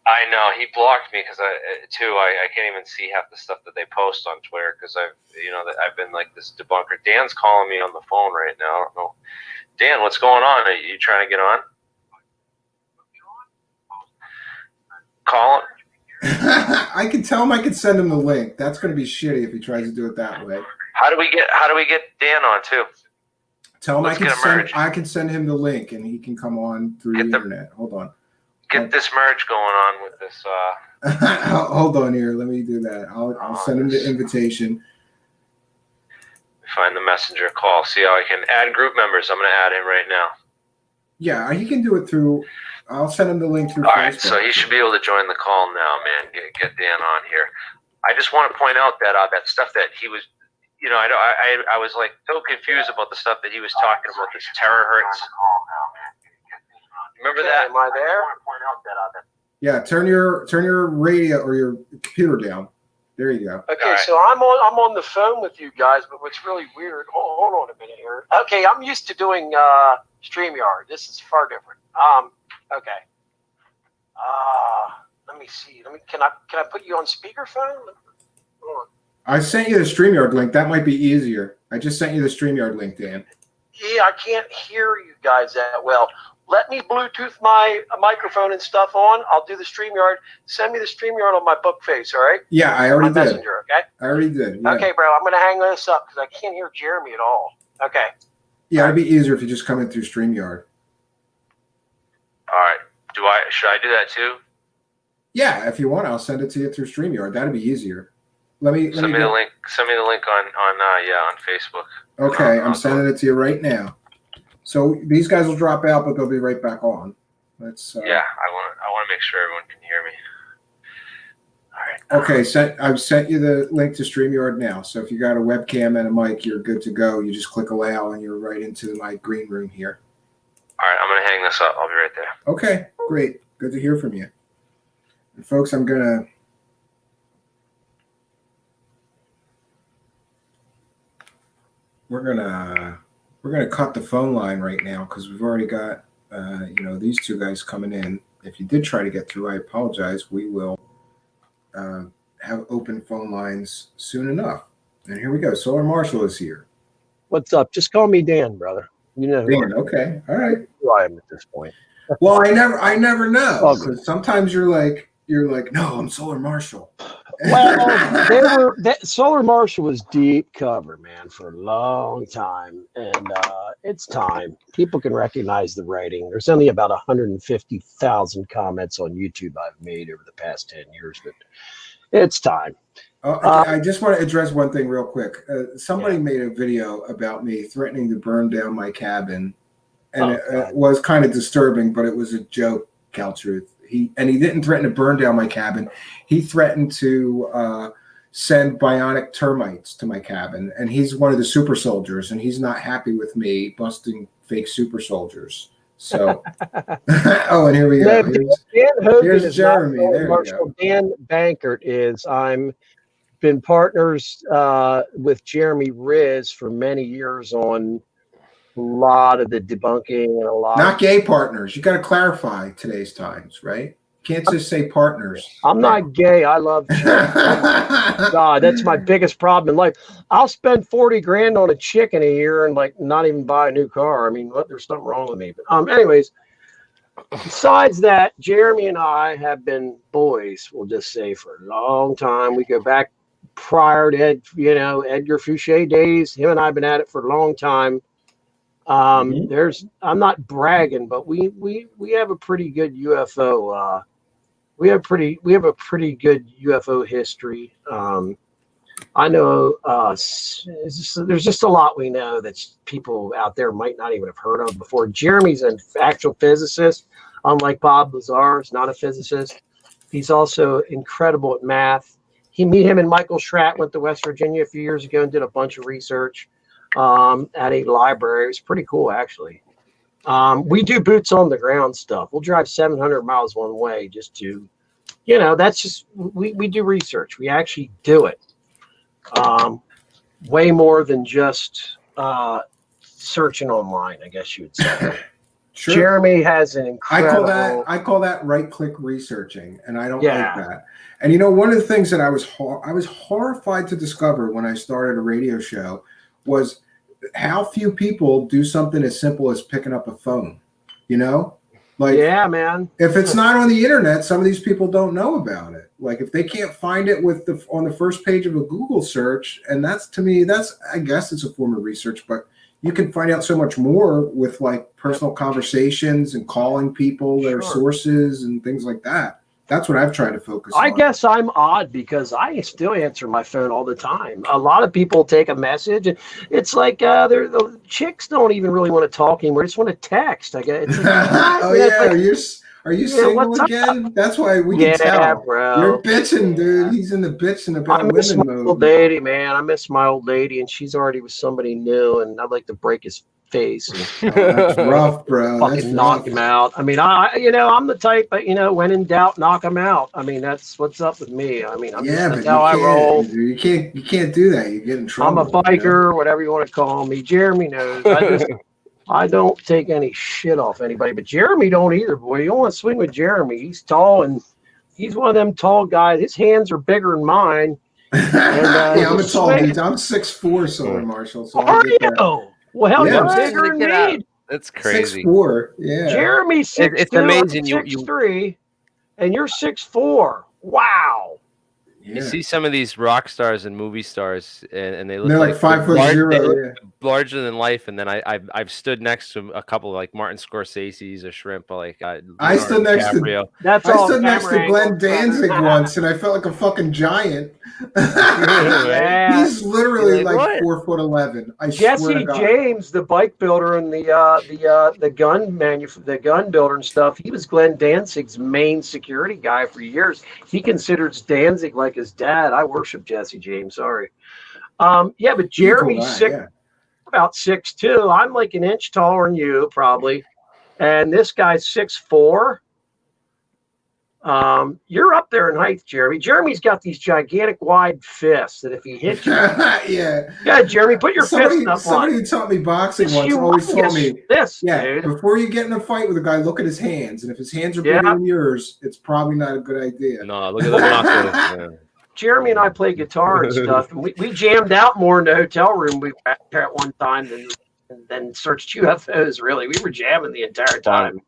I know he blocked me because I can't even see half the stuff that they post on Twitter because I've been like this debunker. Dan's calling me on the phone right now. I don't know, Dan, what's going on? Are you trying to get on? Call him. I can tell him I can send him the link. That's going to be shitty if he tries to do it that way. How do we get Dan on too? Tell him I can send him the link and he can come on through the internet. Hold on. Get this merge going on with this. Hold on here. Let me do that. I'll send him the invitation. Find the messenger call. See how I can add group members. I'm going to add him right now. Yeah, he can do it through. I'll send him the link through All Facebook. Right, so he should be able to join the call now, man. Get Dan on here. I just want to point out that that stuff that he was, I was like so confused about the stuff that he was talking about. This terahertz. Remember that? Am I there? Yeah, turn your radio or your computer down. There you go. Okay, right. So I'm on the phone with you guys, but what's really weird, hold on a minute here. Okay, I'm used to doing StreamYard. This is far different. Okay. Let me see. Can I put you on speakerphone? I sent you the StreamYard link. That might be easier. I just sent you the StreamYard link, Dan. Yeah, I can't hear you guys that well. Let me Bluetooth my microphone and stuff on. I'll do the StreamYard. Send me the StreamYard on my book face, all right? Yeah, I already did. Messenger, okay? I already did. Yeah. Okay, bro, I'm going to hang this up because I can't hear Jeremy at all. Okay. Yeah, it'd be easier if you just come in through StreamYard. All right. Should I do that too? Yeah, if you want, I'll send it to you through StreamYard. That'd be easier. Send me the link. Send me the link on Facebook. Okay, I'm sending it to you right now. So these guys will drop out, but they'll be right back on. Let's. Yeah, I want to make sure everyone can hear me. All right. Okay, I've sent you the link to StreamYard now. So if you got a webcam and a mic, you're good to go. You just click allow, and you're right into my green room here. All right, I'm gonna hang this up. I'll be right there. Okay, great. Good to hear from you. And folks, we're gonna cut the phone line right now because we've already got these two guys coming in. If you did try to get through, I apologize. We will have open phone lines soon enough. And here we go. Solar Marshall is here. What's up? Just call me Dan, brother. You know who Dan, okay, all right. I am at this point. Well, I never know, Oh, good. because sometimes you're like, no, I'm Solar Marshall. Well, Solar Marshall was deep cover, man, for a long time, and it's time. People can recognize the writing. There's only about 150,000 comments on YouTube I've made over the past 10 years, but it's time. I just want to address one thing real quick. Somebody made a video about me threatening to burn down my cabin, and it was kind of disturbing, but it was a joke, Cal Truth. He didn't threaten to burn down my cabin. He threatened to send bionic termites to my cabin, and he's one of the super soldiers, and he's not happy with me busting fake super soldiers. So, oh, and here we go. Here's Jeremy. There we go. Dan Bankert is. I'm been partners with Jeremy Riz for many years on a lot of the debunking and a lot. Not gay partners. You got to clarify today's times, right? Can't just say partners. I'm not gay. I love God. That's my biggest problem in life. I'll spend 40 grand on a chick in a year and like not even buy a new car. I mean, there's something wrong with me. But anyways, besides that, Jeremy and I have been boys. We'll just say for a long time. We go back prior to Edgar Fouché days. Him and I have been at it for a long time. I'm not bragging, but we have a pretty good UFO. We have a pretty good UFO history. I know there's just a lot we know that people out there might not even have heard of before. Jeremy's an actual physicist, unlike Bob Lazar. Is not a physicist. He's also incredible at math. Him and Michael Schratt went to West Virginia a few years ago and did a bunch of research at a library. It was pretty cool, actually. We do boots on the ground stuff. We'll drive 700 miles one way just to, that's just, we do research. We actually do it. Way more than just searching online, I guess you would say. Sure. Jeremy has an incredible. I call that right-click researching, and I don't like that. And one of the things that I was horrified to discover when I started a radio show was how few people do something as simple as picking up a phone. Yeah, man. If it's not on the internet, some of these people don't know about it. Like if they can't find it on the first page of a Google search, and to me, I guess it's a form of research, but you can find out so much more with like personal conversations and calling people, their sources and things like that. That's what I've tried to focus on. I guess I'm odd because I still answer my phone all the time. A lot of people take a message and it's like the chicks don't even really want to talk anymore. They just want to text. I guess. Oh yeah, are you single again? That's why we can tell. Bro. You're bitching, dude. He's in the bitching about women mode. I miss my old lady, man. I miss my old lady, and she's already with somebody new, and I'd like to break his face. And, that's rough, bro. Fucking knock him out. I mean, I'm the type that, when in doubt, knock him out. I mean, that's what's up with me. I mean, that's how I roll. You can't do that. You get in trouble. I'm a biker, whatever you want to call me. Jeremy knows. I don't take any shit off anybody, but Jeremy don't either, boy. You don't want to swing with Jeremy. He's tall, and he's one of them tall guys. His hands are bigger than mine. And, I'm a tall dude. I'm 6'4", Solar Marshall. So are you? Well, hell, you're bigger than me. That's crazy. 6'4", yeah. Jeremy's 6'2", it's amazing. 6'3", and you're 6'4". Wow. Yeah. You see some of these rock stars and movie stars, and they look like 5'0", larger than life. And then I've stood next to a couple like Martin Scorsese's or Shrimp. Like I stood next to Glenn Danzig once, and I felt like a fucking giant. He's literally like 4'11". Jesse James, the bike builder and the gun builder and stuff. He was Glenn Danzig's main security guy for years. He considers Danzig like his dad. I worship Jesse James. Sorry. But Jeremy's about 6'2". I'm like an inch taller than you, probably. And this guy's 6'4". You're up there in height, Jeremy. Jeremy's got these gigantic wide fists that if he hits you, yeah, Jeremy, put your fist up. Somebody who taught me boxing once always told me, dude. Before you get in a fight with a guy, look at his hands, and if his hands are bigger than yours, it's probably not a good idea. No, look at the knuckles. Jeremy and I play guitar and stuff, and we jammed out more in the hotel room we were at one time than and then searched UFOs. Really, we were jamming the entire time.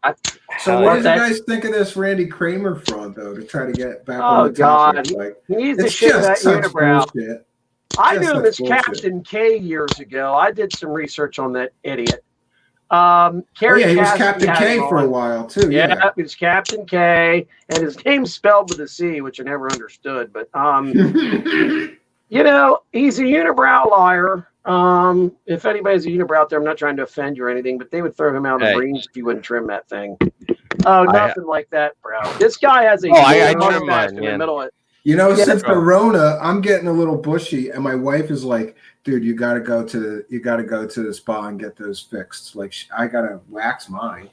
So Hell what did yeah. you guys think of this Randy Cramer fraud, though, to try to get back Oh, on the topic? God. Like, He needs to it's shit just that such unibrow. bullshit. I Just knew him such as bullshit. Captain K years ago. I did some research on that idiot. Oh, Carrie yeah, he was Cassidy Captain had K him for a on. while, too. Yeah, Yeah. it was Captain K, and his name's spelled with a C, which I never understood. But you know, he's a unibrow liar. If anybody's a unibrow out there, I'm not trying to offend you or anything, but they would throw him out of the Hey. Marines if you wouldn't trim that thing. Oh, nothing like that, bro. This guy has a I huge trim mustache mine, in the man. middle of it. You know, Yeah, since bro. the Rona, I'm getting a little bushy, and my wife is like, "Dude, you gotta go to the spa and get those fixed. Like, I gotta wax mine."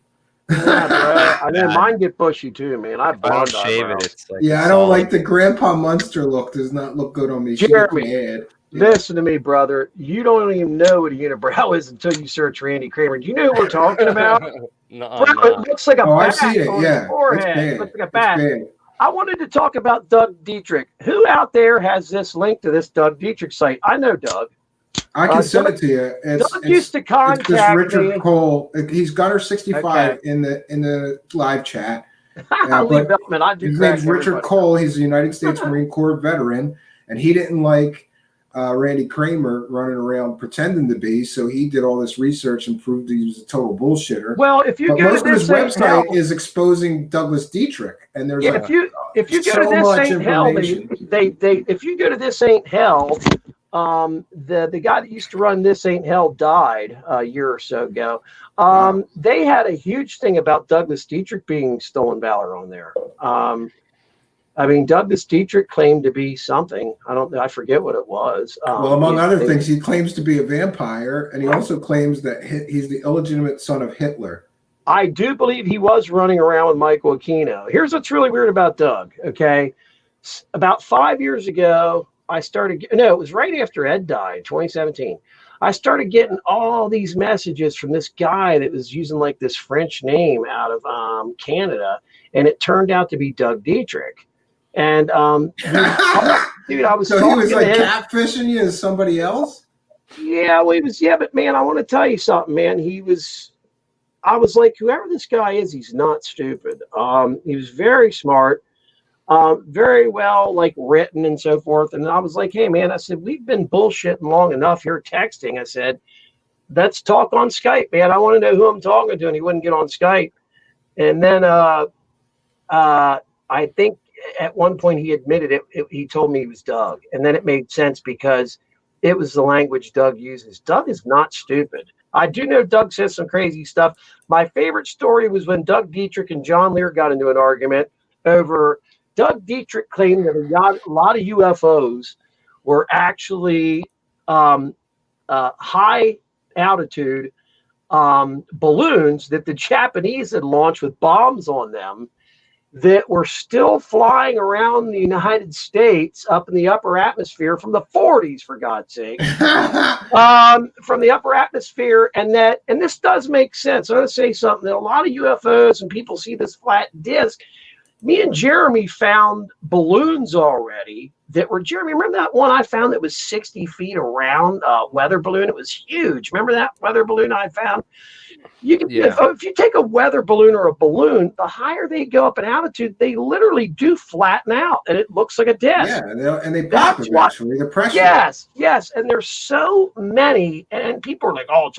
Yeah, bro. I know God. mine get bushy too, man. I have If I don't blonde shave eyebrows. it, it's like Yeah, I don't like the Grandpa Munster look. Does not look good on me. She gets Jeremy, mad. Listen to me, brother. You don't even know what a unibrow is until you search Randy Cramer. Do you know who we're talking about? No, Bro, no. it looks like a Oh, bat I've seen it. on Yeah, his it's forehead. bad. It looks like a It's bat. bad. I wanted to talk about Doug Dietrich. Who out there has this link to this Doug Dietrich site? I know Doug. I can send Doug- it to you. Doug used to It's this contact Richard me. Cole. He's Gunner 65 Okay. in the live chat. I leave but Beltman. I do His crack name's Richard everybody. Cole. He's a United States Marine Corps veteran, and he didn't like Randy Cramer running around pretending to be. So he did all this research and proved he was a total bullshitter. Well, if you But go most to of his this ain't hell, website is exposing Douglas Dietrich, and there's yeah, like if you go so to this much ain't hell, information. they if you go to this ain't hell, the guy that used to run this ain't hell died a year or so ago. Wow. They had a huge thing about Douglas Dietrich being stolen valor on there. I mean, Douglas Dietrich claimed to be something. I forget what it was. Well, among other things, he claims to be a vampire, and he also claims that he's the illegitimate son of Hitler. I do believe he was running around with Michael Aquino. Here's what's really weird about Doug. Okay, about 5 years ago, it was right after Ed died, 2017. I started getting all these messages from this guy that was using like this French name out of Canada, and it turned out to be Doug Dietrich. And dude, I was So he talking was to like him. catfishing you as somebody else? Yeah, well, he was. Yeah, but man, I want to tell you something, man. I was like, whoever this guy is, he's not stupid. He was very smart, very well like written and so forth. And I was like, hey, man, I said, we've been bullshitting long enough here texting. I said, let's talk on Skype, man. I want to know who I'm talking to. And he wouldn't get on Skype. And then I think at one point he admitted it. He told me he was Doug. And then it made sense because it was the language Doug uses. Doug is not stupid. I do know Doug says some crazy stuff. My favorite story was when Doug Dietrich and John Lear got into an argument over Doug Dietrich claimed that a lot of UFOs were actually high altitude balloons that the Japanese had launched with bombs on them that were still flying around the United States up in the upper atmosphere from the 40s, for God's sake, from the upper atmosphere. And this does make sense. I'm going to say something that a lot of UFOs and people see this flat disc. Me and Jeremy found balloons already that were, Jeremy, remember that one I found that was 60 feet around, weather balloon? It was huge. Remember that weather balloon I found? You can, if you take a weather balloon or a balloon, the higher they go up in altitude, they literally do flatten out, and it looks like a disc. Yeah, and they pop eventually. The pressure. Yes. And there's so many, and people are like, "Oh,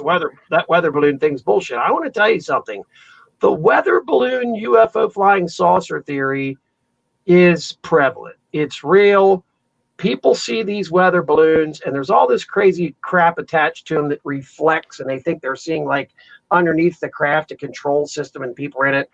that weather balloon thing's bullshit." I want to tell you something. The weather balloon UFO flying saucer theory is prevalent. It's real. People see these weather balloons, and there's all this crazy crap attached to them that reflects, and they think they're seeing like underneath the craft a control system and people are in it.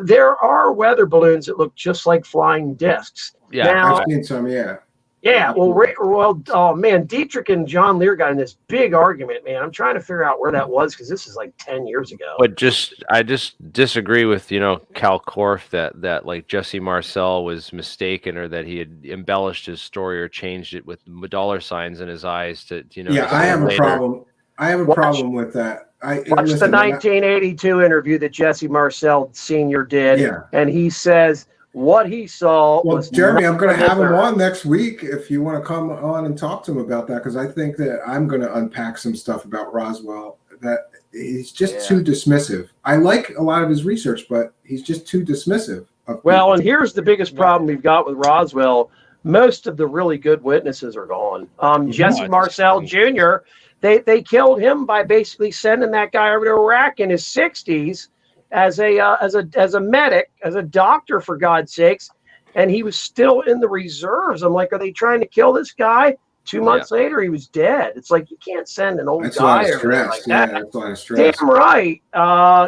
There are weather balloons that look just like flying discs. Yeah, now, I've seen some, yeah. Yeah, well, oh man, Dietrich and John Lear got in this big argument, man. I'm trying to figure out where that was because this is like 10 years ago. But I just disagree with Cal Korff that like Jesse Marcel was mistaken or that he had embellished his story or changed it with dollar signs in his eyes to Yeah, I have a problem. I have a problem with that. Watch the 1982 interview that Jesse Marcel Sr. did, Yeah. and he says what he saw Well, was Jeremy, I'm going to have him Earth. on next week if you want to come on and talk to him about that, because I think that I'm going to unpack some stuff about Roswell that he's just too dismissive. I like a lot of his research, but he's just too dismissive of Well, people. and here's the biggest problem we've got with Roswell. Most of the really good witnesses are gone. Jesse Marcel Jr., they killed him by basically sending that guy over to Iraq in his 60s as a medic, as a doctor, for God's sakes, and he was still in the reserves. I'm like, are they trying to kill this guy? 2 months later, he was dead. It's like, you can't send an old guy over there like that. That's a lot of stress. Damn right.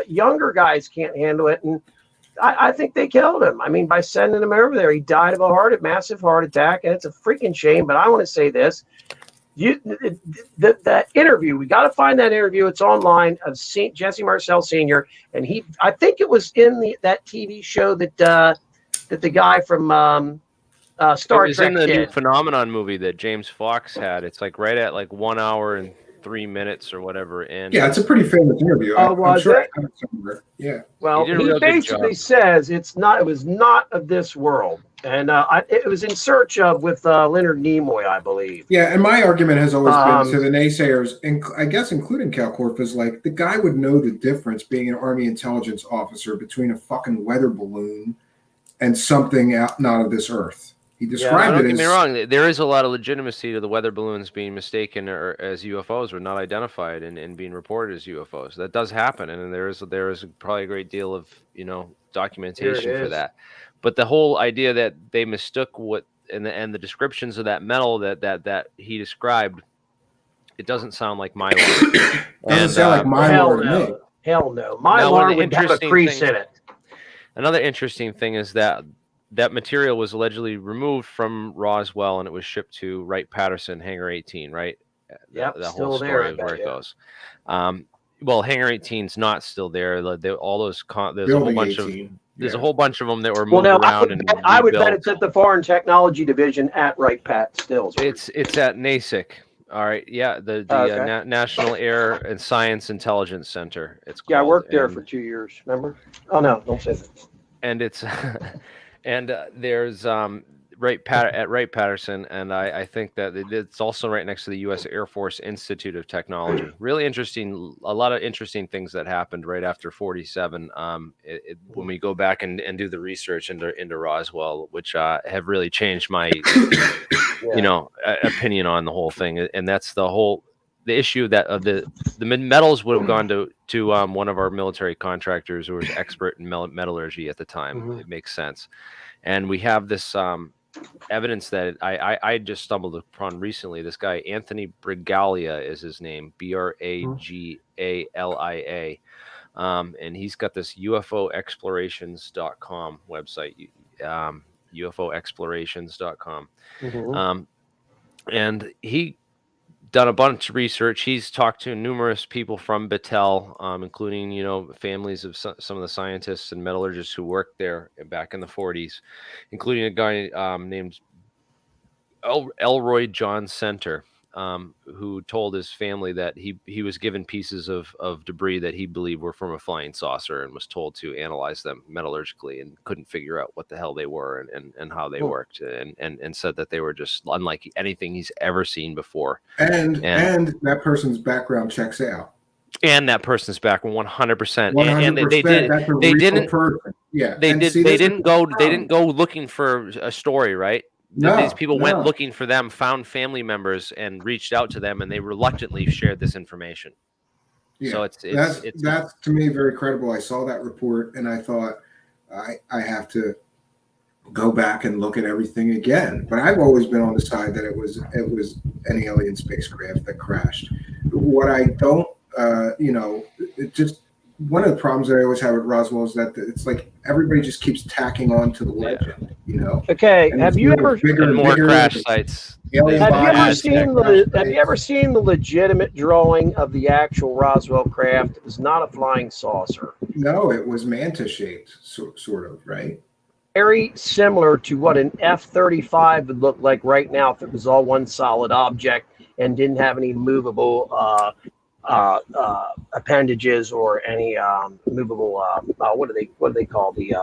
Younger guys can't handle it, and I think they killed him. I mean, by sending him over there, he died of a massive heart attack, and it's a freaking shame. But I want to say this: that interview, we got to find that interview. It's online of Jesse Marcel Sr. And I think it was in that TV show that the guy from Star It was Trek in the did. new Phenomenon movie that James Fox had. It's like right at like 1 hour and 3 minutes or whatever. And Yeah, it's a pretty famous interview. Oh, was it? I have it somewhere. Yeah. Well, He did a he real good basically job. says it was not of this world, and it was in search of with Leonard Nimoy, I believe. Yeah, and my argument has always been to the naysayers, and I guess including Cal Corpus, like, the guy would know the difference, being an Army intelligence officer, between a fucking weather balloon and something not of this earth. He described don't it get as... me wrong. There is a lot of legitimacy to the weather balloons being mistaken or as UFOs or not identified and being reported as UFOs. That does happen, and there is probably a great deal of documentation for that. But the whole idea that they mistook what and the descriptions of that metal that he described, it doesn't sound like mylar. Doesn't sound like mylar to me. Hell no. Mylar would have a crease in it. Another interesting thing is that material was allegedly removed from Roswell and it was shipped to Wright-Patterson, Hangar 18, right? Yep, the still whole there, story of where it goes. Well, Hangar 18's not still there. All those there's a whole bunch 18. of a whole bunch of them that were Well, moved no, around I would bet rebuilt. it's at the Foreign Technology Division at Wright-Pat still. It's at NASIC. All right, yeah, the Okay. National Air and Science Intelligence Center. It's called. Yeah, I worked there for 2 years. Remember? Oh no, don't say that. And it's and there's at Wright-Patterson, and I think that it's also right next to the U.S. Air Force Institute of Technology. Really interesting, a lot of interesting things that happened right after 47. When we go back and do the research into Roswell, which have really changed my opinion on the whole thing, and that's the issue that the metals would have gone to one of our military contractors who was expert in metallurgy at the time. Mm-hmm. It makes sense, and we have this evidence that I just stumbled upon recently. This guy Anthony Bragalia is his name, Bragalia, and he's got this UFOexplorations.com website, UFOexplorations.com, and he done a bunch of research. He's talked to numerous people from Battelle, including, families of some of the scientists and metallurgists who worked there back in the 40s, including a guy named Elroy John Center, who told his family that he was given pieces of debris that he believed were from a flying saucer and was told to analyze them metallurgically and couldn't figure out what the hell they were and how they worked, and said that they were just unlike anything he's ever seen before. And that person's background checks out. And that person's back 100%. 100%. And they didn't go looking for a story, right? No, these people went looking for them, found family members, and reached out to them, and they reluctantly shared this information. Yeah, so that's to me very credible. I saw that report and I thought I have to go back and look at everything again. But I've always been on the side that it was an alien spacecraft that crashed. What I don't, it just, one of the problems that I always have at Roswell is that it's like everybody just keeps tacking on to the legend, Okay, and have you ever more crash sites? Have you ever seen the legitimate drawing of the actual Roswell craft? It was not a flying saucer. No, it was manta shaped, sort of, right? Very similar to what an F-35 would look like right now if it was all one solid object and didn't have any movable appendages or any movable what do they call the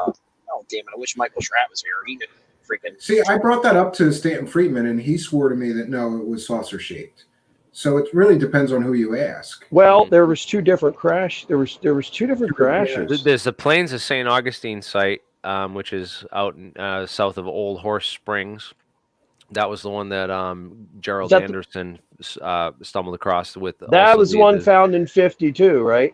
Oh, damn it. I wish Michael Schratt was here. He could freaking. See, I brought that up to Stanton Friedman, and he swore to me that no, it was saucer shaped. So it really depends on who you ask. Well, there was two different crash. There was two different crashes. There's the Plains of St. Augustine site, which is out south of Old Horse Springs. That was the one that Gerald Anderson stumbled across with. That was the one found in 52, right?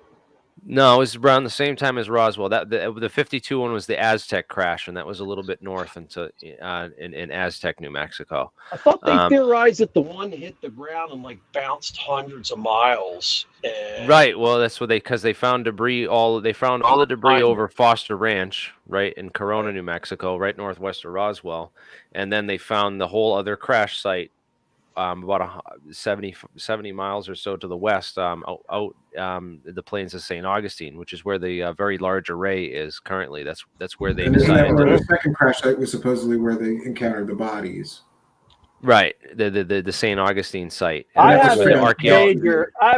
No, it was around the same time as Roswell. That the 52 one was the Aztec crash, and that was a little bit north into in Aztec, New Mexico. I thought they theorized that the one hit the ground and like bounced hundreds of miles. Right. Well, that's what because they found debris. They found all the debris over Foster Ranch, right in Corona, New Mexico, right northwest of Roswell, and then they found the whole other crash site. About 70 miles or so to the west, out the Plains of St. Augustine, which is where the Very Large Array is currently. That's where they decided. The second crash site was supposedly where they encountered the bodies. Right, the St. Augustine site. I have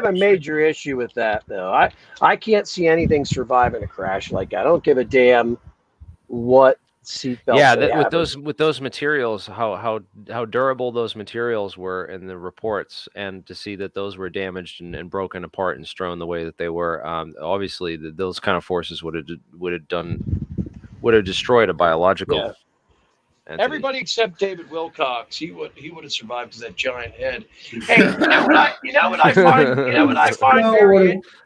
a major issue with that, though. I can't see anything surviving a crash like that. I don't give a damn what seatbelt. Yeah, with those materials, how durable those materials were in the reports, and to see that those were damaged and broken apart and strewn the way that they were, obviously those kind of forces would have destroyed a biological. Yeah. Entity. Everybody except David Wilcox, he would have survived because that giant head. Hey, you know what I find?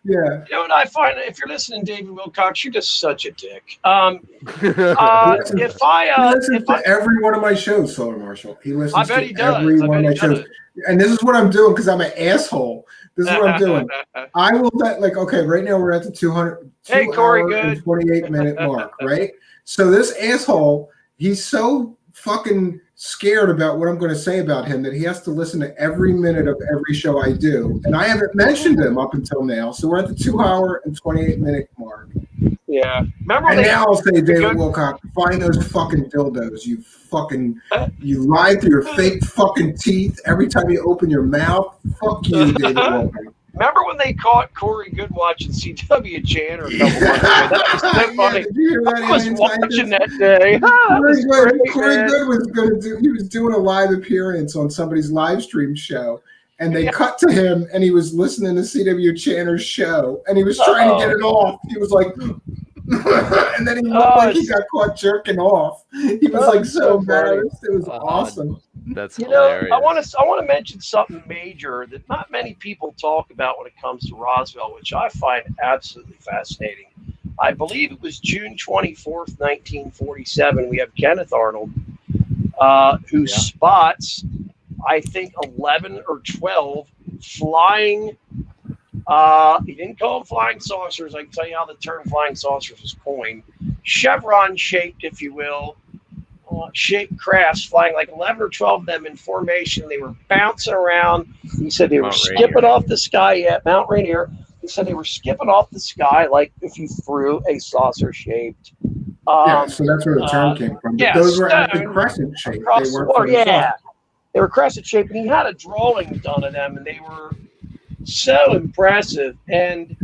If you're listening, David Wilcox, you're just such a dick. He listens to every one of my shows, Solar Marshall. He listens to every one of my shows. And this is what I'm doing because I'm an asshole. This is what I'm doing. I will right now we're at the 28-minute mark, right? So this asshole, he's so fucking scared about what I'm going to say about him that he has to listen to every minute of every show I do. And I haven't mentioned him up until now. So we're at the 2-hour and 28-minute mark. Yeah. Now I'll say, David Wilcox, find those fucking dildos. You lie through your fake fucking teeth every time you open your mouth. Fuck you, David Wilcox. Remember when they caught Corey Good watching CW Chandler a couple months ago? That was so funny. I was watching that day. Corey Good was doing a live appearance on somebody's live stream show, and they cut to him, and he was listening to CW Chandler's show, and he was trying to get it off. He was like, and then he looked like he got caught jerking off. He was so embarrassed. It was awesome. That's hilarious. I want to mention something major that not many people talk about when it comes to Roswell, which I find absolutely fascinating. I believe it was June 24th, 1947. We have Kenneth Arnold, who spots, I think, 11 or 12 flying. He didn't call them flying saucers. I can tell you how the term flying saucers was coined. Chevron-shaped, if you will, shaped crafts flying, like 11 or 12 of them in formation. They were bouncing around. He said they were skipping off the sky at Mount Rainier. He said they were skipping off the sky like if you threw a saucer-shaped. So that's where the term came from. But those were actually crescent-shaped. They were crescent-shaped, and he had a drawing done of them, and they were so impressive. And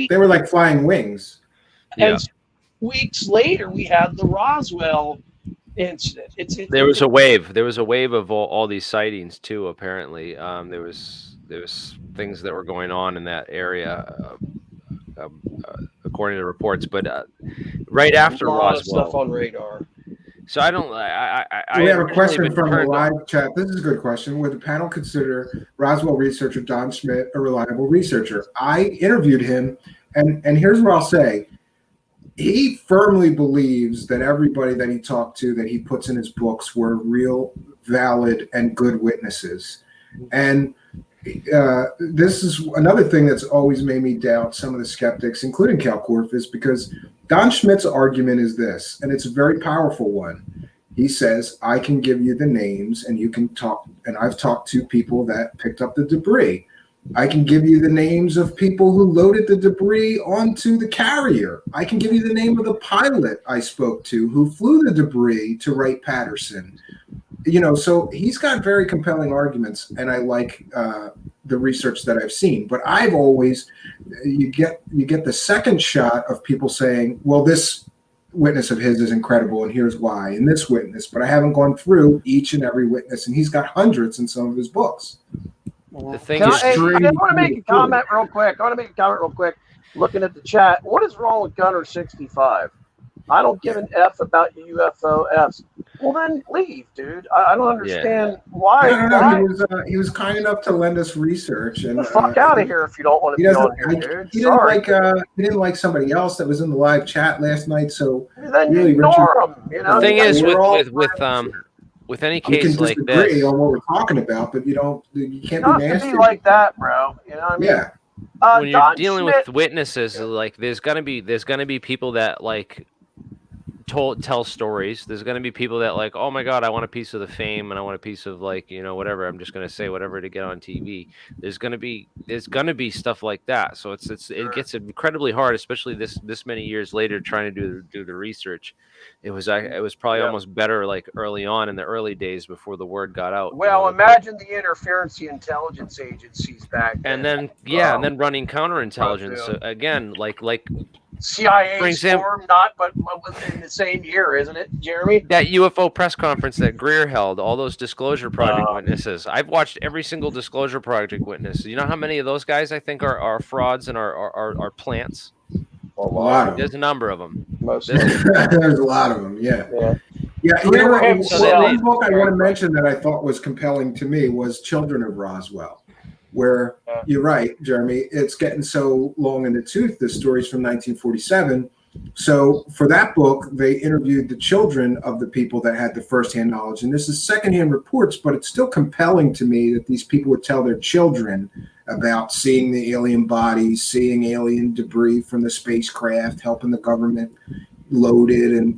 they were like flying wings. And weeks later, we had the Roswell incident. There was a wave. There was a wave of all these sightings too. Apparently, there was things that were going on in that area, according to reports. But right after Roswell, stuff on radar. So I don't. We have a question from the live chat. This is a good question. Would the panel consider Roswell researcher Don Schmitt a reliable researcher? I interviewed him, and here's what I'll say. He firmly believes that everybody that he talked to, that he puts in his books, were real, valid, and good witnesses. And this is another thing that's always made me doubt some of the skeptics, including Cal Korfis, because Don Schmitt's argument is this, and it's a very powerful one. He says, I can give you the names, and you can talk, and I've talked to people that picked up the debris. I can give you the names of people who loaded the debris onto the carrier. I can give you the name of the pilot I spoke to who flew the debris to Wright-Patterson. So he's got very compelling arguments, and I like the research that I've seen. But I've always, you get the second shot of people saying, well, this witness of his is incredible, and here's why. And this witness, but I haven't gone through each and every witness, and he's got hundreds in some of his books. The thing Can is, I Extremely want to make a cool. comment real quick. Looking at the chat, what is wrong with Gunner 65? I don't give an F about UFOs. Well, then leave, dude. I don't understand why. No. He was kind enough to lend us research. And Get the fuck out of here if you don't want to be on here, dude. He didn't like somebody else that was in the live chat last night. So then really, ignore him. You know. the thing is with any we case can like disagree this, on what we're talking about, but you can't not be to nasty. be like that, bro. You know what I mean? Yeah. when you're Don dealing Schmidt, with witnesses, like there's gonna be people that like tell stories. There's gonna be people that like, oh my god, I want a piece of the fame and I want a piece of like, you know, whatever. I'm just gonna say whatever to get on TV. There's gonna be stuff like that. So it gets incredibly hard, especially this many years later, trying to do the research. It was probably almost better like early on in the early days before the word got out. well, imagine the interference the intelligence agencies back then. And then running counterintelligence again, like CIA for example, storm, not but within the same year, isn't it, Jeremy? that UFO press conference that Greer held, all those Disclosure Project witnesses. I've watched every single Disclosure Project witness. You know how many of those guys I think are frauds and are plants? A lot of them. There's a number of them. Most There's a lot of them. Yeah. You know what? One book I want to mention that I thought was compelling to me was Children of Roswell, where you're right, Jeremy. It's getting so long in the tooth. The story's from 1947. So for that book, they interviewed the children of the people that had the firsthand knowledge. And this is secondhand reports, but it's still compelling to me that these people would tell their children about seeing the alien bodies, seeing alien debris from the spacecraft, helping the government load it. And,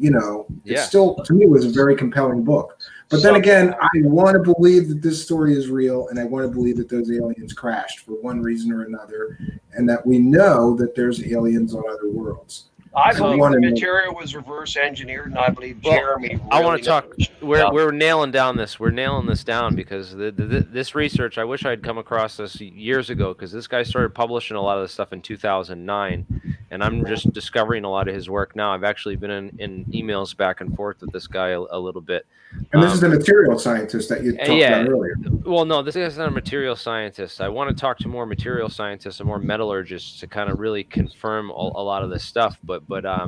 it still, to me, was a very compelling book. But then again, I want to believe that this story is real, and I want to believe that those aliens crashed for one reason or another, and that we know that there's aliens on other worlds. I believe the material was reverse engineered, and I believe Jeremy. I want to talk. We're nailing down this. We're nailing this down because this research. I wish I'd come across this years ago because this guy started publishing a lot of this stuff in 2009, and I'm just discovering a lot of his work now. I've actually been in emails back and forth with this guy a little bit. And this is the material scientist that you talked about earlier. Well, no, this guy's not a material scientist. I want to talk to more material scientists and more metallurgists to kind of really confirm a lot of this stuff. But I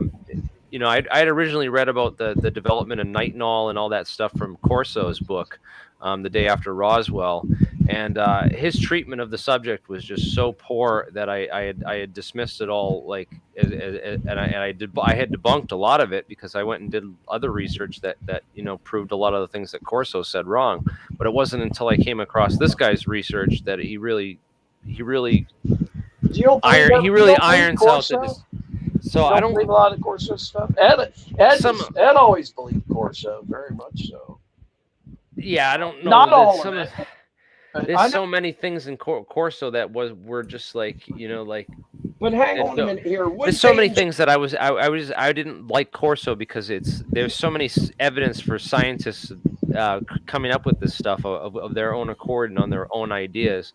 had originally read about the development of nitinol and all that stuff from Corso's book, The Day After Roswell, and his treatment of the subject was just so poor that I had dismissed it all. Like, and I had debunked a lot of it because I went and did other research that proved a lot of the things that Corso said wrong. But it wasn't until I came across this guy's research that he really irons out the. So I don't believe a lot of Corso stuff. Ed always believed Corso very much so. Yeah, I don't know. Not all of it. There's so many things in Corso that were just like like. But hang on a minute here. There's so many things that I didn't like Corso because there's so many evidence for scientists coming up with this stuff of their own accord and on their own ideas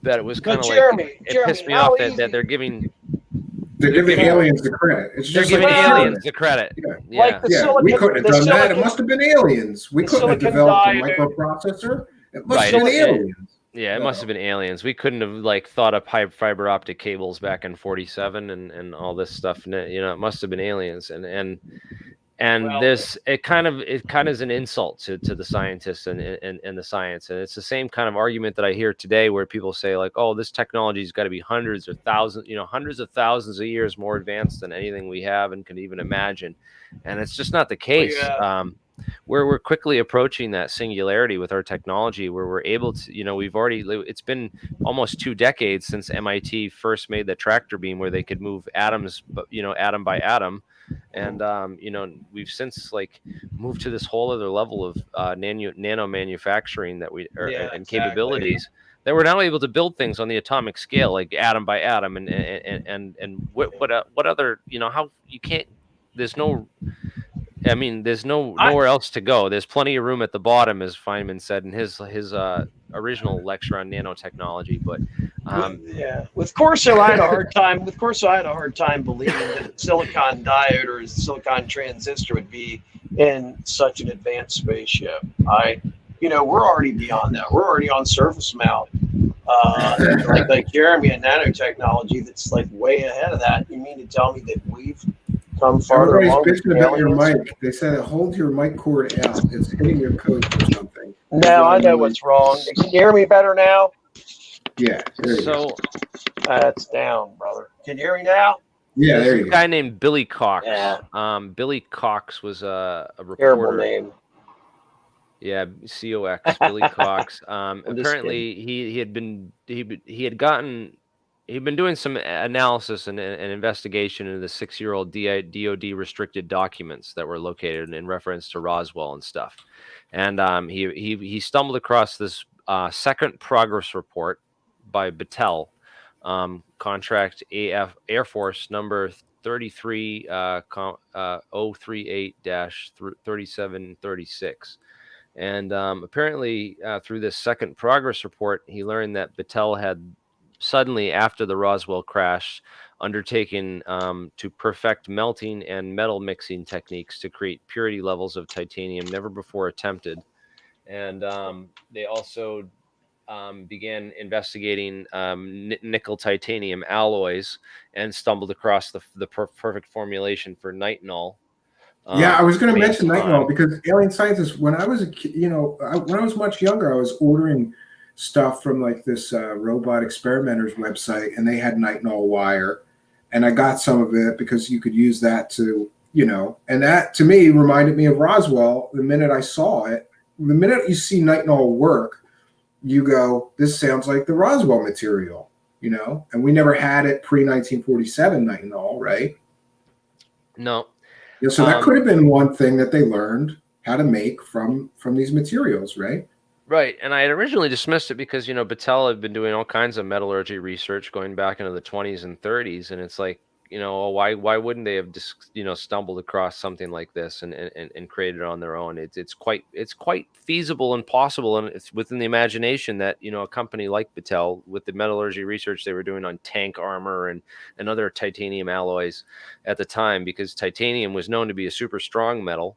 that it was kind of like it pissed me off that they're giving. They're giving aliens the credit. They're giving aliens the credit. Yeah. We couldn't have done that. It must have been aliens. We couldn't have developed a microprocessor. It must have been aliens. Yeah, it must have been aliens. We couldn't have thought up fiber optic cables back in '47 and all this stuff. And it must have been aliens. And this it kind of is an insult to the scientists and the science. And it's the same kind of argument that I hear today where people say like, oh, this technology's got to be hundreds of thousands of years more advanced than anything we have and can even imagine. And it's just not the case. We're quickly approaching that singularity with our technology where we're able to, it's been almost 2 decades since MIT first made the tractor beam where they could move atoms, atom by atom. And, we've since moved to this whole other level of nano manufacturing and capabilities that we're now able to build things on the atomic scale, like atom by atom. And what other, how you can't, there's no I mean, there's nowhere else to go. There's plenty of room at the bottom, as Feynman said in his original lecture on nanotechnology. But with Corso, I had a hard time. With Corso, I had a hard time believing that a silicon diode or a silicon transistor would be in such an advanced spaceship. We're already beyond that. We're already on surface mount. Like Jeremy and nanotechnology, that's like way ahead of that. You mean to tell me that we've come farther along? Everybody's bitching about your mic. They said hold your mic cord out. It's hitting your coat or something. No, I know what's wrong. Can you hear me better now? Yeah. So that's down, brother. Can you hear me now? Yeah, there you go. go. A guy named Billy Cox. Yeah. Billy Cox was a reporter. Terrible name. Yeah, COX, Billy Cox. Apparently, he'd been doing some analysis and investigation into the 6-year-old DoD restricted documents that were located in reference to Roswell and stuff. And he stumbled across this second progress report by Battelle, contract Air Force number 33038-3736. And apparently, through this second progress report, he learned that Battelle had suddenly, after the Roswell crash, undertaken to perfect melting and metal mixing techniques to create purity levels of titanium never before attempted. And they also began investigating nickel titanium alloys and stumbled across the perfect formulation for nitinol. Yeah, I was going to mention nitinol because Alienscientist, when I was when I was much younger, I was ordering stuff from like this robot experimenters website, and they had nitinol wire, and I got some of it because you could use that to, and that to me reminded me of Roswell. The minute I saw it, the minute you see nitinol work, you go, this sounds like the Roswell material, and we never had it pre-1947 nitinol, right? No. Yeah, so that could have been one thing that they learned how to make from these materials, right? Right, and I had originally dismissed it because Battelle had been doing all kinds of metallurgy research going back into the 20s and 30s, and it's like, why wouldn't they have just stumbled across something like this and created it on their own? It's quite feasible and possible, and it's within the imagination that a company like Battelle, with the metallurgy research they were doing on tank armor and other titanium alloys at the time, because titanium was known to be a super strong metal.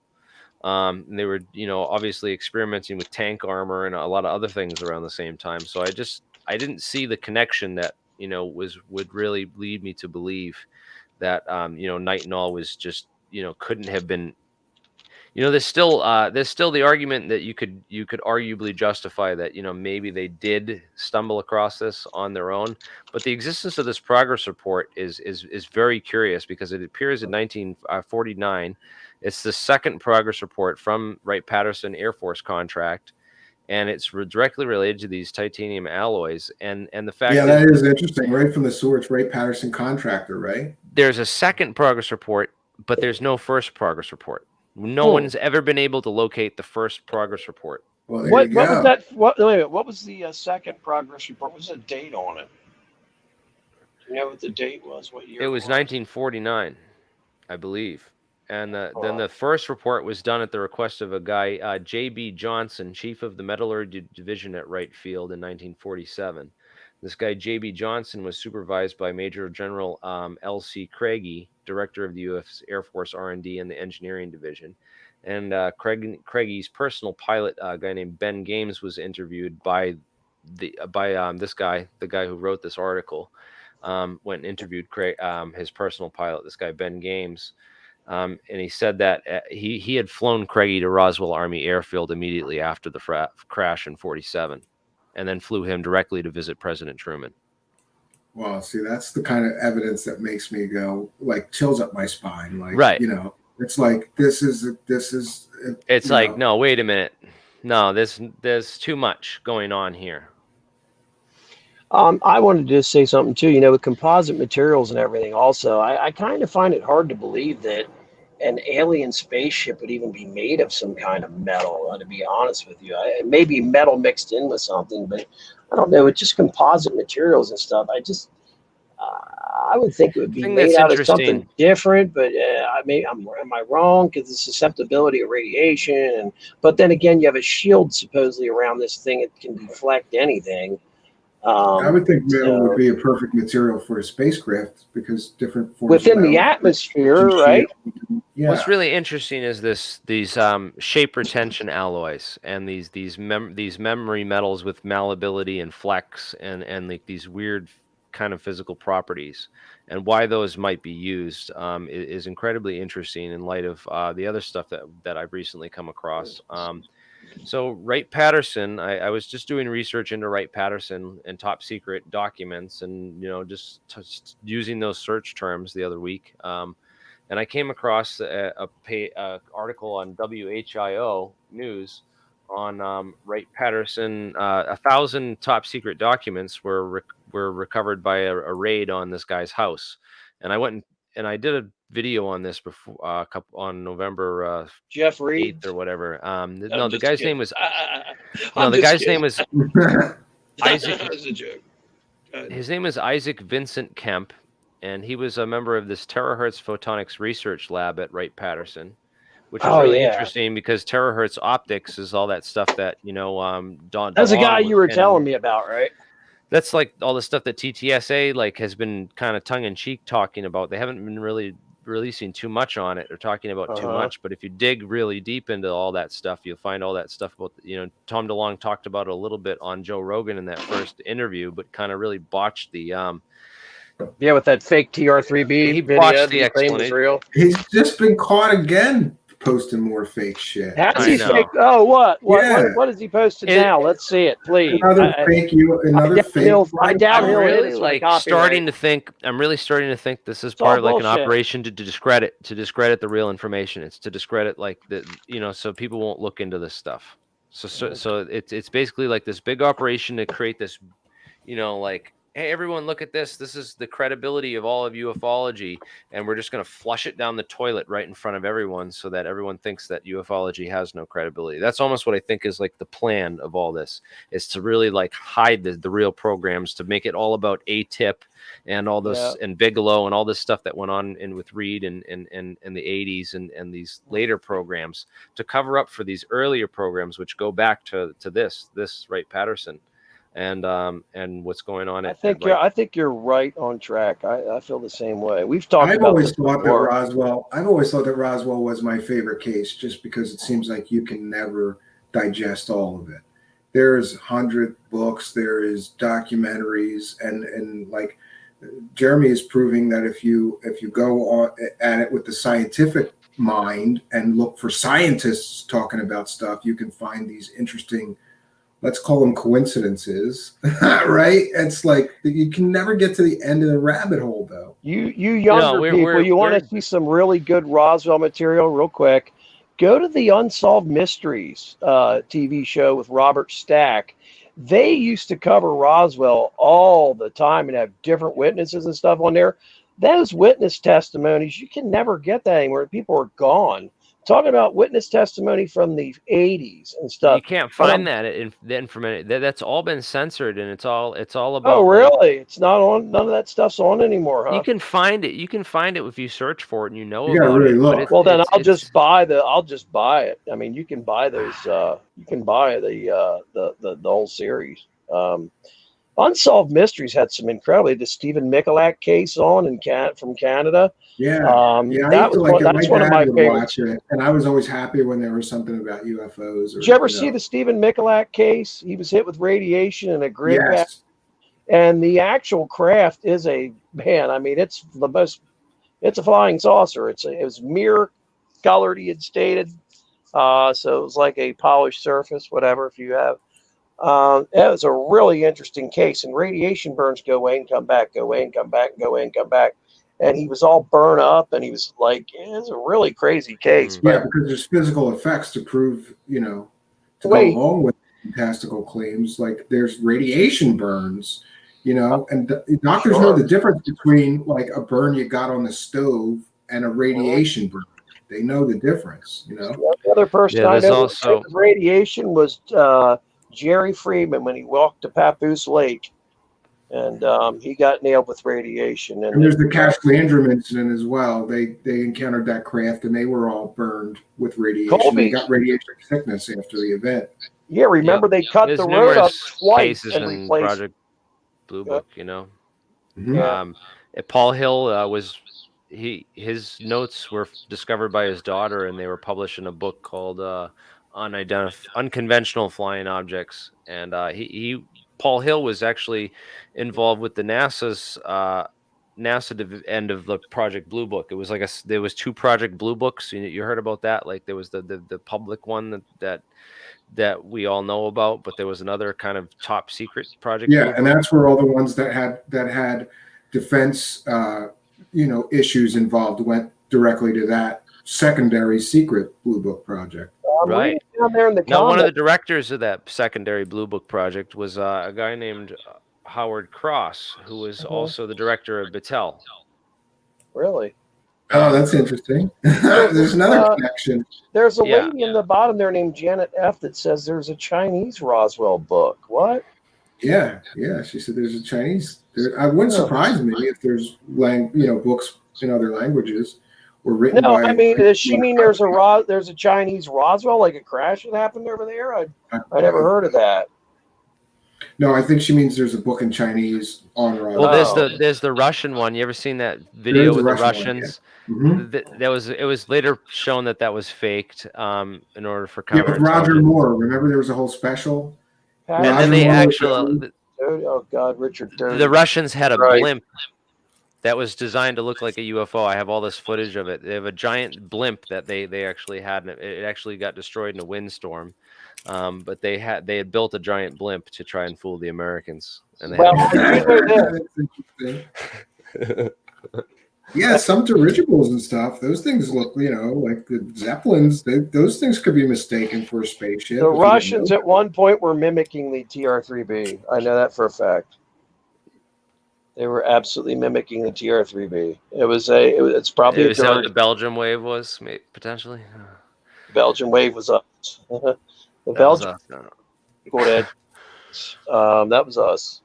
And they were, obviously experimenting with tank armor and a lot of other things around the same time. So I didn't see the connection that would really lead me to believe that nitinol was just couldn't have been. There's still the argument that you could arguably justify that maybe they did stumble across this on their own, but the existence of this progress report is very curious because it appears in 1949. It's the second progress report from Wright-Patterson Air Force contract, and it's directly related to these titanium alloys. And the fact that is interesting, right from the source, Wright-Patterson contractor, right? There's a second progress report, but there's no first progress report. No one's ever been able to locate the first progress report. Well, what was that? Wait a minute. What was the second progress report? What was the date on it? Do you know what the date was? What year? It was 1949, I believe. And then the first report was done at the request of a guy, J.B. Johnson, chief of the metallurgy division at Wright Field in 1947. This guy, J.B. Johnson, was supervised by Major General L.C. Craigie, director of the U.S. Air Force R&D and the engineering division. And Craigie's personal pilot, a guy named Ben Games, was interviewed by this guy, the guy who wrote this article, went and interviewed his personal pilot, this guy Ben Games. And he said that he had flown Craigie to Roswell Army Airfield immediately after the crash in 47, and then flew him directly to visit President Truman. Well, see, that's the kind of evidence that makes me go like chills up my spine. Like, right. It's like this is. It's like, no, wait a minute. No, there's too much going on here. I wanted to just say something too, with composite materials and everything also, I kind of find it hard to believe that an alien spaceship would even be made of some kind of metal, to be honest with you. Maybe metal mixed in with something, but I don't know. It's just composite materials and stuff. I would think it would be thing made that's out of interesting- something different, but am I wrong? Because the susceptibility of radiation, but then again, you have a shield supposedly around this thing; it can deflect anything. I would think metal so- would be a perfect material for a spacecraft because different forms within of the metal- atmosphere, right? Yeah. What's really interesting is these shape retention alloys and these memory metals with malleability and flex and like these weird kind of physical properties, and why those might be used is incredibly interesting in light of the other stuff that I've recently come across. So Wright-Patterson, I was just doing research into Wright-Patterson and top secret documents, and just using those search terms the other week. And I came across a article on WHIO News on Wright-Patterson. 1,000 top secret documents were recovered by a raid on this guy's house, and I went and I did a video on this before on November Jeff Reed 8th or whatever. No, I'm the just guy's kidding. name was I'm the just guy's kidding. name was Isaac. That's a joke. His name is Isaac Vincent Kemp, and he was a member of this terahertz photonics research lab at Wright-Patterson, which is really interesting because terahertz optics is all that stuff that Don. That's the guy DeLong you were and telling me about, right? That's like all the stuff that TTSA like has been kind of tongue in cheek talking about. They haven't been really releasing too much on it or talking about too much, but if you dig really deep into all that stuff, you'll find all that stuff about Tom DeLong talked about it a little bit on Joe Rogan in that first interview, but kind of really botched the with that fake TR3B he video botched that the he claimed was explanation. real. He's just been caught again posting more fake shit. Has I he know. fake? Oh, what? Yeah. What is he posting now? Let's see it, please. Another fake. I doubt I'm he'll really hit us with like copyright. starting to think. I'm really starting to think this is all part of like an bullshit. operation to discredit the real information. It's to discredit like the so people won't look into this stuff. So it's basically like this big operation to create this, like, hey everyone, look at this. This is the credibility of all of ufology, and we're just going to flush it down the toilet right in front of everyone so that everyone thinks that ufology has no credibility. That's almost what I think is like the plan of all this, is to really like hide the real programs, to make it all about ATIP and all this and Bigelow and all this stuff that went on in with Reed and the 80s and these later programs, to cover up for these earlier programs which go back to this Wright-Patterson. And what's going on? I think you're right on track. I feel the same way. We've talked I've about always this thought before. I've always thought that Roswell was my favorite case, just because it seems like you can never digest all of it. There's 100 books, there is documentaries, and like Jeremy is proving that if you go on at it with the scientific mind and look for scientists talking about stuff, you can find these interesting, let's call them coincidences, right? It's like you can never get to the end of the rabbit hole, though. You younger people, you want to see some really good Roswell material real quick, go to the Unsolved Mysteries TV show with Robert Stack. They used to cover Roswell all the time and have different witnesses and stuff on there. Those witness testimonies, you can never get that anymore. People are gone. Talking about witness testimony from the 80s and stuff. You can't find that in the information. That's all been censored, and it's all about. Oh, really? It's not on. None of that stuff's on anymore, huh? You can find it. You can find it if you search for it and You about really it. look. Well, then I'll just buy it. I mean, you can buy those. You can buy the whole series. Unsolved Mysteries had some incredibly, the Stephen Michalak case on from Canada. Yeah, that's one of my favorites. And I was always happy when there was something about UFOs. Did you ever see the Stephen Michalak case? He was hit with radiation in a grid pack. And the actual craft is it's a flying saucer. It was mirror colored, he had stated. So it was like a polished surface, whatever, if you have. That was a really interesting case, and radiation burns go away and come back, go away and come back, go away and come back. And he was all burned up, and he was like, it's a really crazy case. Yeah, because there's physical effects to prove, to go along with fantastical claims. Like there's radiation burns, and doctors know the difference between like a burn you got on the stove and a radiation burn. They know the difference, The other person I know with radiation was Jerry Freeman when he walked to Papoose Lake. And he got nailed with radiation. And there's the Cash Landrum incident as well. They encountered that craft and they were all burned with radiation. They Colby. got radiation sickness after the event. Yeah, remember they cut There's the road up numerous twice cases and in replaced. Project Blue Book, you know. Mhm. Yeah. Paul Hill his notes were discovered by his daughter, and they were published in a book called Unconventional Flying Objects. And Paul Hill was actually involved with the NASA's end of the Project Blue Book. It was like there was 2 Project Blue Books. You heard about that? Like there was the public one that we all know about, but there was another kind of top secret Project Blue Yeah, and Book. that's where all the ones that had defense issues involved went directly to that secondary secret Blue Book project. Right. Down there in the Now, one of the comments. directors of that secondary Blue Book project was a guy named Howard Cross, who was also the director of Battelle. Really? Oh, that's interesting. There's another connection. There's a lady in the bottom there named Janet F. that says there's a Chinese Roswell book. What? Yeah. She said there's a Chinese. I wouldn't surprise me if there's books in other languages or written No, by. I mean, does she mean there's a Chinese Roswell, like a crash that happened over there? I never heard of that. No, I think she means there's a book in Chinese on Roswell. Well, there's the Russian one. You ever seen that video with the Russians? One, yeah. It was later shown that was faked in order for counterintelligence. Yeah, with Roger Moore. Remember there was a whole special. And then they actually. Oh God, Richard Durden. The Russians had a blimp that was designed to look like a UFO. I have all this footage of it. They have a giant blimp that they actually had, and it actually got destroyed in a windstorm. But they had built a giant blimp to try and fool the Americans. And they yeah, some dirigibles and stuff. Those things look, like the Zeppelins. Those things could be mistaken for a spaceship. The Russians at one point were mimicking the TR-3B. I know that for a fact. They were absolutely mimicking the TR-3B. It's probably is that what the Belgium wave was, potentially? Belgian wave was us. The Belgian. Go ahead. That was us.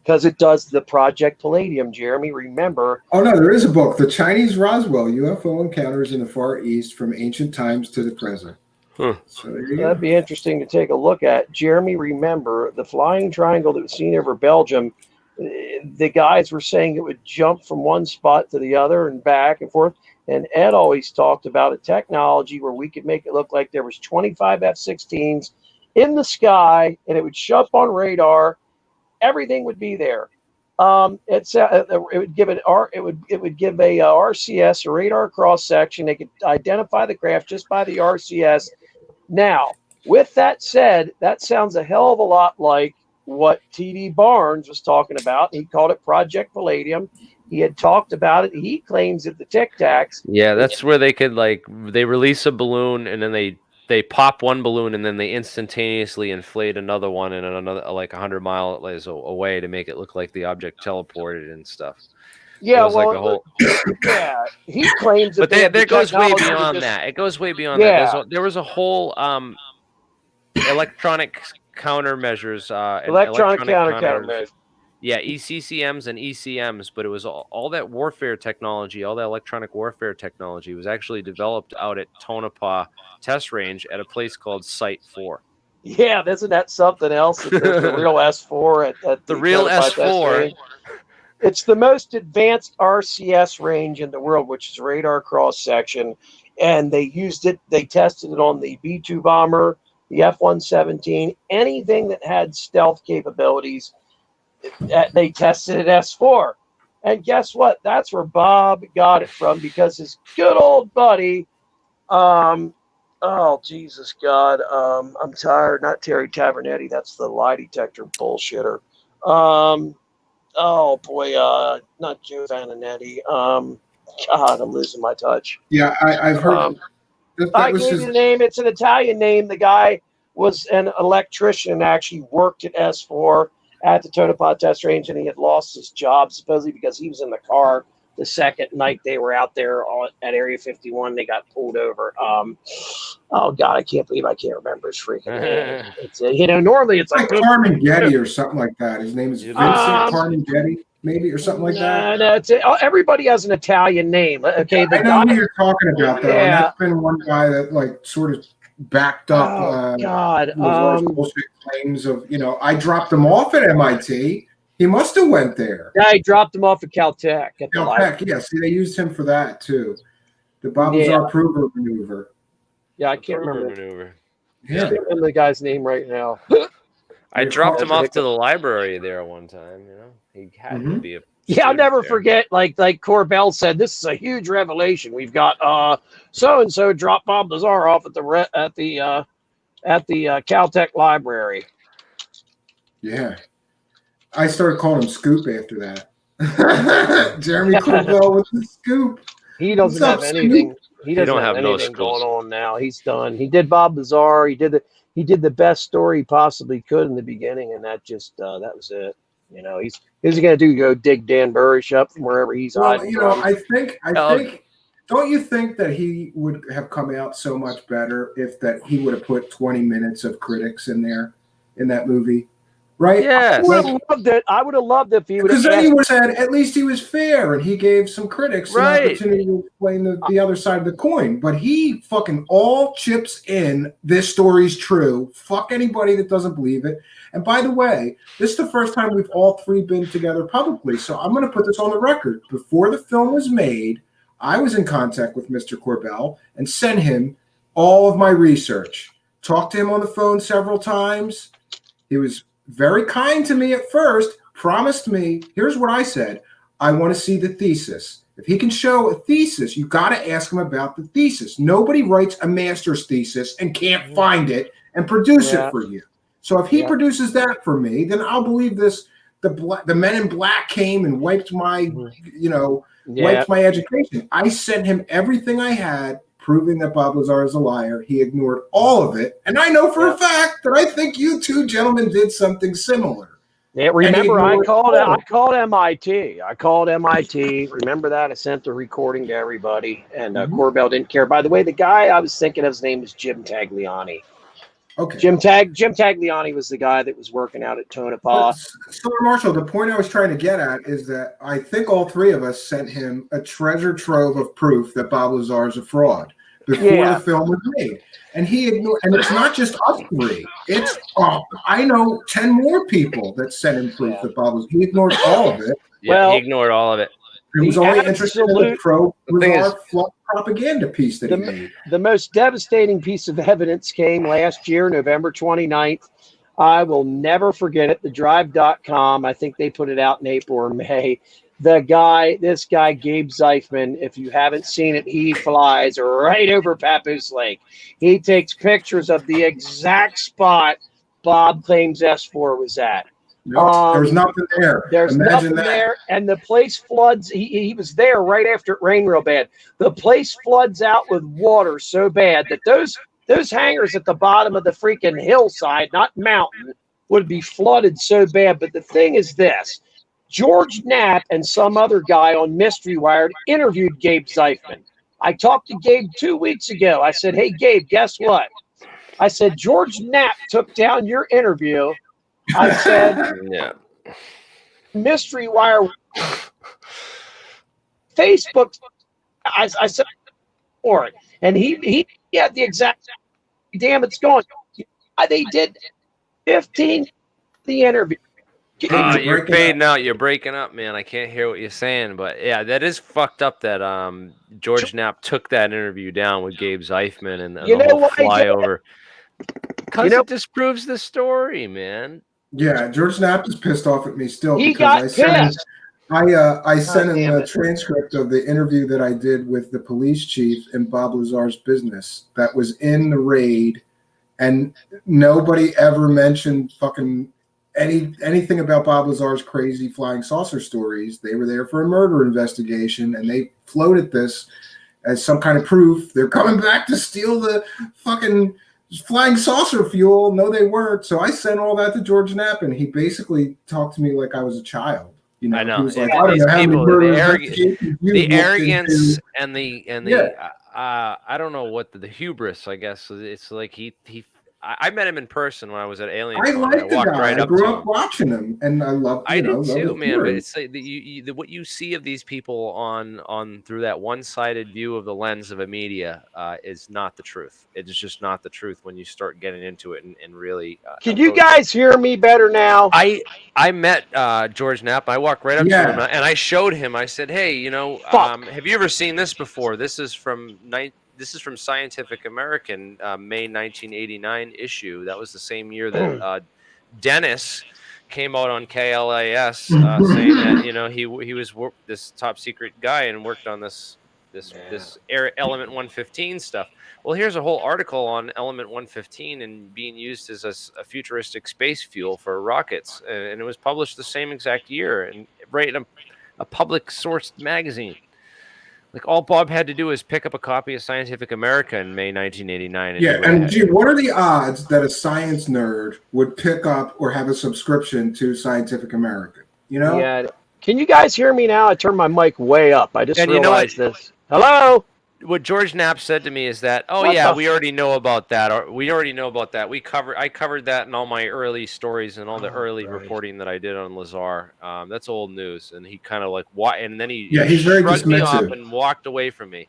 Because it does the Project Palladium, Jeremy. Remember? Oh no, there is a book, The Chinese Roswell: UFO Encounters in the Far East from Ancient Times to the Present. Huh. So there you That'd be interesting to take a look at. Jeremy, remember the flying triangle that was seen over Belgium? The guys were saying it would jump from one spot to the other and back and forth. And Ed always talked about a technology where we could make it look like there was 25 F-16s in the sky, and it would show up on radar. Everything would be there. It would give a RCS, a radar cross section. They could identify the craft just by the RCS. Now, with that said, that sounds a hell of a lot like what T.D. Barnes was talking about. He called it Project Palladium. He had talked about it. He claims that the Tic Tacs. Yeah, that's where they could they release a balloon and then they pop one balloon and then they instantaneously inflate another one in another 100 miles away to make it look like the object teleported and stuff. Yeah, yeah. He claims that. But that goes way beyond that. It goes way beyond that. There was a whole electronic countermeasures. Electronic countermeasures. Yeah, ECCMs and ECMs, but it was all that warfare technology, all that electronic warfare technology was actually developed out at Tonopah Test Range at a place called Site 4. Yeah, isn't that something else? There's the real S4 at the real S4. It's the most advanced RCS range in the world, which is radar cross section, and they used it. They tested it on the B-2 bomber, the F-117, anything that had stealth capabilities. They tested at S4, and guess what? That's where Bob got it from, because his good old buddy, oh Jesus God, I'm tired. Not Terry Tavernetti. That's the lie detector bullshitter. Oh boy, not Joe Vananetti. God, I'm losing my touch. Yeah, I've heard. I gave you the name. It's an Italian name. The guy was an electrician and actually worked at S4 at the Tonopah Test Range, and he had lost his job supposedly because he was in the car the second night they were out there at Area 51. They got pulled over. Oh God, I can't believe I can't remember his freaking name. It's normally it's like Carmen Getty or something like that. His name is Vincent Carmen Getty, maybe, or something like that. No, everybody has an Italian name. Okay, I know who you're talking about, though. Yeah. And that's been one guy that like sort of backed up God, bullshit claims of, I dropped him off at MIT. He must have went there. Yeah, he dropped him off at Caltech. Caltech, yeah. See, they used him for that too. The Bob Lazar prover maneuver. Yeah, I can't remember. Yeah. I can't remember the guy's name right now. I dropped him off to the library there one time. He had to be a. Yeah, I'll never forget. Like Corbell said, this is a huge revelation. We've got so and so dropped Bob Lazar off at the Caltech library. Yeah, I started calling him Scoop after that. Jeremy Corbell with the Scoop. He doesn't have anything. He doesn't have anything going on now. He's done. He did Bob Lazar. He did the best story he possibly could in the beginning, and that just that was it. He's going to go dig Dan Burrish up from wherever he's hiding from. I think. Don't you think that he would have come out so much better if that he would have put 20 minutes of critics in there in that movie? Right? Yeah. I would have loved it if he would have. Because then he would have said, at least he was fair and he gave some critics an opportunity to explain the other side of the coin. But he fucking all chips in, this story's true. Fuck anybody that doesn't believe it. And by the way, this is the first time we've all three been together publicly. So I'm going to put this on the record. Before the film was made, I was in contact with Mr. Corbell and sent him all of my research. Talked to him on the phone several times. He was very kind to me at first, promised me, here's what I said, I want to see the thesis. If he can show a thesis, you got to ask him about the thesis. Nobody writes a master's thesis and can't find it and produce it for you. So if he produces that for me, then I'll believe this. The Men in Black came and wiped my, wiped my education. I sent him everything I had, proving that Bob Lazar is a liar. He ignored all of it. And I know for a fact that I think you two gentlemen did something similar. Yeah, remember, I called MIT. I called MIT. Remember that? I sent the recording to everybody. And Corbell didn't care. By the way, the guy I was thinking of, his name is Jim Tagliani. Okay. Jim Tagliani was the guy that was working out at Tonopah. Solar Marshall, the point I was trying to get at is that I think all three of us sent him a treasure trove of proof that Bob Lazar is a fraud before the film was made. And he ignored, and it's not just us three. It's I know 10 more people that sent him proof that Bob Lazar. He ignored all of it. Yeah, he ignored all of it. He was only interested in the pro-Lazar propaganda piece that he made. The most devastating piece of evidence came last year, November 29th. I will never forget it. TheDrive.com, I think they put it out in April or May. This guy, Gabe Zeifman, if you haven't seen it, he flies right over Papoose Lake. He takes pictures of the exact spot Bob claims S4 was at. There's nothing there. There's nothing there, and the place floods. He was there right after it rained real bad. The place floods out with water so bad that those hangars at the bottom of the freaking hillside, not mountain, would be flooded so bad. But the thing is this. George Knapp and some other guy on Mystery Wired interviewed Gabe Zeifman. I talked to Gabe 2 weeks ago. I said, hey, Gabe, guess what? I said, George Knapp took down your interview. I said, Mystery Wire, Facebook. I said, for it, and he had the exact. Damn, it's going. They did 15 the interview. You're fading out. You're breaking up, man. I can't hear what you're saying, but yeah, that is fucked up. That George Knapp took that interview down with Gabe Zeifman and the whole flyover. Because it disproves the story, man. Yeah, George Knapp is pissed off at me still I sent him a transcript of the interview that I did with the police chief in Bob Lazar's business that was in the raid, and nobody ever mentioned fucking anything about Bob Lazar's crazy flying saucer stories. They were there for a murder investigation, and they floated this as some kind of proof. They're coming back to steal the fucking flying saucer fuel. No, they weren't. So I sent all that to George Knapp, and he basically talked to me like I was a child. You know, I know. he was like, And I don't these know how many people, murder the investigations you looked arrogance into. and the Yeah. I don't know what the hubris, I guess. It's like I met him in person when I was at I AlienCon. I like the walked guy. right I up grew to up him. watching him, and I love, I did love too, his man. But theories. it's like what you see of these people on through that one-sided view of the lens of a media is not the truth. It is just not the truth when you start getting into it and really Can you approach it. guys hear me better now? I met George Knapp. I walked right up to him Yeah. and I showed him. I said, "Hey, Fuck. have you ever seen this before? This is from Scientific American, May 1989 issue. That was the same year that Dennis came out on KLAS saying that he was this top secret guy and worked on this element 115 stuff. Well, here's a whole article on element 115 and being used as a futuristic space fuel for rockets, and it was published the same exact year and right in a public sourced magazine. Like all Bob had to do is pick up a copy of Scientific American in May 1989, and Yeah, he would and have. gee, what are the odds that a science nerd would pick up or have a subscription to Scientific American? You know? Yeah. Can you guys hear me now? I turned my mic way up. I just And you know what? realized this. Hello? What George Knapp said to me is that, oh What yeah, the we already know about that. Or we already know about that. I covered that in all my early stories and all the early right. reporting that I did on Lazar. That's old news. And he kind of like what, and then he Yeah, he's very shrugged me off dismissive. and walked away from me.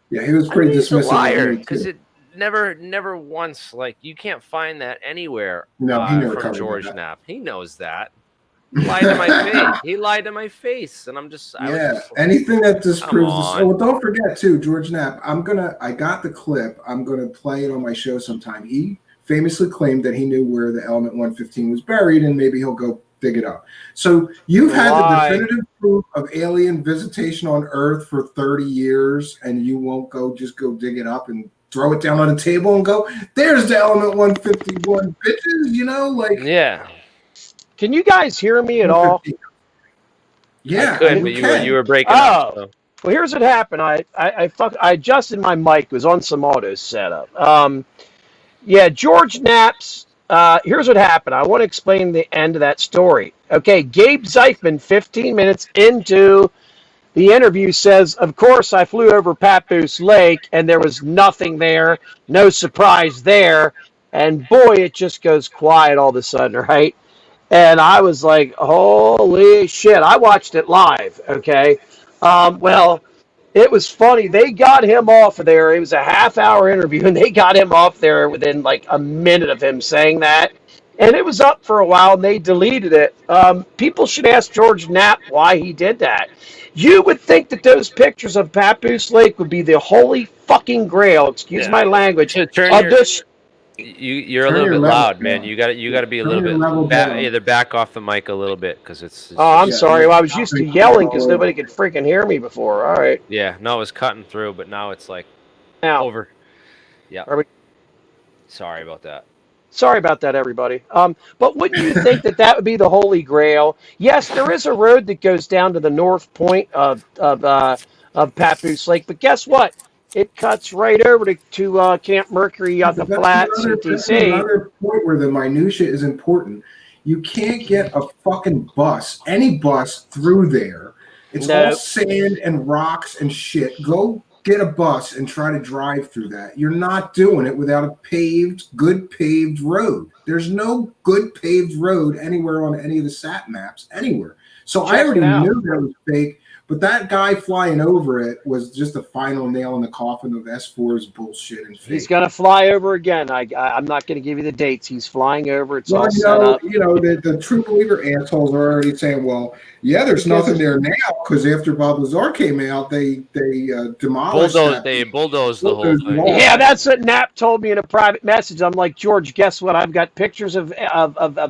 Yeah, he was I pretty mean, he's a dismissive of liar me because too. it never once, like, you can't find that anywhere No, he never from covered George that. Knapp. He knows that. He lied to my face. He lied to my face, and I was Yeah, just like, anything that come disproves this. on. Oh, well, don't forget too, George Knapp. I got the clip. I'm gonna play it on my show sometime. He famously claimed that he knew where the element 115 was buried, and maybe he'll go dig it up. So you've had the Lie. definitive proof of alien visitation on Earth for 30 years, and you won't just go dig it up and throw it down on a table and go, "There's the element 151, bitches." You know, like Yeah. Can you guys hear me at all? Yeah, I could, and but we you can. were breaking Oh. up. So. Well, here's what happened. I adjusted my mic. It was on some auto setup. Yeah, George Knapp's. Here's what happened. I want to explain the end of that story. Okay, Gabe Zeifman, 15 minutes into the interview, says, "Of course, I flew over Papoose Lake, and there was nothing there. No surprise there." And boy, it just goes quiet all of a sudden, right? And I was like, "Holy shit!" I watched it live. Okay, well, it was funny. They got him off of there. It was a half-hour interview, and they got him off there within like a minute of him saying that. And it was up for a while, and they deleted it. People should ask George Knapp why he did that. You would think that those pictures of Papoose Lake would be the holy fucking grail, excuse my language, of this. You're a Turn little your bit level loud, man. down. You got to be a Turn little your bit level down. either back off the mic a little bit because it's Oh, I'm Yeah, sorry. yeah. Well, I was used to yelling because nobody could freaking hear me before. All right. yeah, no, it was cutting through, but now it's like Now, over. Yeah. Are we- Sorry about that. Sorry about that, everybody. But wouldn't you think that that would be the holy grail? Yes, there is a road that goes down to the north point of Papoose Lake, but guess what? It cuts right over to Camp Mercury, Yucca Flat, That's CTC. another point where the minutia is important. You can't get a fucking bus, any bus, through there. It's No. all sand and rocks and shit. Go get a bus and try to drive through that. You're not doing it without a good paved road. There's no good paved road anywhere on any of the sat maps, anywhere. So I Check already it out. knew that was fake. But that guy flying over it was just the final nail in the coffin of S4's bullshit and fake. He's going to fly over again. I'm not going to give you the dates. He's flying over. It's all set up. The true believer assholes are already saying, well, yeah, there's nothing there now because after Bob Lazar came out, they demolished They bulldozed the whole thing. Yeah, that's what Knapp told me in a private message. I'm like, George, guess what? I've got pictures of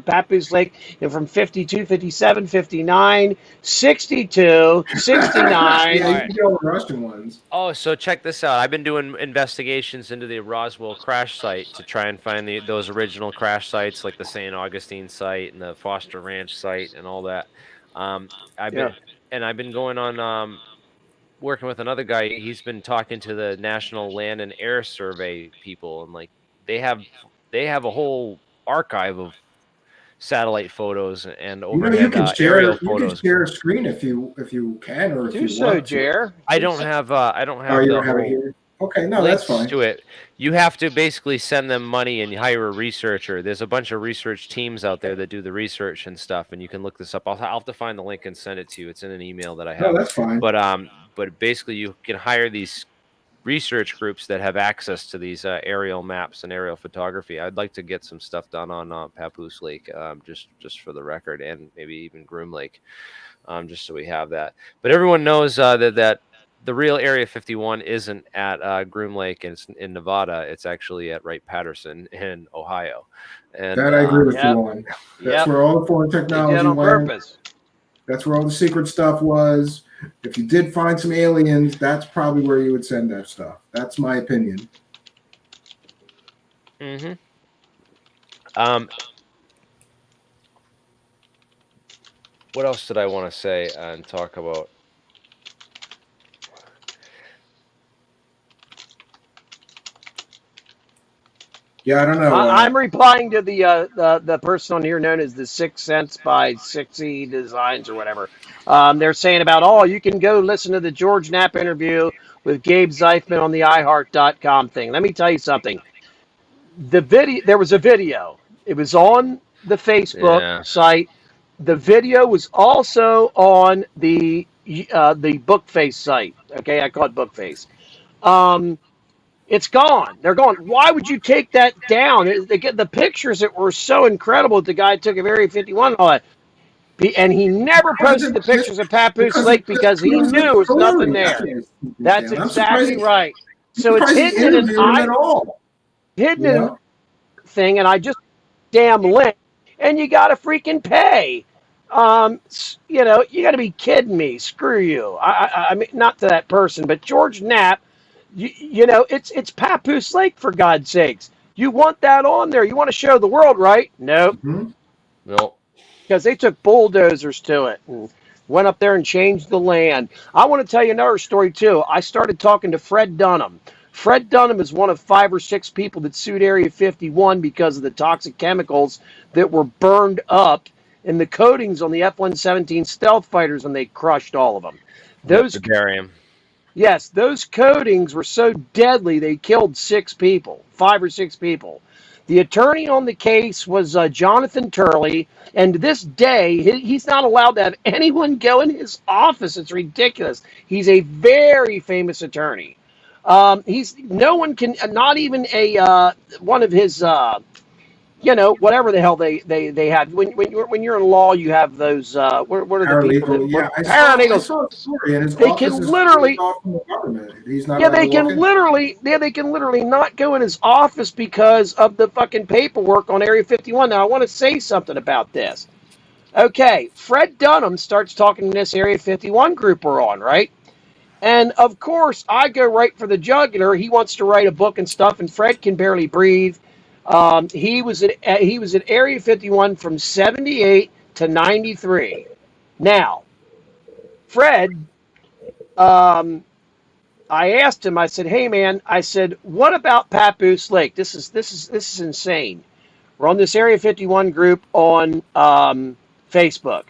Papoose Lake from 52, 57, 59, 62, 69. Yeah, you can go the Russian ones. Oh, so check this out. I've been doing investigations into the Roswell crash site to try and find those original crash sites, like the St. Augustine site and the Foster Ranch site and all that. I've been going on working with another guy. He's been talking to the National Land and Air Survey people, and like they have a whole archive of satellite photos and You know, overhead you can share aerial you can photos. share a screen if you can, or if Do you so, want to. Jer. I don't have Oh, you the don't have it whole here. Okay, no, that's links fine. to it. You have to basically send them money and hire a researcher. There's a bunch of research teams out there that do the research and stuff, and you can look this up. I'll have to find the link and send it to you. It's in an email that I No, have. that's fine. But basically, you can hire these research groups that have access to these aerial maps and aerial photography. I'd like to get some stuff done on Papoose Lake, just for the record, and maybe even Groom Lake, just so we have that. But everyone knows that the real Area 51 isn't at Groom Lake in Nevada. It's actually at Wright-Patterson in Ohio. And That I agree with Yep. you on. That's Yep. where all the foreign They did technology on went. purpose. That's where all the secret stuff was. If you did find some aliens, that's probably where you would send that stuff. That's my opinion. Mm-hmm. What else did I want to say and talk about? Yeah, I don't know. I'm replying to the person on here known as the Sixth Sense by 6E Designs or whatever. They're saying about, oh, you can go listen to the George Knapp interview with Gabe Zeifman on the iHeart.com thing. Let me tell you something. There was a video. It was on the Facebook site. The video was also on the Bookface site. Okay, I call it Bookface. It's gone. They're gone. Why would you take that down? They get the pictures that were so incredible. The guy took of Area 51 and all that. And he never posted the pictures of Papoose Lake because he knew there was nothing there. That's exactly right. So it's hidden in a thing, and I just damn link, and you got to freaking pay. You know, you got to be kidding me. Screw you. I mean, not to that person, but George Knapp. You know, it's Papoose Lake, for God's sakes. You want that on there. You want to show the world, right? Nope. Mm-hmm. Nope. Because they took bulldozers to it and went up there and changed the land. I want to tell you another story, too. I started talking to Fred Dunham. Fred Dunham is one of 5 or 6 people that sued Area 51 because of the toxic chemicals that were burned up in the coatings on the F-117 stealth fighters, and they crushed all of them. Those barium. Yes, those coatings were so deadly they killed 6 people, 5 or 6 people. The attorney on the case was Jonathan Turley, and to this day, he's not allowed to have anyone go in his office. It's ridiculous. He's a very famous attorney. No one can, not even one of his you know, whatever the hell they have. When you're in law, you have those. What are the people that paralegals? I saw a story in his they office can literally. From the government. He's not They can literally not go in his office because of the fucking paperwork on Area 51. Now I want to say something about this. Okay, Fred Dunham starts talking to this Area 51 group we're on, right? And of course, I go right for the jugular. He wants to write a book and stuff, and Fred can barely breathe. He was at Area 51 from 78 to 93. Now, Fred, I asked him. I said, "Hey, man," I said, "what about Papoose Lake? This is insane. We're on this Area 51 group on Facebook."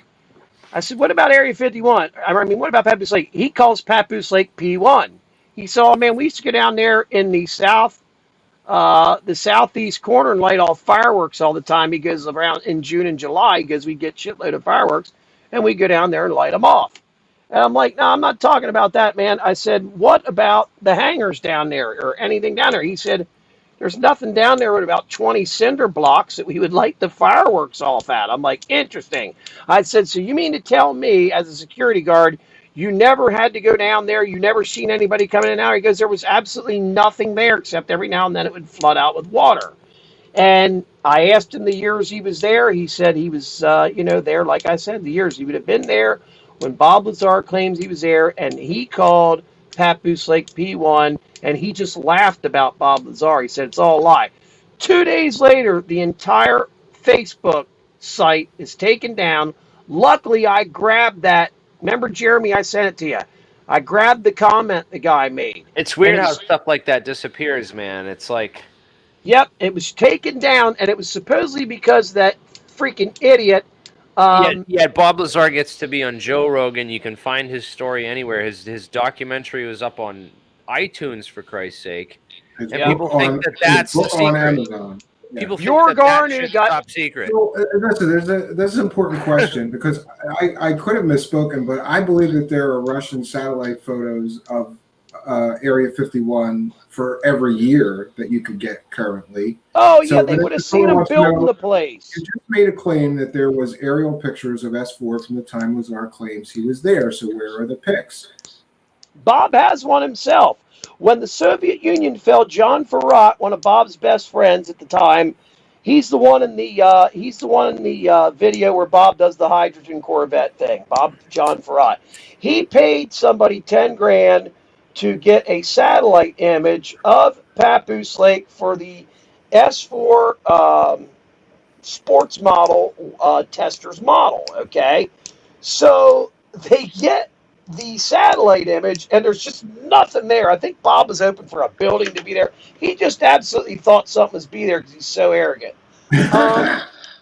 I said, "What about Area 51? I mean, what about Papoose Lake?" He calls Papoose Lake P1. He said, "Oh man, we used to go down there in the southeast corner and light off fireworks all the time." He goes around in June and July because we get shitload of fireworks, and we go down there and light them off. And I'm like, "No, I'm not talking about that, man." I said, "What about the hangars down there or anything down there?" He said, "There's nothing down there but about 20 cinder blocks that we would light the fireworks off at." I'm like, "Interesting." I said, "So you mean to tell me, as a security guard, you never had to go down there? You never seen anybody coming in and out?" He goes, "There was absolutely nothing there except every now and then it would flood out with water." And I asked him the years he was there. He said he was, there, like I said, the years he would have been there when Bob Lazar claims he was there, and he called Papoose Lake P1, and he just laughed about Bob Lazar. He said it's all a lie. 2 days later, the entire Facebook site is taken down. Luckily, I grabbed that. Remember, Jeremy, I sent it to you. I grabbed the comment the guy made. It's weird how stuff like that disappears, man. It's like... Yep, it was taken down, and it was supposedly because that freaking idiot. Yet Bob Lazar gets to be on Joe Rogan. You can find his story anywhere. His documentary was up on iTunes, for Christ's sake. It's And book people think on- that that's the book on secret. Amazon. Yeah. People think Your that Garnu shit's got- top secret. So, listen, there's an important question because I could have misspoken, but I believe that there are Russian satellite photos of Area 51 for every year that you could get currently. Oh, So yeah, they if would have someone seen him wants to building know- the place. You just made a claim that there was aerial pictures of S4 from the time Lazar claims he was there. So where are the pics? Bob has one himself. When the Soviet Union fell, John Farad, one of Bob's best friends at the time, he's the one in the video where Bob does the hydrogen Corvette thing. John Farad. He paid somebody 10 grand to get a satellite image of Papoose Lake for the S4 sports model tester's model. Okay, so they get the satellite image, and there's just nothing there. I think Bob was hoping for a building to be there. He just absolutely thought something was be there because he's so arrogant.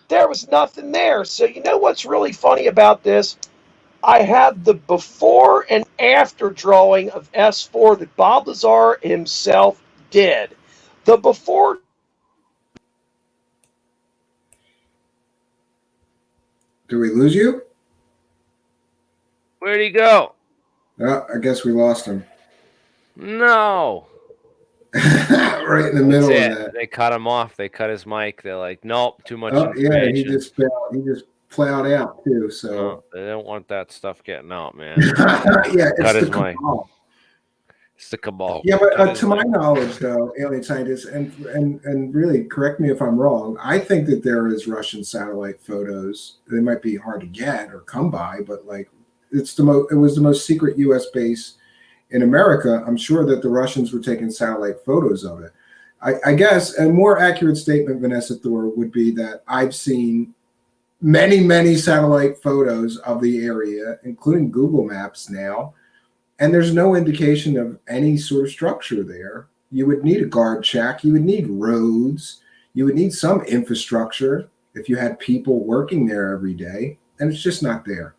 There was nothing there. So you know what's really funny about this? I have the before and after drawing of S4 that Bob Lazar himself did. The before. Do we lose you? Where'd he go? I guess we lost him. No. Right in the middle That's of it. that. They cut him off. They cut his mic. They're like, nope, too much Oh, yeah, information. he just plowed out too. So No, they don't want that stuff getting out, man. yeah, Cut it's his the mic. cabal. It's the cabal. Yeah, but Cut his to my mic. knowledge, though, alien scientists, and really correct me if I'm wrong, I think that there is Russian satellite photos. They might be hard to get or come by, but like it was the most secret U.S. base in America. I'm sure that the Russians were taking satellite photos of it. I guess a more accurate statement, Vanessa Thor, would be that I've seen many satellite photos of the area, including Google Maps now. And there's no indication of any sort of structure there. You would need a guard check. You would need roads. You would need some infrastructure if you had people working there every day. And it's just not there.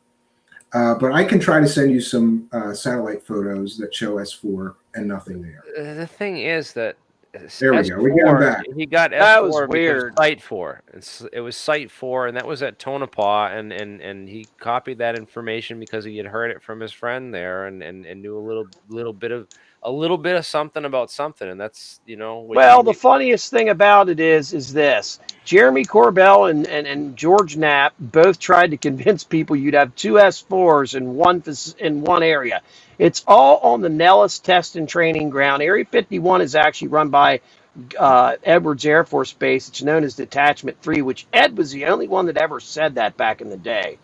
But I can try to send you some satellite photos that show S4 and nothing there. The thing is that There we go. We got him back. He got That was S4 because weird. Site 4. It was Site 4, and that was at Tonopah, and he copied that information because he had heard it from his friend there, and knew a little bit of something about something, and that's Well, the funniest thing about it is this. Jeremy Corbell and George Knapp both tried to convince people you'd have two S4s in one area. It's all on the Nellis Test and Training Ground. Area 51 is actually run by Edwards Air Force Base. It's known as Detachment 3, which Ed was the only one that ever said that back in the day.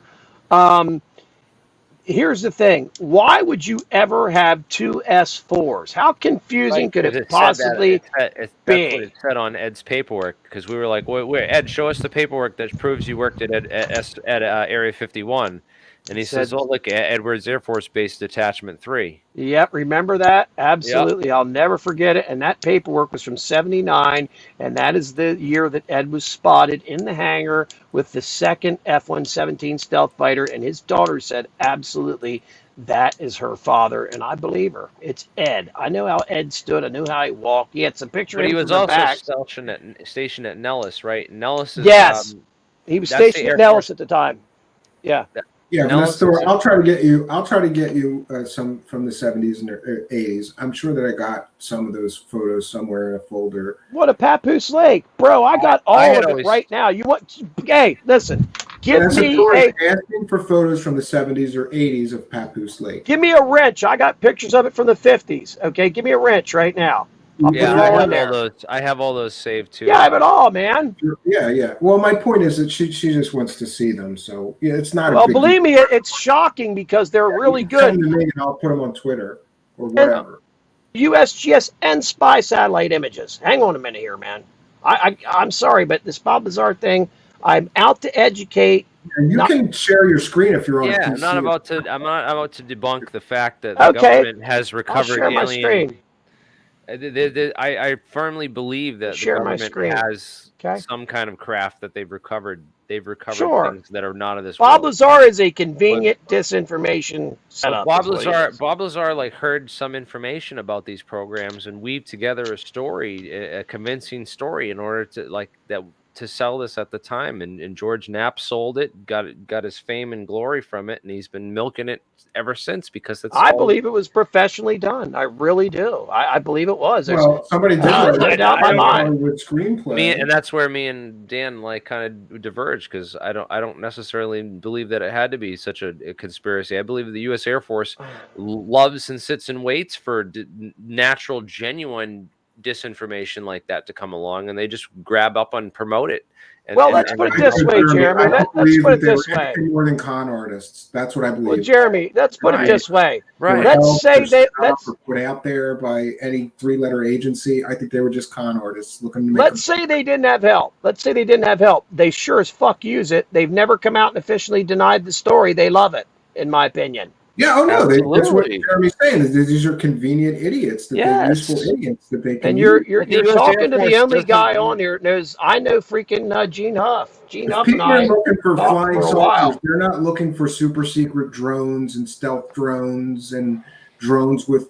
Here's the thing. Why would you ever have two S4s? How confusing could it possibly be? That's what it said on Ed's paperwork, because we were like, wait, Ed, show us the paperwork that proves you worked at Area 51. And he says, oh, look, Edwards Air Force Base Detachment 3. Yep, remember that? Absolutely. Yep. I'll never forget it. And that paperwork was from 79, and that is the year that Ed was spotted in the hangar with the second F-117 stealth fighter, and his daughter said, absolutely, that is her father, and I believe her. It's Ed. I know how Ed stood. I knew how he walked. He had some pictures. But he was also stationed at Nellis, right? Nellis is... Yes, he was stationed at Nellis at the time. Yeah. Yeah, I'll try to get you some from the 70s and 80s. I'm sure that I got some of those photos somewhere in a folder. What a Papoose Lake, bro! I got all of it right now. You want? Hey, listen, give me asking for photos from the 70s or 80s of Papoose Lake. Give me a wrench. I got pictures of it from the 50s. Okay, give me a wrench right now. I have all those saved too. Yeah, I have it all, man. Yeah. Well, my point is that she just wants to see them, so yeah, it's not. Well, believe me, it's shocking because they're really good. Send them to me and I'll put them on Twitter or whatever. USGS and spy satellite images. Hang on a minute here, man. I'm sorry, but this Bob Lazar thing, I'm out to educate. And you can share your screen if you're on. Yeah, a PC. I'm not about to debunk the fact that the government has recovered I'll share my screen. I firmly believe that the government has some kind of craft that they've recovered they've recovered Sure. things that are not of this Bob world. Lazar is a convenient disinformation setup. Bob is what he Lazar, is. Bob Lazar, like heard some information about these programs and weaved together a story, a convincing story, in order to like that to sell this at the time. And George Knapp sold it, got his fame and glory from it, and he's been milking it ever since because it's. I believe it was professionally done. I really do. I believe it was. There's Well, somebody did no write doubt in my a mind. Hollywood screenplay. And that's where me and Dan like kind of diverge, because I don't necessarily believe that it had to be such a conspiracy. I believe the U.S. Air Force loves and sits and waits for natural, genuine disinformation like that to come along, and they just grab up and promote it. And, Well, let's put it this way, Jeremy. Let's put it this way. More than con artists. That's what I believe. Well, Jeremy, let's put it this way. Right. Let's say let's put out there by any three-letter agency. I think they were just con artists looking to make. Let's say they didn't have help. Let's say they didn't have help. They sure as fuck use it. They've never come out and officially denied the story. They love it, in my opinion. Yeah, oh no, that's what Absolutely. Jeremy's saying. Is these are convenient idiots, that they're useful idiots that they can. And use. you're talking to the only guy on here that knows. I know freaking Gene Huff. Gene Huff and People are I looking for talked flying for a while. saucers. They're not looking for super secret drones and stealth drones and drones with,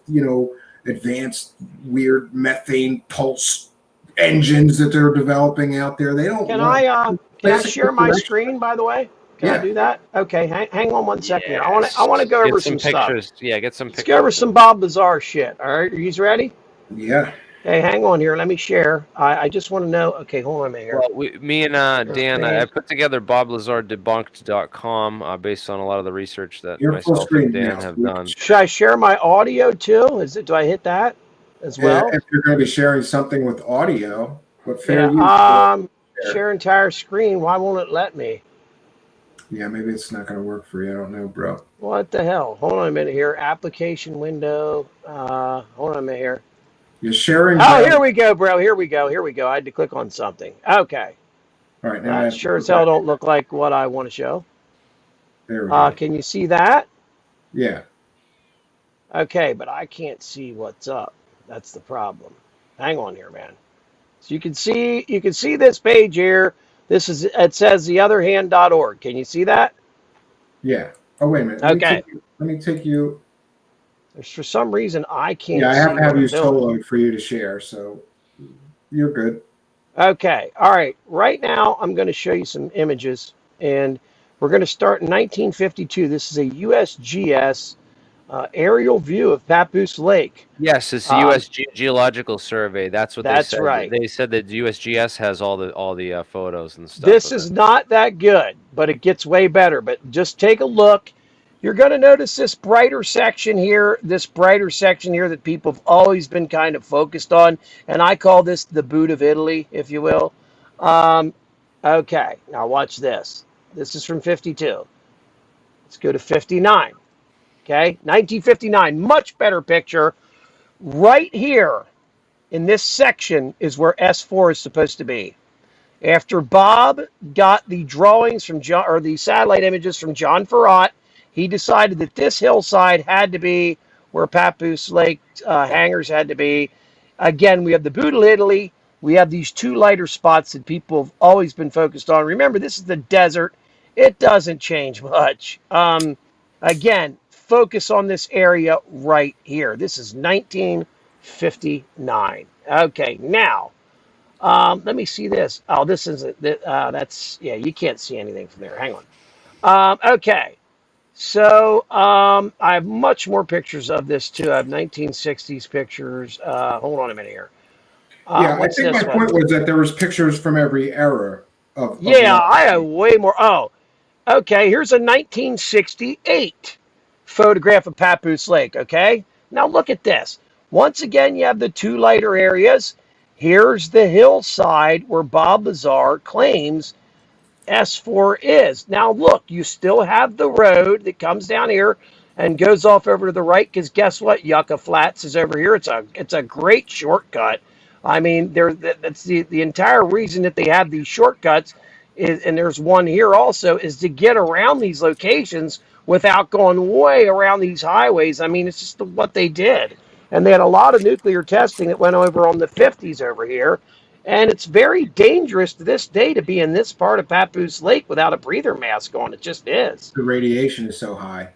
advanced weird methane pulse engines that they're developing out there. They don't. Can I share my direction. screen, by the way? Can I Yeah. do that? Okay, hang on one second here. I want to go over some pictures. stuff. Yeah, get some Let's pictures. go over some Bob Lazar shit. All right, are you ready? Yeah. Hey, hang on here. Let me share. I just want to know. Okay, hold on a minute here. Well, me and Dan, I put together BobLazarDebunked.com based on a lot of the research that You're full myself screen and Dan now. have done. Should I share my audio too? Do I hit that as well? If you're going to be sharing something with audio, but fair Yeah. use. Share entire screen. Why won't it let me? Yeah, maybe it's not going to work for you. I don't know, bro. What the hell? Hold on a minute here. Application window. Hold on a minute here. You're sharing. Oh, here we go, bro. Here we go. I had to click on something. Okay. All right. Now That sure as hell don't look like what I want to show. There we go. Can you see that? Yeah. Okay, but I can't see what's up. That's the problem. Hang on here, man. So you can see this page here. It says theotherhand.org. Can you see that? Yeah. Oh, wait a minute. Okay. Let me take you. There's for some reason I can't Yeah, I see have to have what you I'm doing. soloed for you to share, so you're good. Okay. All right. Right now, I'm going to show you some images, and we're going to start in 1952. This is a USGS aerial view of Papoose Lake. Yes, it's the U.S. Geological Survey. That's what That's they said. right. They said that USGS has all the photos and stuff. This is not that good, but it gets way better. But just take a look. You're going to notice this brighter section here that people have always been kind of focused on. And I call this the boot of Italy, if you will. Okay, now watch this. This is from 52. Let's go to 59. Okay, 1959, much better picture. Right here in this section is where S4 is supposed to be. After Bob got the drawings from John, or the satellite images from John Farrat, he decided that this hillside had to be where Papoose Lake hangars had to be. Again, we have the boot of Italy. We have these two lighter spots that people have always been focused on. Remember, this is the desert. It doesn't change much. Again, focus on this area right here. This is 1959. Okay, now, let me see this. Oh, this isn't, that's, yeah, you can't see anything from there. Hang on. Okay, so I have much more pictures of this too. I have 1960s pictures. Hold on a minute here. Yeah, I think my point was that there was pictures from every era of yeah, I have way more. Oh, okay, here's a 1968 photograph of Papoose Lake, okay? Now look at this. Once again, you have the two lighter areas. Here's the hillside where Bob Lazar claims S4 is. Now look, you still have the road that comes down here and goes off over to the right, because guess what? Yucca Flats is over here. It's a great shortcut. I mean, that's the entire reason that they have these shortcuts is, and there's one here also, is to get around these locations without going way around these highways. I mean, it's just what they did. And they had a lot of nuclear testing that went over on the 50s over here. And it's very dangerous to this day to be in this part of Papoose Lake without a breather mask on. It just is. The radiation is so high.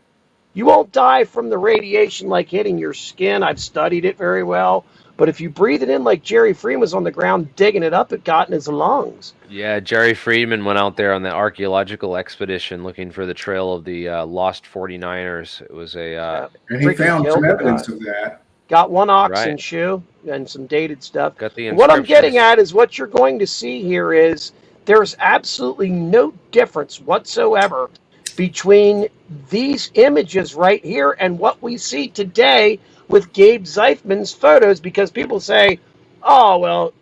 You won't die from the radiation like hitting your skin. I've studied it very well. But if you breathe it in like Jerry Freeman was on the ground digging it up, it got in his lungs. Yeah, Jerry Friedman went out there on the archaeological expedition looking for the trail of the lost 49ers. It was a And he freaking found killed some the evidence guy. of that. Got one oxen Right. shoe and some dated stuff. got the What I'm getting inscriptions. at is what you're going to see here is there's absolutely no difference whatsoever between these images right here and what we see today with Gabe Zeifman's photos, because people say, oh, well,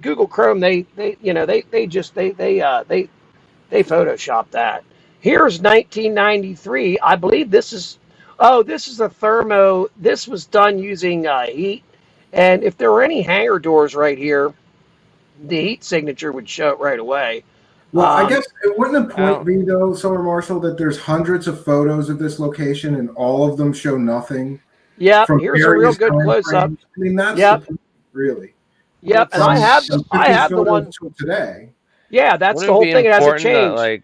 Google Chrome, they Photoshop that. Here's 1993. I believe this is a thermo. This was done using heat. And if there were any hangar doors right here, the heat signature would show it right away. Well, I guess it wouldn't the Well- point be, though, Solar Marshall, that there's hundreds of photos of this location and all of them show nothing? Yeah, from here's a real various good time close up. frames? I mean, that's Yep. the point, really. Yep, and From- I have from the 50 one. photos till today. Yeah, that's Wouldn't the whole it be thing. It hasn't important that, changed. like,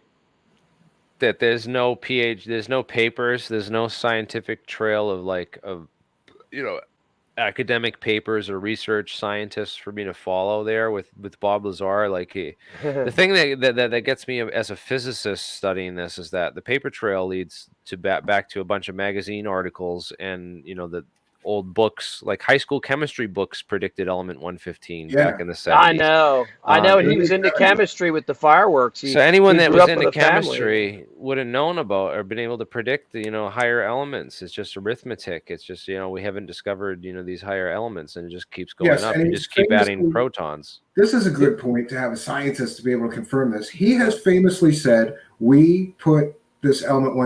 that there's no there's no papers, there's no scientific trail of academic papers or research scientists for me to follow there with Bob Lazar. Like the thing that gets me as a physicist studying this is that the paper trail leads to back to a bunch of magazine articles and the old books, like high school chemistry books predicted element 115 Yeah. back in the 70s. I know. And he was into really- chemistry with the fireworks. So anyone he that grew was up into with a family. chemistry would have known about or been able to predict higher elements. It's just arithmetic. It's just we haven't discovered these higher elements, and it just keeps going Yes, up. and You he's just keep adding famously- protons. This is a good point to have a scientist to be able to confirm this. He has famously said, we put this element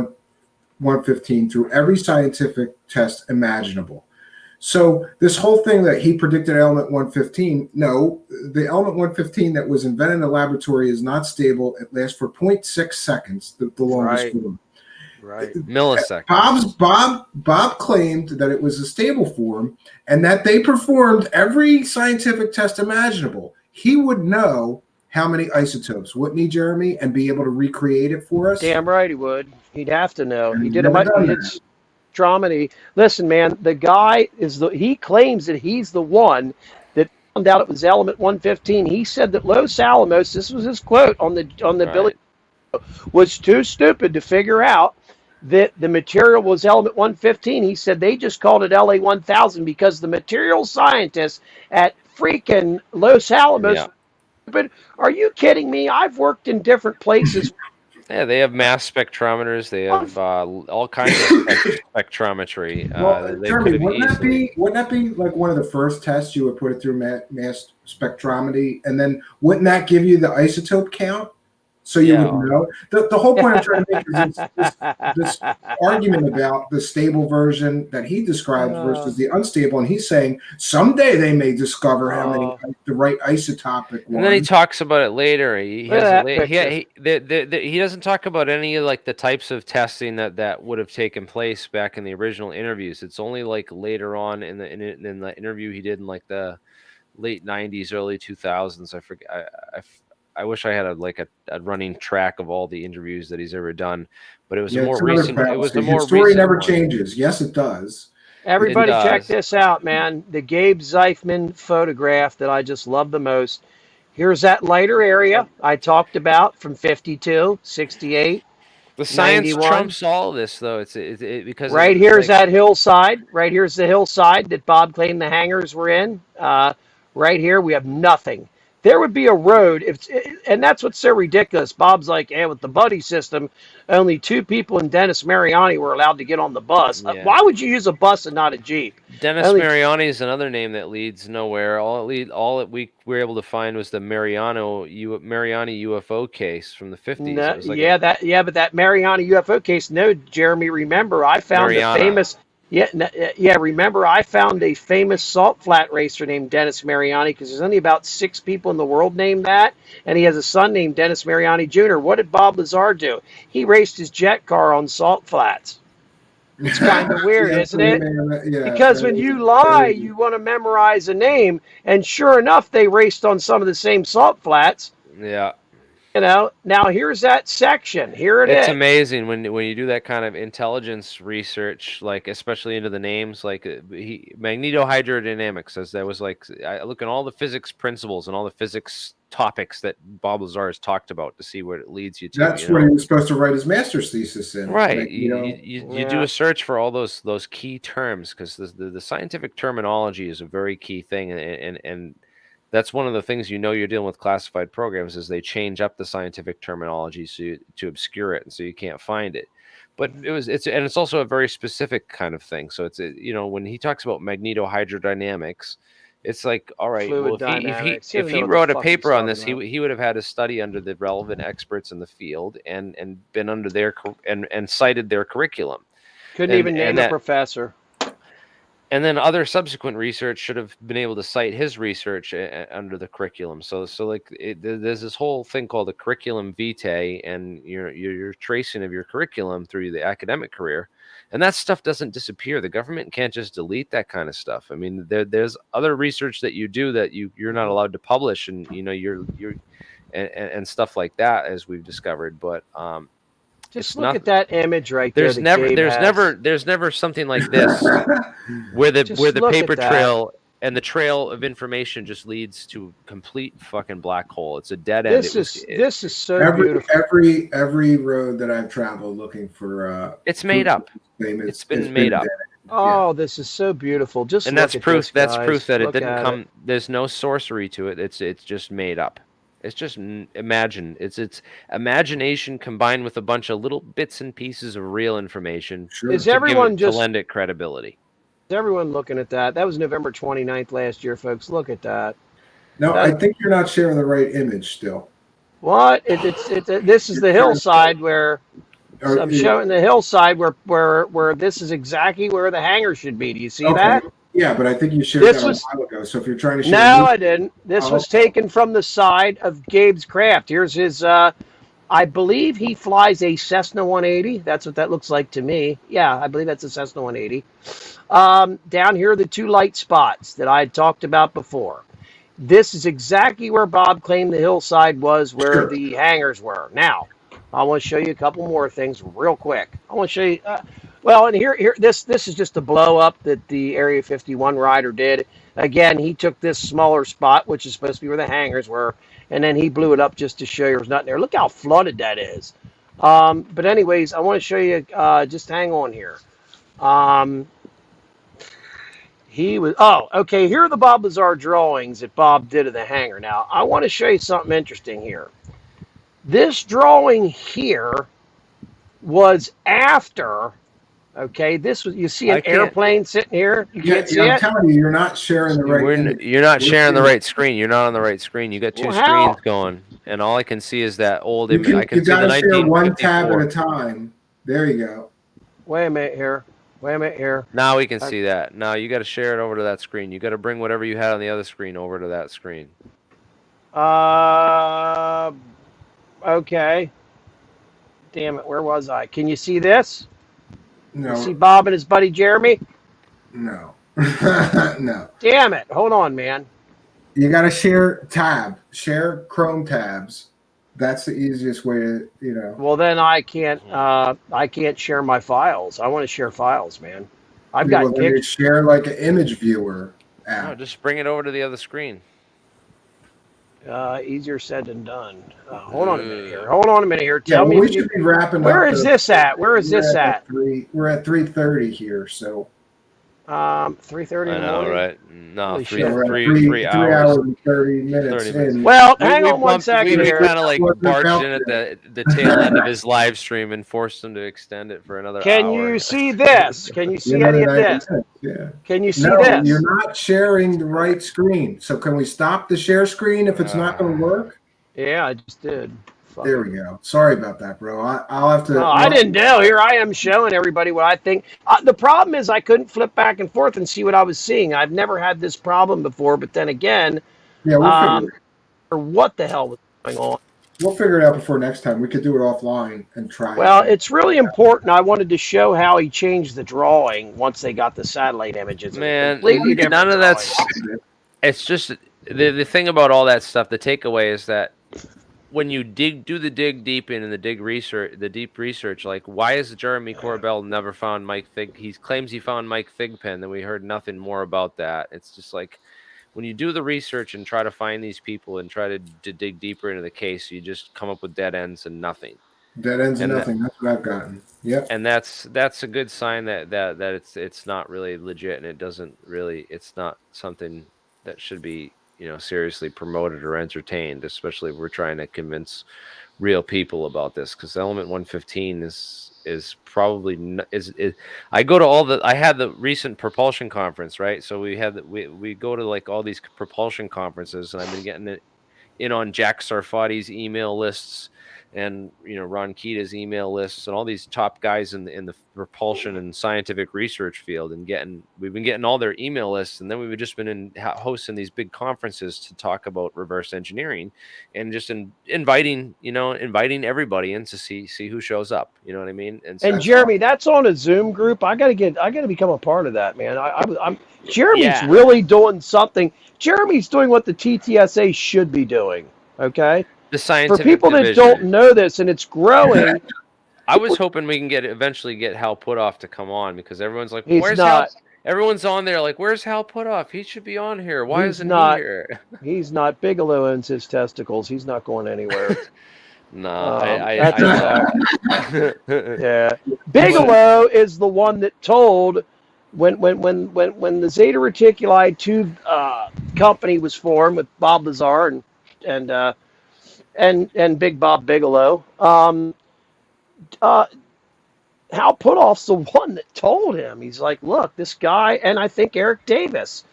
115 through every scientific test imaginable. So this whole thing that he predicted element 115, no, the element 115 that was invented in the laboratory is not stable. It lasts for 0.6 seconds, the longest Right. form. Right. Milliseconds. Bob claimed that it was a stable form and that they performed every scientific test imaginable. He would know how many isotopes, wouldn't he, Jeremy, and be able to recreate it for us? Damn right he would. He'd have to know. And He he's did never done he did that. dramedy. Listen, man, the guy he claims that he's the one that found out it was element 115. He said that Los Alamos, this was his quote on the Right. Billy, was too stupid to figure out that the material was element 115. He said they just called it LA 1000 because the material scientists at freaking Los Alamos. Yeah. But are you kidding me? I've worked in different places. Yeah, they have mass spectrometers. They have all kinds of spectrometry. Well, They Jeremy, could have wouldn't that be like one of the first tests you would put it through mass spectrometry, and then wouldn't that give you the isotope count? So you Yeah. would know. The whole point I'm trying to make is this argument about the stable version that he describes versus the unstable, and he's saying someday they may discover how many the right isotopic one. And then he talks about it later. He Look at has that he doesn't talk about any of like the types of testing that would have taken place back in the original interviews. It's only like later on in the interview he did in like the late 90s, early 2000s. I forget. I wish I had a running track of all the interviews that he's ever done, but it was a more recent. It was a more His story recent never one. changes. Yes, it does. Everybody It check does. this out, man. The Gabe Zeifman photograph that I just love the most. Here's that lighter area I talked about from 52, 68. The science 91. trumps all of this, though. It's because Right here's that hillside. Right here's the hillside that Bob claimed the hangars were in. Right here we have nothing. There would be a road, and that's what's so ridiculous. Bob's like, "Yeah, with the buddy system, only 2 people and Dennis Mariani were allowed to get on the bus. Yeah. Why would you use a bus and not a Jeep?" Dennis Only- Mariani is another name that leads nowhere. All that we were able to find was the Mariani UFO case from the 50s. No, It was like but that Mariana UFO case. No, Jeremy, remember I found Mariana. a famous. Remember I found a famous salt flat racer named Dennis Mariani because there's only about 6 people in the world named that, and he has a son named Dennis Mariani Jr. What did Bob Lazar do? He raced his jet car on salt flats. It's kind of weird, Yeah, isn't it? yeah, Because that when is- you lie, that is- you want to memorize a name, and sure enough, they raced on some of the same salt flats. Yeah. You know, now here's that section. Here it It's is. amazing when you do that kind of intelligence research, like especially into the names, like magnetohydrodynamics, says that was like I look at all the physics principles and all the physics topics that Bob Lazar has talked about to see where it leads you to. That's you know? what he was supposed to write his master's thesis in. Right. Like, You do a search for all those key terms because the scientific terminology is a very key thing, and that's one of the things you're dealing with classified programs is they change up the scientific terminology to obscure it, and so you can't find it. But it's also a very specific kind of thing. So it's when he talks about magnetohydrodynamics, it's like, all right, Fluid well, dynamics. if he know what the wrote a fuck he's paper on talking this, about. he would have had to study under the relevant experts in the field and been under their and cited their curriculum. Couldn't even name a professor. And then other subsequent research should have been able to cite his research under the curriculum. So like there's this whole thing called the curriculum vitae, and your tracing of your curriculum through the academic career, and that stuff doesn't disappear. The government can't just delete that kind of stuff. I mean, there's other research that you do that you're not allowed to publish, and you're and stuff like that, as we've discovered. But just look at that image right there. There's never something like this where the paper trail and the trail of information just leads to this fucking black hole. It's a dead end. This is so beautiful. Every road that I've traveled looking for it's made up. It's been made up. Oh, this is so beautiful. And that's proof. That's proof that it didn't come. There's no sorcery to it. It's just made up. It's just imagine. It's imagination combined with a bunch of little bits and pieces of real information. Sure. Is everyone to lend it credibility? Is everyone looking at that? That was November 29th last year, folks. Look at that. No, I think you're not sharing the right image still. What? This is the hillside where I'm showing the hillside where this is exactly where the hangar should be. Do you see that? Yeah, but I think you shared that a while ago. So if you're trying to share, no, I didn't. This was taken from the side of Gabe's craft. Here's his. I believe he flies a Cessna 180. That's what that looks like to me. Yeah, I believe that's a Cessna 180. Down here are the two light spots that I had talked about before. This is exactly where Bob claimed the hillside was, where the hangars were. Now, I want to show you a couple more things real quick. I want to show you. Well, and here, this is just a blow up that the Area 51 rider did. Again, he took this smaller spot, which is supposed to be where the hangars were, and then he blew it up just to show you there's nothing there. Look how flooded that is. But anyways, I want to show you. Just hang on here. He was. Oh, okay. Here are the Bob Lazar drawings that Bob did of the hangar. Now, I want to show you something interesting here. This drawing here was after. Okay, this was. You see an airplane sitting here. You can't see it. I'm telling you, you're not sharing the right. You're not sharing the right screen. You're not on the right screen. You got two screens going, and all I can see is that old image. I can see the 1954. Share one tab at a time. There you go. Wait a minute here. Now we can see that. Now you got to share it over to that screen. You got to bring whatever you had on the other screen over to that screen. Okay. Damn it, where was I? Can you see this? No. You see Bob and his buddy Jeremy? No. No. Damn it. Hold on, man. You got to share Chrome tabs. That's the easiest way to, Well, then I can't share my files. I want to share files, man. I've got pictures. Share like an image viewer app. No, just bring it over to the other screen. Easier said than done. Hold on a minute here. Tell me. We should be wrapping up. Where is this at? We're at 3:30 here, so. 3:30 in the morning. Right? No, Holy 3 3 hours. and 30 minutes. 30 minutes. Well, hang on one second We here. kind of like barged in at the tail end of his live stream and forced him to extend it for another hour. Can you see this? Can you see any of this? Yeah. Can you see No, this? you're not sharing the right screen. So can we stop the share screen if it's not going to work? Yeah, I just did. Fuck. There we go. Sorry about that, bro. I'll have to. No, I didn't know. Here I am showing everybody what I think. The problem is I couldn't flip back and forth and see what I was seeing. I've never had this problem before, but then again, Yeah, we'll figure it. or what the hell was going on? We'll figure it out before next time. We could do it offline and try. Well, it. it's really important. I wanted to show how he changed the drawing once they got the satellite images. Man, Completely different none of drawing. that's. It's just the thing about all that stuff. The takeaway is that when you do the dig deep in and the deep research, like why is Jeremy Corbell never found Mike Fig? He claims he found Mike Thigpen, and we heard nothing more about that. It's just like when you do the research and try to find these people and try to dig deeper into the case, you just come up with dead ends and nothing. Dead ends and nothing. That's what I've gotten. Yep. And that's a good sign that it's not really legit, and it's not something that should be seriously promoted or entertained, especially if we're trying to convince real people about this, because element 115 is probably I go to I had the recent propulsion conference, right? So we go to like all these propulsion conferences, and I've been getting in on Jack Sarfati's email lists, and Ron Kita's email lists, and all these top guys in the propulsion and scientific research field, and we've been getting all their email lists, and then we've just been hosting these big conferences to talk about reverse engineering, and just inviting everybody in to see who shows up. You know what I mean? And Jeremy, that's on a Zoom group. I gotta become a part of that, man. I'm Jeremy's really doing something. Jeremy's doing what the TTSA should be doing. Okay. The scientific for people division. that don't know this, and it's growing. I was hoping we can eventually get Hal Puthoff to come on, because everyone's like, "Where's Hal?" Everyone's on there like, "Where's Hal Puthoff? He should be on here. Why isn't he here?" He's not. Bigelow owns his testicles. He's not going anywhere. No, yeah. Bigelow is the one that told when the Zeta Reticuli tube company was formed with Bob Lazar and Big Bob Bigelow. Hal Puthoff's the one that told him. He's like, look, this guy, and I think Eric Davis.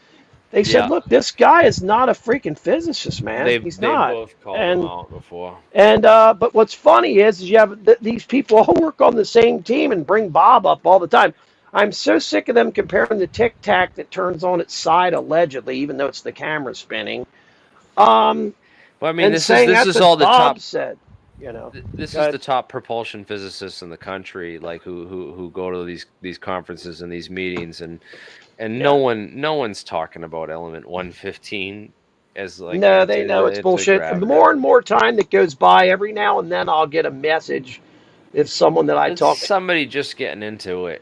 They said, look, this guy is not a freaking physicist, man. He's not. They both called him out before. And but what's funny is you have these people all work on the same team and bring Bob up all the time. I'm so sick of them comparing the Tic Tac that turns on its side allegedly, even though it's the camera spinning. Well, I mean, this is all the Bob top. Said, this is the top propulsion physicists in the country, like who go to these conferences and these meetings, and no one's talking about element 115 as like. No, they know it's bullshit. And the more and more time that goes by, every now and then I'll get a message. If someone that I talk, somebody just getting into it,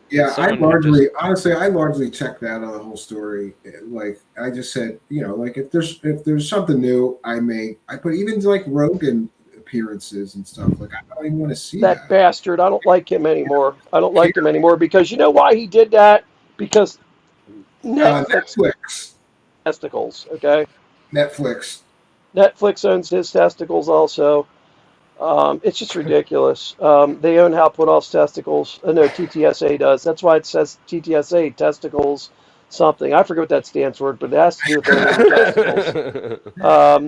Yeah, I largely checked out on the whole story. Like I just said, like if there's something new, I put even like Rogan appearances and stuff. Like I don't even want to see that bastard. I don't like him anymore. Because you know why he did that? Because Netflix testicles. Okay. Netflix owns his testicles also. It's just ridiculous. They own Hal Puthoff's testicles. No, TTSA does. That's why it says TTSA, testicles, something. I forget what that stands for, but it has to do with testicles.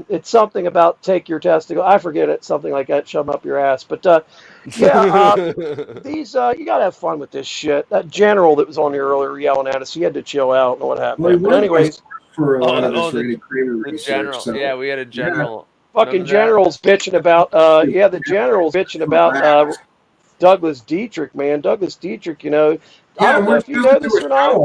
It's something about take your testicle. I forget it. Something like that. Shove them up your ass. But these you gotta have fun with this shit. That general that was on here earlier yelling at us, he had to chill out. I don't know what happened. But anyways, for a lot of this Randy Cramer research. General. So, yeah, we had a general. Yeah. Fucking generals bitching about the generals bitching about Douglas Dietrich, man. Douglas Dietrich, I don't know if you know this or not.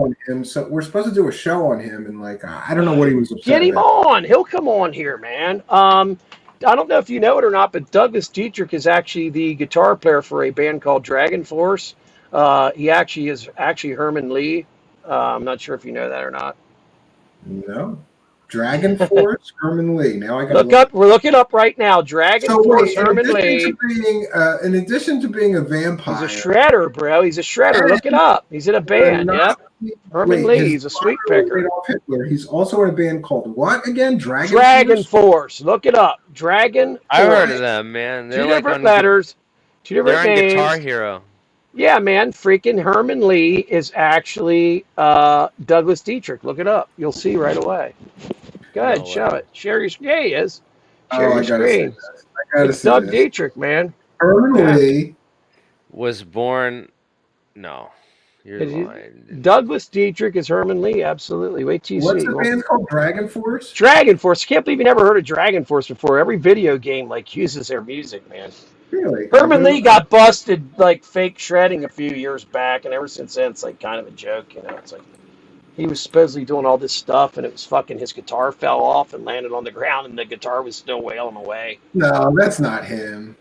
We're supposed to do a show on him, and like I don't know what he was upset Get him on. He'll come on here, man. I don't know if you know it or not, but Douglas Dietrich is actually the guitar player for a band called Dragon Force. He actually is Herman Lee. I'm not sure if you know that or not. No. Dragon Force, Herman Lee. Now I got look up. We're looking up right now. Dragon Force, Herman Lee. In addition to being a vampire, he's a shredder, bro. He's a shredder. Look it up. He's in a band. Yep. Herman Lee. He's a sweet picker. He's also in a band called what again? Dragon Force. Look it up. Dragon Force. I heard of them, man. They're two different letters. Two different names. They're on Guitar Hero. Yeah, man. Freaking Herman Lee is actually Douglas Dietrich. Look it up. You'll see right away. Go ahead, show it. Share your screen. Yeah, he is. Share your screen. It's Doug Dietrich, man. Herman Lee was born. No, You're Is he- lying. Douglas Dietrich is Herman Lee. Absolutely. Wait till you What's see. the band called? Dragon Force? Dragon Force. I can't believe you never heard of Dragon Force before. Every video game like uses their music, man. Really? Herman Lee got busted like fake shredding a few years back, and ever since then it's like kind of a joke, you know. It's like he was supposedly doing all this stuff, and it was fucking his guitar fell off and landed on the ground, and the guitar was still wailing away. No, that's not him.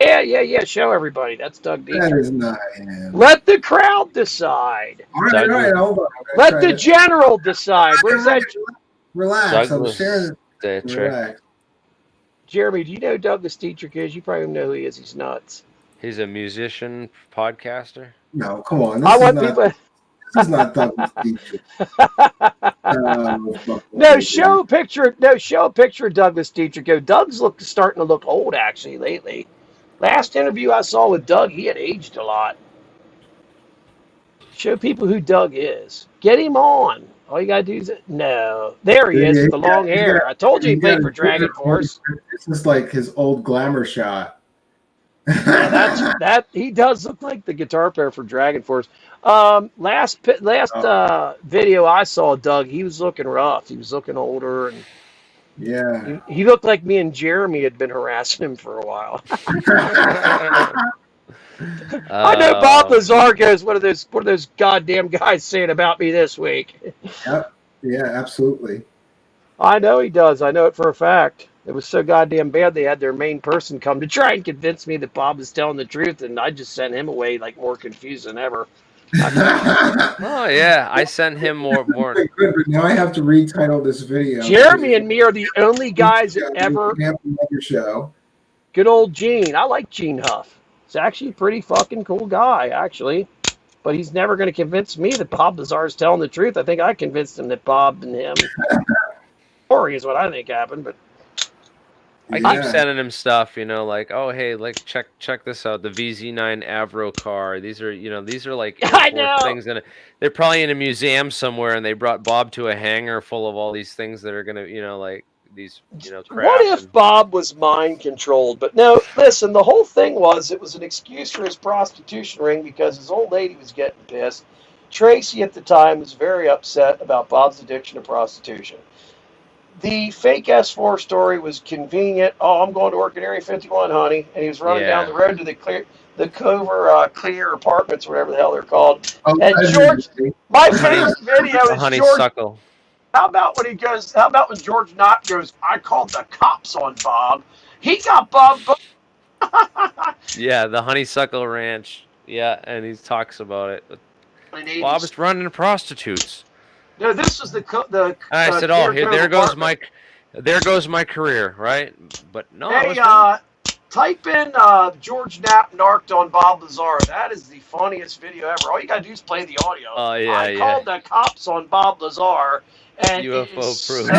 Yeah. Show everybody. That's Doug That Dietrich. is not him. Let the crowd decide. All right, hold on. Let the general decide. Where's that? Relax. I'm Douglas sharing. Dietrich. Relax. Jeremy, do you know who Douglas Dietrich is? You probably know who he is. He's nuts. He's a musician, podcaster. No, come on. I want people. This is not Douglas Dietrich. No, show a picture. No, show a picture of Douglas Dietrich. Doug's starting to look old actually lately. Last interview I saw with Doug, he had aged a lot. Show people who Doug is. Get him on. All you gotta do is no. There he is with the long hair. I told you he played for Dragon Force. This is like his old glamour shot. Yeah, that he does look like the guitar player for Dragon Force. Last video I saw Doug, he was looking rough. He was looking older, and Yeah. he looked like me and Jeremy had been harassing him for a while. I know Bob Lazar goes, what are those goddamn guys saying about me this week? Yep. Yeah, absolutely. I know he does. I know it for a fact. It was so goddamn bad they had their main person come to try and convince me that Bob was telling the truth, and I just sent him away like more confused than ever. Oh yeah, I sent him more. Okay, good, but now I have to retitle this video. Jeremy and me are the only guys that ever. Another show. Good old Gene. I like Gene Huff. He's actually a pretty fucking cool guy, actually. But he's never going to convince me that Bob Lazar is telling the truth. I think I convinced him that Bob and him story is what I think happened. But I keep sending him stuff, like, oh hey, like check this out, the VZ9 Avro car. These are like I know things, and they're probably in a museum somewhere, and they brought Bob to a hangar full of all these things that are gonna, like these, what if Bob was mind controlled? But no, listen, the whole thing was it was an excuse for his prostitution ring because his old lady was getting pissed. Tracy at the time was very upset about Bob's addiction to prostitution. The fake S4 story was convenient. Oh, I'm going to work at Area 51, honey. And he was running down the road to the Clear Apartments, whatever the hell they're called. Oh, and George, my favorite video is George. Honeysuckle. How about when George Knott goes, I called the cops on Bob. He got Bob. Yeah, the Honeysuckle Ranch. Yeah, and he talks about it. Bob's running prostitutes. No, this was the. I said, "Oh, here, there goes my career, right?" But no. Hey, type in George Knapp narked on Bob Lazar. That is the funniest video ever. All you gotta do is play the audio. Oh yeah, I called the cops on Bob Lazar, and UFO proof.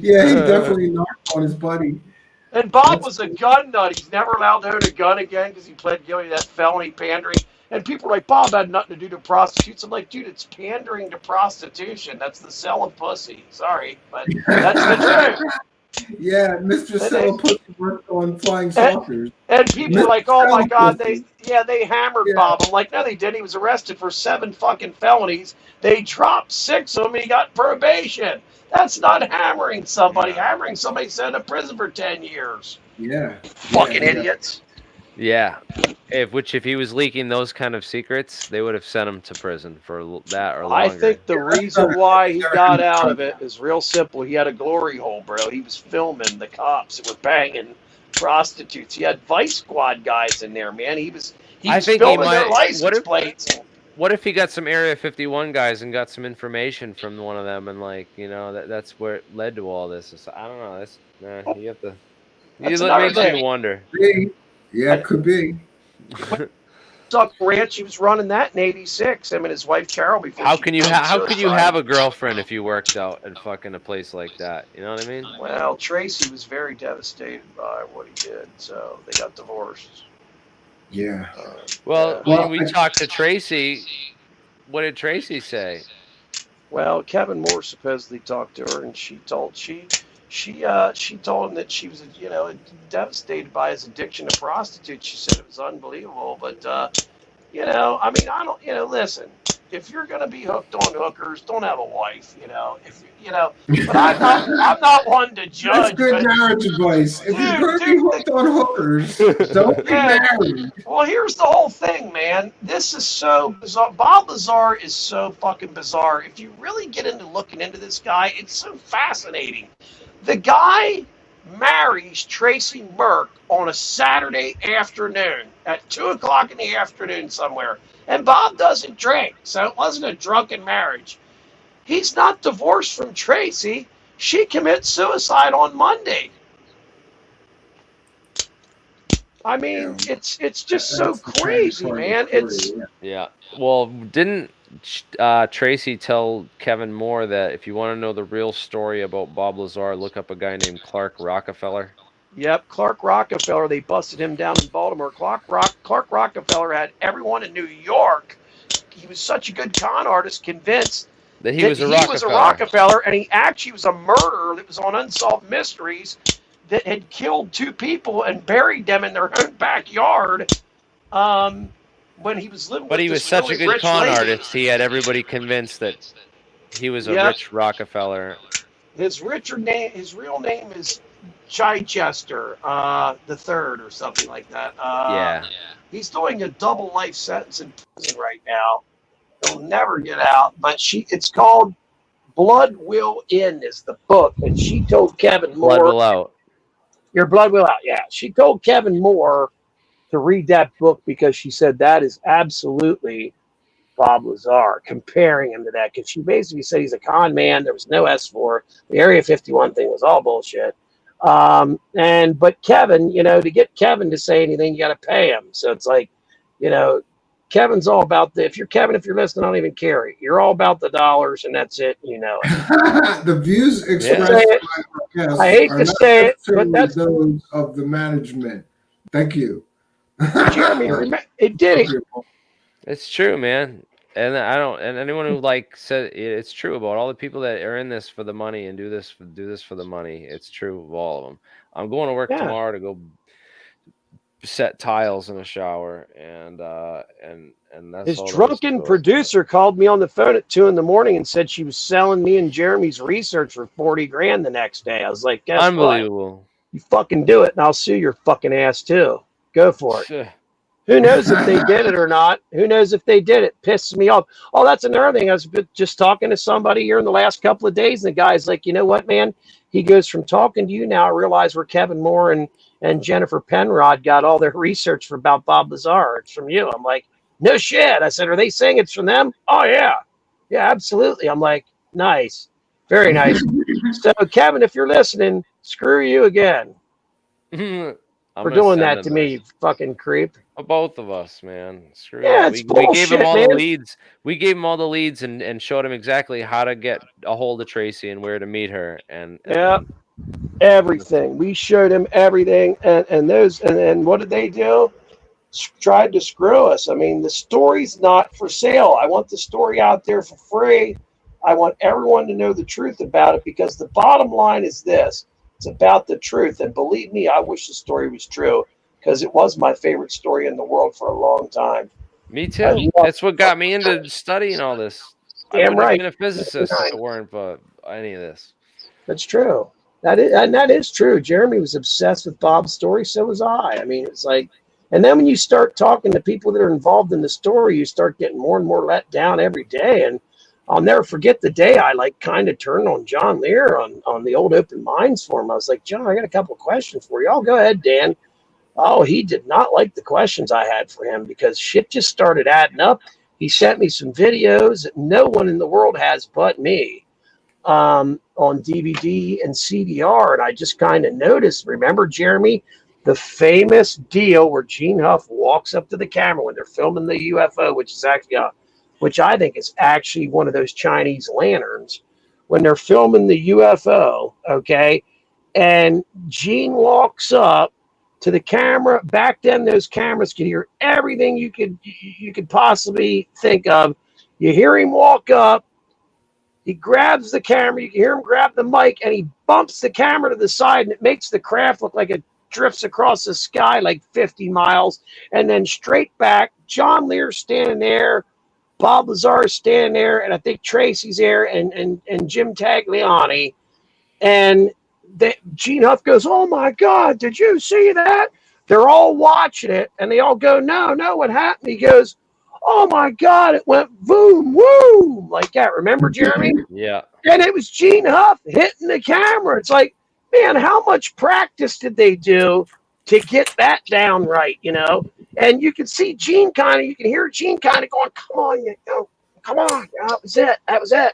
Yeah, he definitely knocked on his buddy. And Bob was a gun nut. He's never allowed to own a gun again because he pled guilty to that felony pandering. And people are like, Bob had nothing to do to prostitutes. I'm like, dude, it's pandering to prostitution. That's the sell of pussy. Sorry, but that's the truth. Yeah, Mr. Sell of Pussy worked on flying saucers. And people are like, oh my God, they hammered Bob. I'm like, no, they didn't. He was arrested for 7 fucking felonies. They dropped 6 of them. He got probation. That's not hammering somebody. Hammering somebody sent to prison for 10 years. Yeah. Fucking idiots. Yeah. If he was leaking those kind of secrets, they would have sent him to prison for that or longer. I think the reason why he got out of it is real simple. He had a glory hole, bro. He was filming the cops that were banging prostitutes. He had Vice Squad guys in there, man. He was filming their license plates. What if he got some Area 51 guys and got some information from one of them, and that's where it led to all this? So, I don't know. You have to. It makes me wonder. Yeah, it could be. Suck Ranch, he was running that in '86. Him and his wife Carol. Before how can you have a girlfriend if you worked out in fucking a place like that? You know what I mean? Well, Tracy was very devastated by what he did, so they got divorced. Yeah. When we talked to Tracy, what did Tracy say? Well, Kevin Moore supposedly talked to her, and she told him that she was, devastated by his addiction to prostitutes. She said it was unbelievable, but You know, I mean, I don't, you know, listen, if you're going to be hooked on hookers, don't have a wife, you know, if, you know, but I'm not one to That's judge, good but marriage advice. If you're going to be dude, hooked on hookers, don't get yeah, married. well, here's the whole thing, man. This is so bizarre. Bob Lazar is so fucking bizarre. If you really get into looking into this guy, it's so fascinating. The guy marries Tracy Burke on a Saturday afternoon at 2 o'clock in the afternoon somewhere. And Bob doesn't drink, so it wasn't a drunken marriage. He's not divorced from Tracy. She commits suicide on Monday. I mean, it's just so That's the tragic crazy, part of the man. story, It's yeah. Yeah. Well, didn't Tracy tell Kevin Moore that if you want to know the real story about Bob Lazar, look up a guy named Clark Rockefeller? Yep, Clark Rockefeller. They busted him down in Baltimore. Clark Rockefeller had everyone in New York. He was such a good con artist, convinced That he that was a he Rockefeller. was a Rockefeller, and he actually was a murderer that was on Unsolved Mysteries that had killed 2 people and buried them in their own backyard. When he was living But with he was this such really a good rich con lady. artist, he had everybody convinced that he was a Yep. rich Rockefeller. His real name is Chichester the Third or something like that. Yeah. He's doing a double life sentence in prison right now. He'll never get out. But it's called Blood Will In is the book, and she told Kevin Moore, Blood will out. Your blood will out. Yeah, she told Kevin Moore to read that book because she said that is absolutely Bob Lazar, comparing him to that, because she basically said he's a con man. There was no S4. The Area 51 thing was all bullshit. But Kevin, you know, to get Kevin to say anything, you got to pay him. So it's like, you know, Kevin's all about if you're listening, I don't even care. You're all about the dollars, and that's it. You know it. The views expressed Yeah. by our guests I hate are to not say it, but necessarily that's those of the management. Thank you. Jeremy. It did. It's true, man. And and anyone who like said it's true about all the people that are in this for the money and do this for the money. It's true of all of them. I'm going to work Yeah. tomorrow to go set tiles in a shower, and that's His all there is drunken to it. producer called me on the phone at 2 a.m. and said she was selling me and Jeremy's research for $40,000 the next day. I was like, guess what? Unbelievable. You fucking do it, and I'll sue your fucking ass too. Go for it. Who knows if they did it or not? Who knows if they did it? Pisses me off. Oh, that's another thing. I was just talking to somebody here in the last couple of days, and the guy's like, you know what, man? He goes, from talking to you now, I realize where Kevin Moore and Jennifer Penrod got all their research about Bob Lazar. It's from you. I'm like, no shit. I said, are they saying it's from them? Oh, yeah. Yeah, absolutely. I'm like, nice. Very nice. So, Kevin, if you're listening, screw you again for doing that to me, you fucking creep. Both of us, man. Screw Yeah, it. it's We gave him bullshit, all man. the leads. We gave him all the leads and showed him exactly how to get a hold of Tracy and where to meet her. And yeah, everything. We showed him everything, and what did they do? Tried to screw us. I mean, the story's not for sale. I want the story out there for free. I want everyone to know the truth about it, because the bottom line is this: it's about the truth. And believe me, I wish the story was true, because it was my favorite story in the world for a long time. Me too. That's what got me into studying all this. I Damn wouldn't have right. been a physicist if it weren't for any of this. That's true. That is true. Jeremy was obsessed with Bob's story. So was I. I mean, it's like, and then when you start talking to people that are involved in the story, you start getting more and more let down every day. And I'll never forget the day I kind of turned on John Lear on the old Open Minds forum. I was like, John, I got a couple of questions for you. Oh, go ahead, Dan. Oh, he did not like the questions I had for him, because shit just started adding up. He sent me some videos that no one in the world has but me on DVD and CDR. And I just kind of noticed, remember, Jeremy, the famous deal where Gene Huff walks up to the camera when they're filming the UFO, which I think is actually one of those Chinese lanterns, when they're filming the UFO, okay? And Gene walks up to the camera. Back then, those cameras could hear everything you could possibly think of. You hear him walk up, he grabs the camera, you can hear him grab the mic, and he bumps the camera to the side, and it makes the craft look like a drifts across the sky like 50 miles, and then straight back. John Lear's standing there, Bob Lazar standing there, and I think Tracy's there, and Jim Tagliani. And Gene Huff goes, "Oh my God, did you see that?" They're all watching it, and they all go, "No, what happened?" He goes, "Oh my God, it went boom, woo," like that. Remember, Jeremy? Yeah. And it was Gene Huff hitting the camera. It's like, man, how much practice did they do to get that down right, you know? And you can see Gene you can hear Gene kind of going, "Come on, come on. That was it.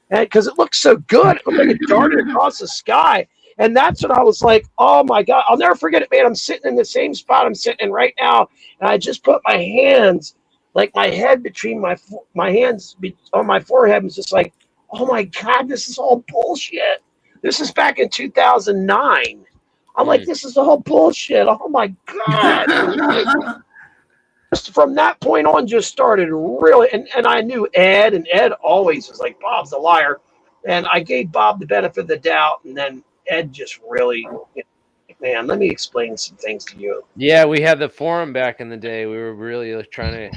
And because it looked so good, it looked like it darted across the sky. And that's when I was like, oh my God, I'll never forget it, man. I'm sitting in the same spot I'm sitting in right now. And I just put my hands, like my head between my hands on my forehead, was just like, oh my God, this is all bullshit. This is back in 2009. I'm like, this is all bullshit. Oh my God. From that point on, just started really, and I knew Ed, and Ed always was like, Bob's a liar. And I gave Bob the benefit of the doubt, and then Ed just really, man, let me explain some things to you. Yeah, we had the forum back in the day. We were really trying to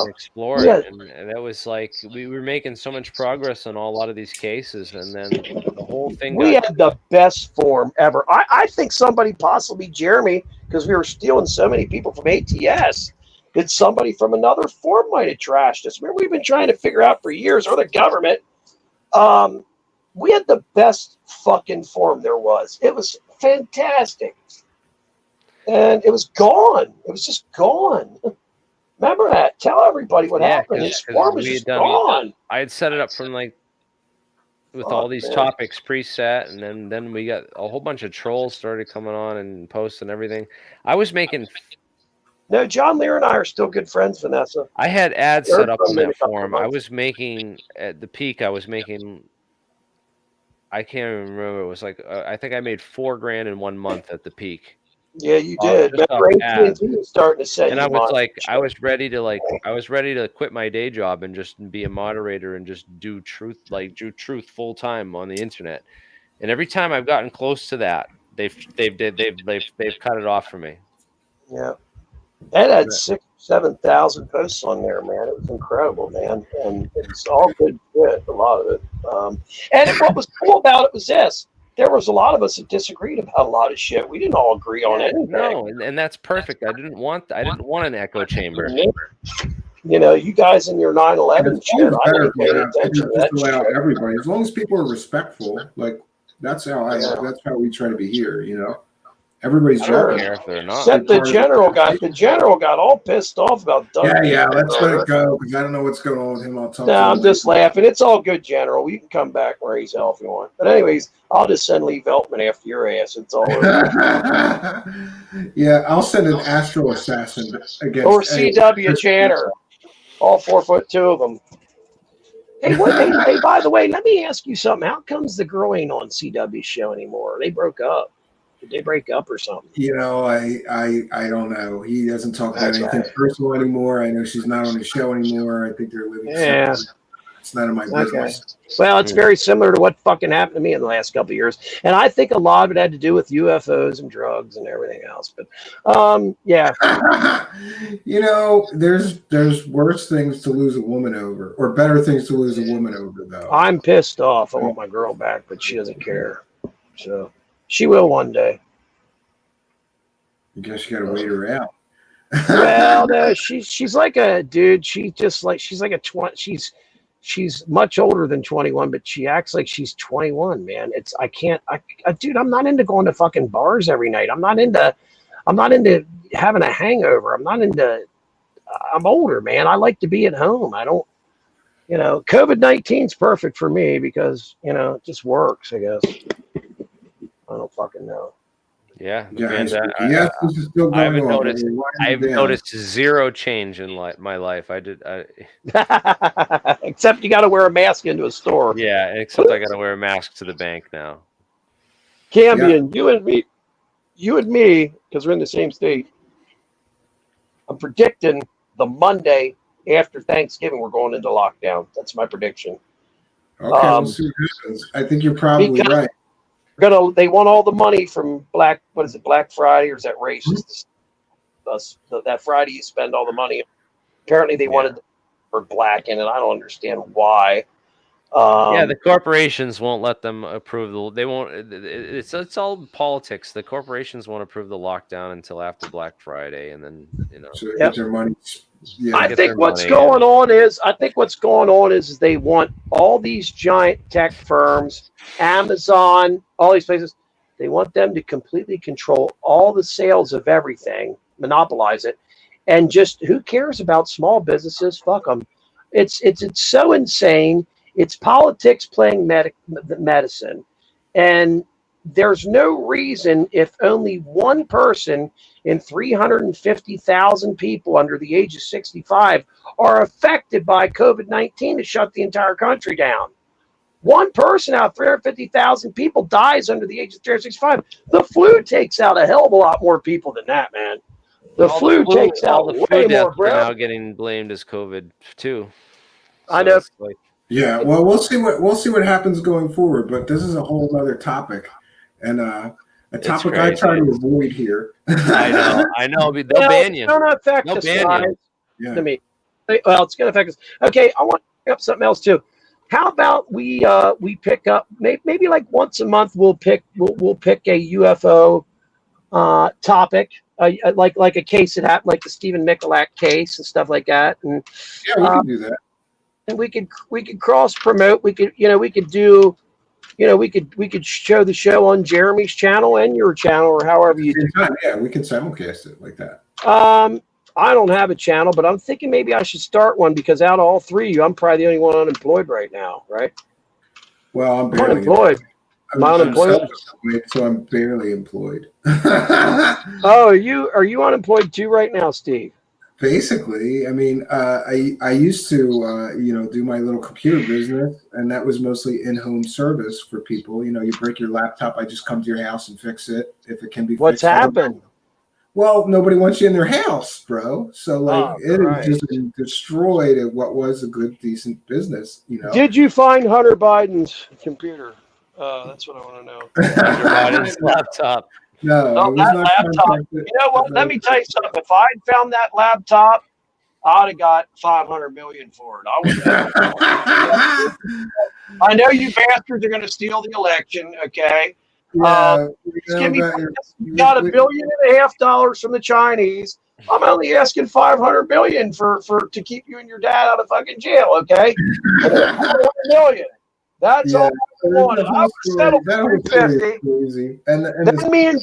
explore it, and that was like we were making so much progress on a lot of these cases, and then the whole thing. We had the best forum ever. I think somebody, possibly Jeremy, because we were stealing so many people from ATS, that somebody from another forum might have trashed us. Remember, we've been trying to figure out for years, or the government. We had the best fucking forum there was. It was fantastic. And it was gone. It was just gone. Remember that? Tell everybody what happened. His forum was just gone. I had set it up from like with all these topics preset, and then we got a whole bunch of trolls started coming on and posts and everything. I was making. No, John Lear and I are still good friends, Vanessa. I had ads set up on that forum. I was making at the peak. I was making. I can't even remember. It was like I think I made $4,000 in 1 month at the peak. Yeah, you did. AT&T was starting to set. And I was like, I was ready to quit my day job and just be a moderator and just do truth full time on the internet. And every time I've gotten close to that, they've cut it off for me. Yeah, that had 6,000-7,000 posts on there, man. It was incredible, man, and it's all good shit, a lot of it. And what was cool about it was this. There was a lot of us that disagreed about a lot of shit. We didn't all agree on anything. No, and that's perfect. I didn't want an echo chamber. You know, you guys in your 9/11 shit. I didn't pay attention to that shit. Everybody, as long as people are respectful, like that's how we try to be here. You know, everybody's job. If they're not. Except the general got all pissed off about Doug. Yeah. Let's let it go because I don't know what's going on with him. I'll talk. No, I'm just laughing. It's all good, General. You can come back where he's at if you want. But anyways, I'll just send Lee Veltman after your ass. It's all over. Yeah, I'll send an Astro Assassin against or CW Channer. All 4'2" of them. Hey, hey, by the way, let me ask you something. How comes the girl ain't on CW's show anymore? They broke up. Did they break up or something? You know, I don't know. He doesn't talk about anything personal anymore. I know she's not on the show anymore. I think they're living separately. It's none of my business. Well, it's very similar to what fucking happened to me in the last couple of years. And I think a lot of it had to do with UFOs and drugs and everything else. But yeah. You know, there's worse things to lose a woman over, or better things to lose a woman over, though. I'm pissed off. I want my girl back, but she doesn't care. So she will one day. I guess you gotta wait her out. Well, no, she's like a dude. She's like a 20. She's much older than 21, but she acts like she's 21, man. Dude, I'm not into going to fucking bars every night. I'm not into having a hangover. I'm older, man. I like to be at home. I don't, COVID-19's perfect for me because, it just works, I guess. I don't fucking know. Yeah, this is still going on. I've noticed zero change in my life. Except you got to wear a mask into a store. Yeah, except I got to wear a mask to the bank now. Cambion, you and me, because we're in the same state. I'm predicting the Monday after Thanksgiving we're going into lockdown. That's my prediction. Okay, we'll see what happens. I think you're probably right. They want all the money from Black Friday, or is that racist? That Friday you spend all the money. Apparently they wanted for black in it. I don't understand why. The corporations won't let them approve they won't. It's all politics. The corporations won't approve the lockdown until after Black Friday, and then So they get their money. Yeah, I think what's going on is they want all these giant tech firms, Amazon, all these places. They want them to completely control all the sales of everything, monopolize it, and just who cares about small businesses? Fuck them. It's so insane. It's politics playing medicine, and there's no reason if only one person in 350,000 people under the age of 65 are affected by COVID-19 to shut the entire country down. One person out of 350,000 people dies under the age of 365. The flu takes out a hell of a lot more people than that, man. The flu takes out the way flu more, deaths bro. are now getting blamed as COVID too. So I know. Yeah, well, we'll see what happens going forward, but this is a whole other topic, and a topic I try to avoid here. I know. They'll ban you. It's going to affect us, guys. Yeah. To me, well, it's going to affect us. Okay, I want to pick up something else too. How about we pick up maybe like once a month we'll pick a UFO topic, like a case that happened, like the Stephen Michalak case and stuff like that, and yeah, we can do that. And we could cross promote. We could show the show on Jeremy's channel and your channel, or however you do. Yeah, we can simulcast it like that. I don't have a channel, but I'm thinking maybe I should start one, because out of all three of you, I'm probably the only one unemployed right now, right? Well, I'm barely unemployed. I'm unemployed, so I'm barely employed. Oh, are you unemployed too right now, Steve? Basically, I mean, I used to, do my little computer business, and that was mostly in-home service for people. You know, you break your laptop, I just come to your house and fix it if it can be fixed. What's happened? Well, nobody wants you in their house, bro. So, it right. has just been destroyed at what was a good, decent business, you know. Did you find Hunter Biden's computer? That's what I want to know. Hunter Biden's laptop. No, that laptop. You know what? Let me tell you something. If I had found that laptop, I'd have got $500 million for it. I know you bastards are going to steal the election. Okay. Yeah, got $1.5 billion from the Chinese. I'm only asking $500 million to keep you and your dad out of fucking jail. Okay. $1 million. That's all I wanted. I would settle for $350. And then me and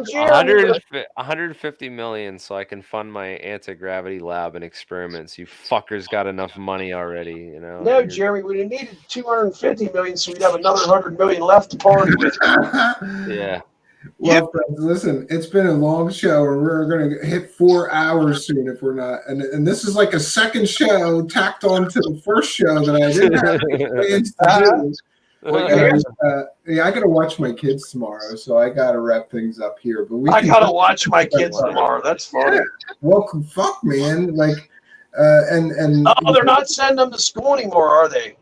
Jeremy. 150 million, so I can fund my anti-gravity lab and experiments. You fuckers got enough money already, you know. No, Jeremy, we'd have needed 250 million, so we'd have another 100 million left to party with. Yeah. Well, friends, listen, it's been a long show, and we're going to hit 4 hours soon if we're not. And this is like a second show tacked on to the first show that I didn't have plans to do. I got to watch my kids tomorrow, so I got to wrap things up here. But I got to watch my kids tomorrow. That's funny. Yeah. Well, fuck, man. Like, they're not sending them to school anymore, are they?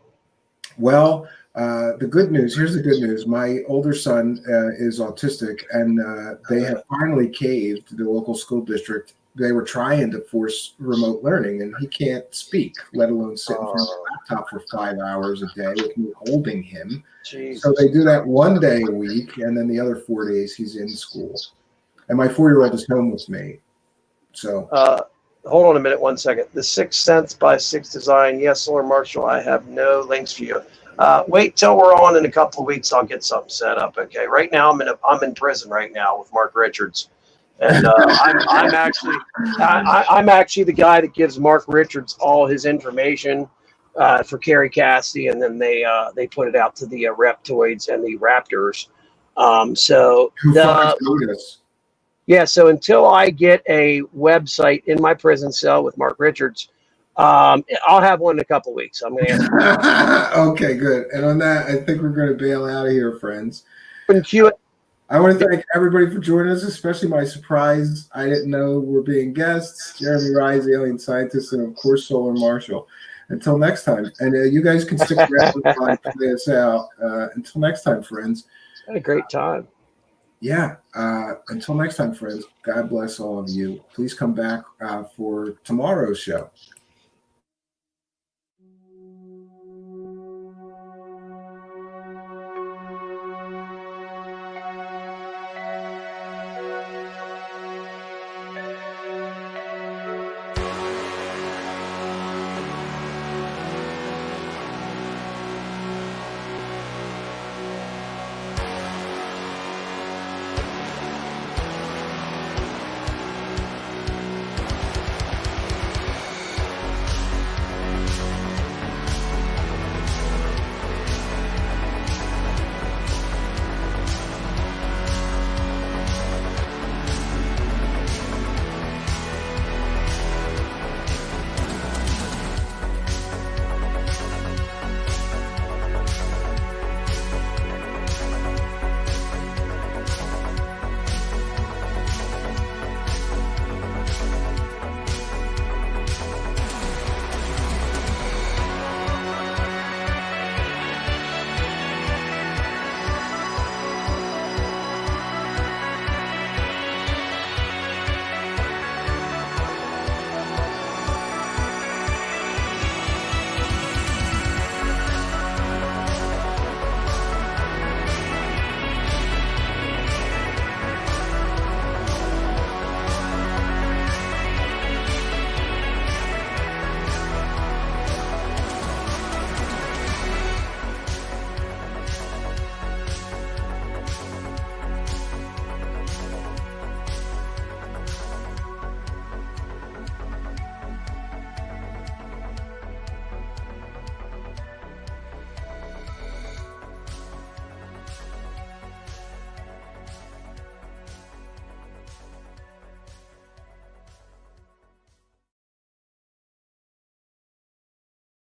Well, the good news, here's the good news. My older son is autistic, and they have finally caved the local school district. They were trying to force remote learning, and he can't speak, let alone sit in front of a laptop for 5 hours a day with me holding him. Jesus. So they do that one day a week, and then the other 4 days he's in school. And my 4-year-old is home with me. So hold on a minute, 1 second. The 6 cents by 6 design. Yes, Solar Marshall, I have no links for you. Wait till we're on in a couple of weeks. I'll get something set up. Okay. Right now, I'm in prison right now with Mark Richards, and I'm actually the guy that gives Mark Richards all his information for Kerry Cassidy, and then they put it out to the Reptoids and the Raptors. So until I get a website in my prison cell with Mark Richards, I'll have one in a couple of weeks. I'm going to ask. Okay, good. And on that, I think we're going to bail out of here, friends. I want to thank everybody for joining us, especially my surprise. I didn't know we're being guests. Jeremy Rise, Alien Scientist, and of course, Solar Marshall. Until next time. And you guys can stick around and play us out. Until next time, friends. Had a great time. Yeah. Until next time, friends, God bless all of you. Please come back for tomorrow's show.